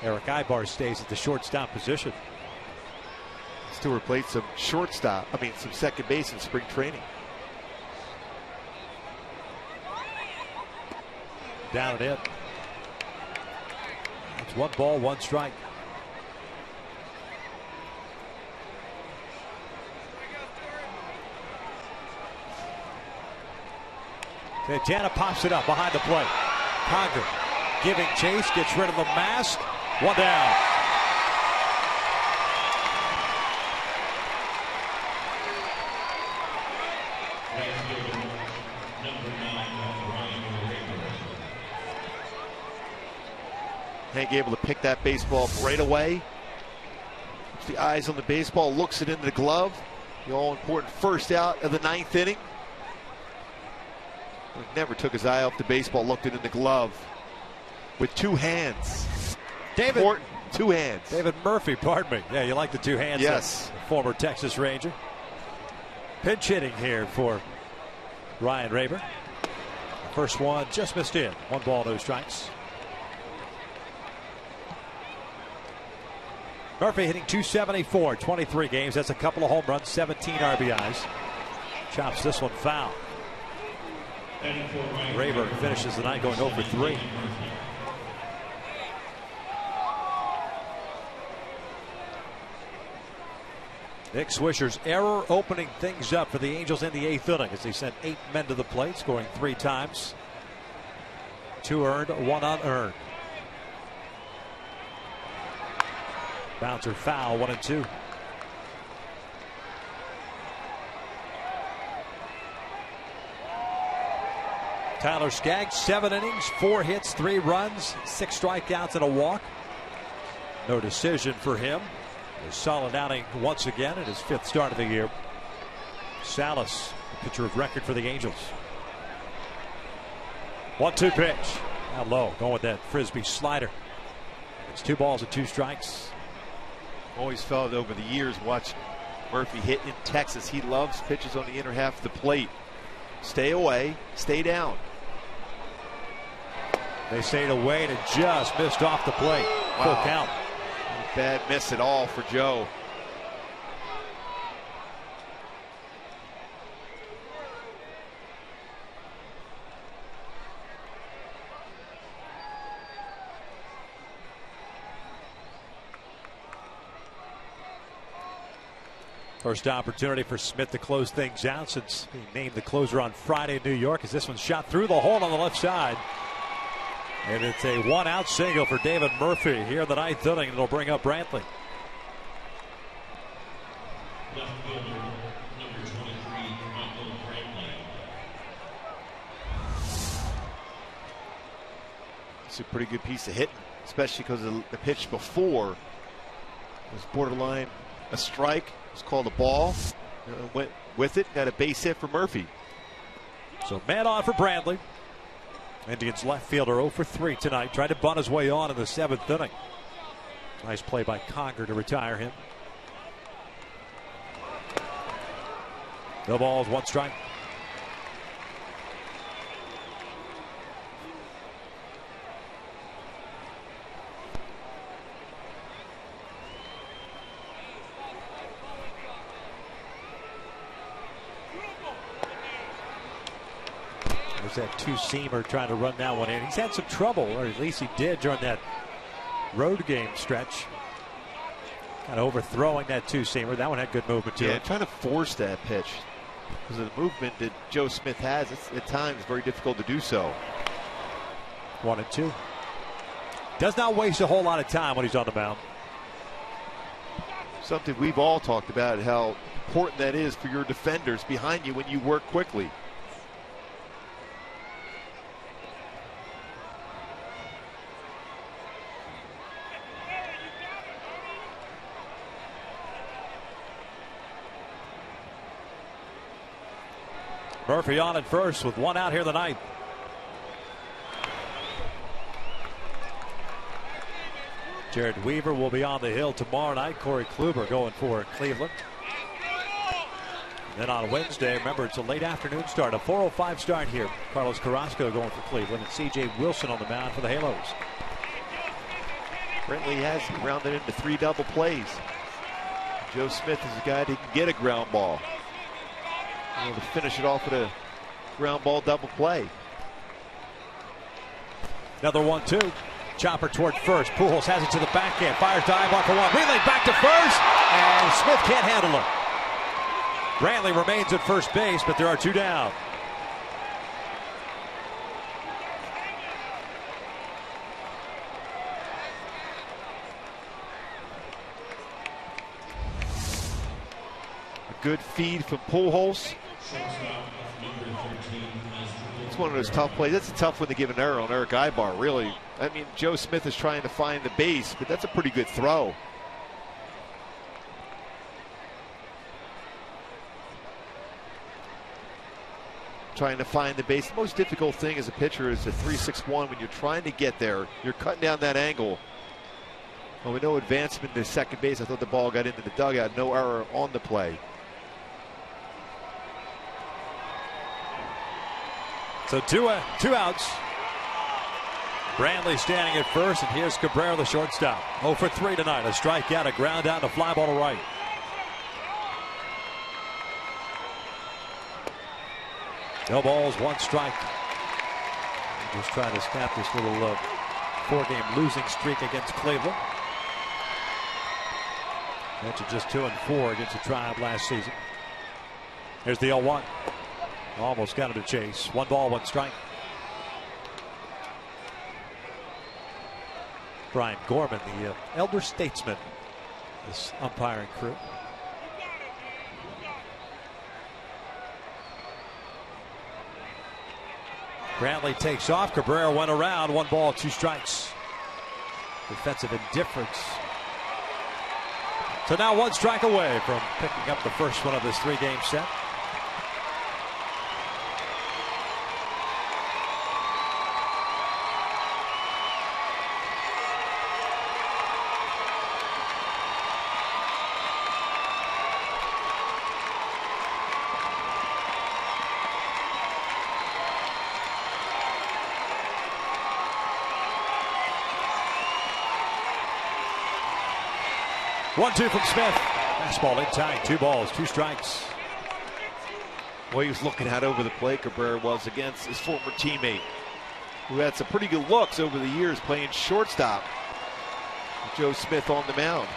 Eric Ibar stays at the shortstop position. Stewart played some some second base in spring training. Down and in. It's 1 ball, 1 strike. Santana pops it up behind the plate. Conger giving chase, gets rid of the mask. 1 down. Hank able to pick that baseball right away. Puts the eyes on the baseball, looks it into the glove. The all-important first out of the 9th inning. He never took his eye off the baseball, looked it in the glove with 2 hands. David, Important, 2 hands. David Murphy, pardon me. Yeah, you like the 2 hands. Yes. Former Texas Ranger. Pinch hitting here for Ryan Rayburn. First one just missed in. 1 ball, no strikes. Murphy hitting .274, 23 games. That's a couple of home runs, 17 RBIs. Chops this one foul. Rayburn finishes the night going 0 for 3. Nick Swisher's error opening things up for the Angels in the 8th inning as they sent 8 men to the plate, scoring 3 times. 2 earned, 1 unearned. Bouncer foul, 1-2. Tyler Skaggs, 7 innings, 4 hits, 3 runs, 6 strikeouts and a walk. No decision for him. A solid outing once again in his 5th start of the year. Salas, pitcher of record for the Angels. 1-2 pitch. Now low, going with that frisbee slider. It's 2 balls and 2 strikes. Always felt over the years, watch Murphy hit in Texas. He loves pitches on the inner half of the plate. Stay away, stay down. They stayed away and it just missed off the plate. Wow. Full count. Bad miss at all for Joe. First opportunity for Smith to close things out since being named the closer on Friday in New York, as this one's shot through the hole on the left side. And it's a 1-out single for David Murphy here in the 9th inning. It'll bring up Brantley. Left fielder, number 23, Michael Brantley. It's a pretty good piece of hitting, especially because the pitch before was borderline a strike. It was called a ball. Went with it, got a base hit for Murphy. So man on for Brantley. Indians left fielder 0 for 3 tonight. Tried to bunt his way on in the 7th inning. Nice play by Conger to retire him. No balls, 1 strike. There's that 2-seamer trying to run that one in. He's had some trouble, or at least he did during that road game stretch. Kind of overthrowing that 2-seamer. That one had good movement to it. Trying to force that pitch because of the movement that Joe Smith has. It's at times very difficult to do so. 1-2. Does not waste a whole lot of time when he's on the mound. Something we've all talked about, how important that is for your defenders behind you when you work quickly. Murphy on at first with 1 out here in the 9th. Jared Weaver will be on the hill tomorrow night. Corey Kluber going for Cleveland. And then on Wednesday, remember, it's a late afternoon start, a 4:05 start here. Carlos Carrasco going for Cleveland, and C.J. Wilson on the mound for the Halos. Brantley has rounded into 3 double plays. Joe Smith is a guy that can get a ground ball. Able to finish it off with a ground ball double play. Another 1-2. Chopper toward first. Pujols has it to the backhand. Fires dive off for 1. Relay back to first. And Smith can't handle it. Brantley remains at first base, but there are 2 down. A good feed from Pujols. It's one of those tough plays. That's a tough one to give an error on Eric Ibar, really. I mean, Joe Smith is trying to find the base, but that's a pretty good throw. Trying to find the base. The most difficult thing as a pitcher is the 3-6-1. When you're trying to get there, you're cutting down that angle. Well, with no advancement to second base, I thought the ball got into the dugout. No error on the play. So 2 outs. Brantley standing at first, and here's Cabrera, the shortstop. 0 for 3 tonight. A strikeout, a ground out, a fly ball to right. No balls, 1 strike. Just trying to snap this little 4-game losing streak against Cleveland. Mentioned just 2 and 4 against the Tribe last season. Here's the 0-1. Almost got him to chase. 1 ball, 1 strike. Brian Gorman, the elder statesman, this umpiring crew. Brantley takes off. Cabrera went around. 1 ball, 2 strikes. Defensive indifference. So now 1 strike away from picking up the first one of this 3-game set. One-two from Smith. Fastball in tight. 2 balls, 2 strikes. Well, he was looking out over the plate. Cabrera was against his former teammate, who had some pretty good looks over the years playing shortstop. Joe Smith on the mound.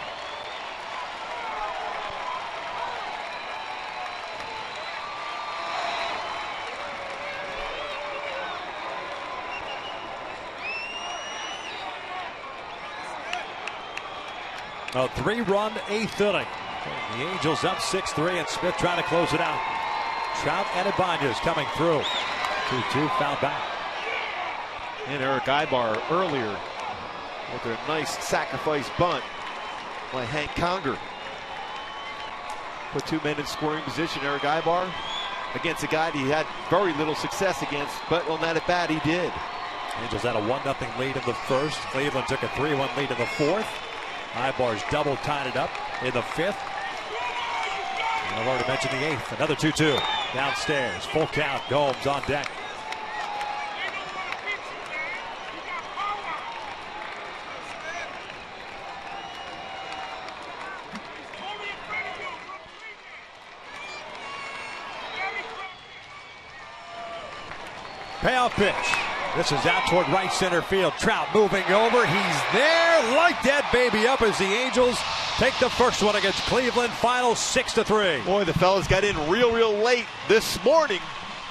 A 3-run 8th inning. The Angels up 6-3, and Smith trying to close it out. Trout and Ibanez coming through. 2-2, foul back. And Eric Ibar earlier with a nice sacrifice bunt by Hank Conger. Put 2 men in scoring position. Eric Ibar against a guy that he had very little success against, but on that at bat he did. Angels had a 1-0 lead in the first. Cleveland took a 3-1 lead in the fourth. Ibar's double tied it up in the 5th. And I've already mentioned the 8th. Another 2-2 downstairs. Full count. Gomes on deck. Payoff pitch. This is out toward right center field. Trout moving over. He's there. Light that baby up as the Angels take the first one against Cleveland. Final 6-3. Boy, the fellas got in real late this morning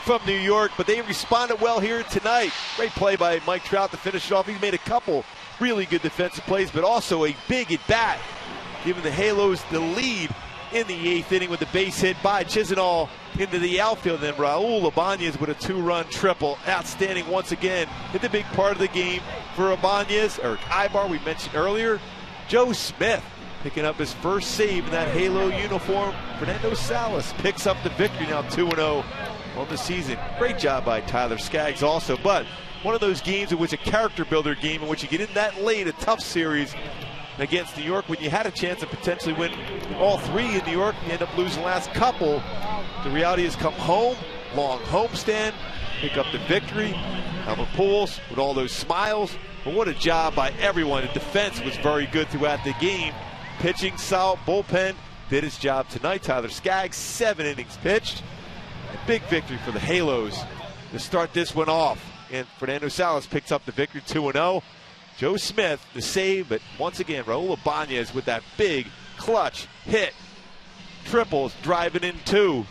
from New York, but they responded well here tonight. Great play by Mike Trout to finish it off. He's made a couple really good defensive plays, but also a big at bat, giving the Halos the lead in the 8th inning with the base hit by Chisenhall into the outfield. Then Raul Ibanez with a 2-run triple. Outstanding once again. Hit the big part of the game for Ibanez. Eric Ibar, we mentioned earlier. Joe Smith picking up his first save in that Halo uniform. Fernando Salas picks up the victory, now 2-0 on the season. Great job by Tyler Skaggs also. But one of those games in which a character builder game in which you get in that late, a tough series against New York, when you had a chance to potentially win all 3 in New York, you end up losing the last couple. The reality is come home, long homestand, pick up the victory. Albert Pujols with all those smiles. But what a job by everyone. The defense was very good throughout the game. Pitching solid, bullpen did its job tonight. Tyler Skaggs, 7 innings pitched. A big victory for the Halos to start this one off. And Fernando Salas picks up the victory, 2-0. Joe Smith, the save, but once again, Raul Ibanez with that big clutch hit. Triples, driving in 2.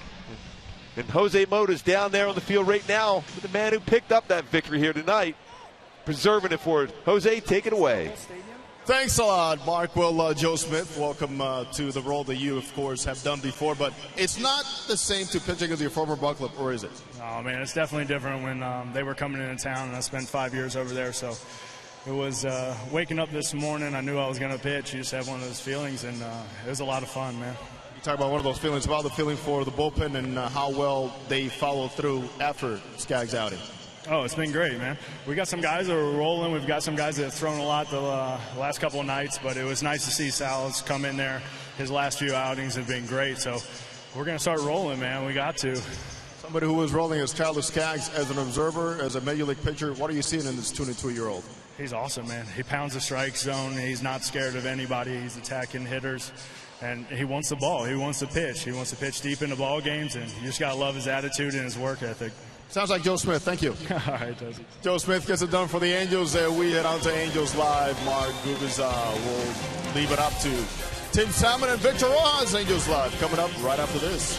And Jose Mota's down there on the field right now with the man who picked up that victory here tonight, preserving it for it. Jose, take it away. Thanks a lot, Mark. Well, Joe Smith, welcome to the role that you, of course, have done before. But it's not the same to pitching with your former ball club, or is it? Oh, man, it's definitely different when they were coming into town, and I spent 5 years over there. So it was waking up this morning. I knew I was going to pitch. You just have one of those feelings, and it was a lot of fun, man. You talk about one of those feelings, about the feeling for the bullpen and how well they follow through after Skaggs' outing. Oh, it's been great, man. We got some guys that are rolling. We've got some guys that have thrown a lot the last couple of nights, but it was nice to see Salas come in there. His last few outings have been great, so we're going to start rolling, man. We got to. Somebody who was rolling is Tyler Skaggs. As an observer, as a Major League pitcher, what are you seeing in this 22-year-old? He's awesome, man. He pounds the strike zone. He's not scared of anybody. He's attacking hitters, and he wants the ball. He wants to pitch. He wants to pitch deep into ball games, and you just got to love his attitude and his work ethic. Sounds like Joe Smith. Thank you. All right, Jesse. Joe Smith gets it done for the Angels. We head on to Angels Live. Mark Gubiza will leave it up to Tim Salmon and Victor Rojas. Angels Live coming up right after this.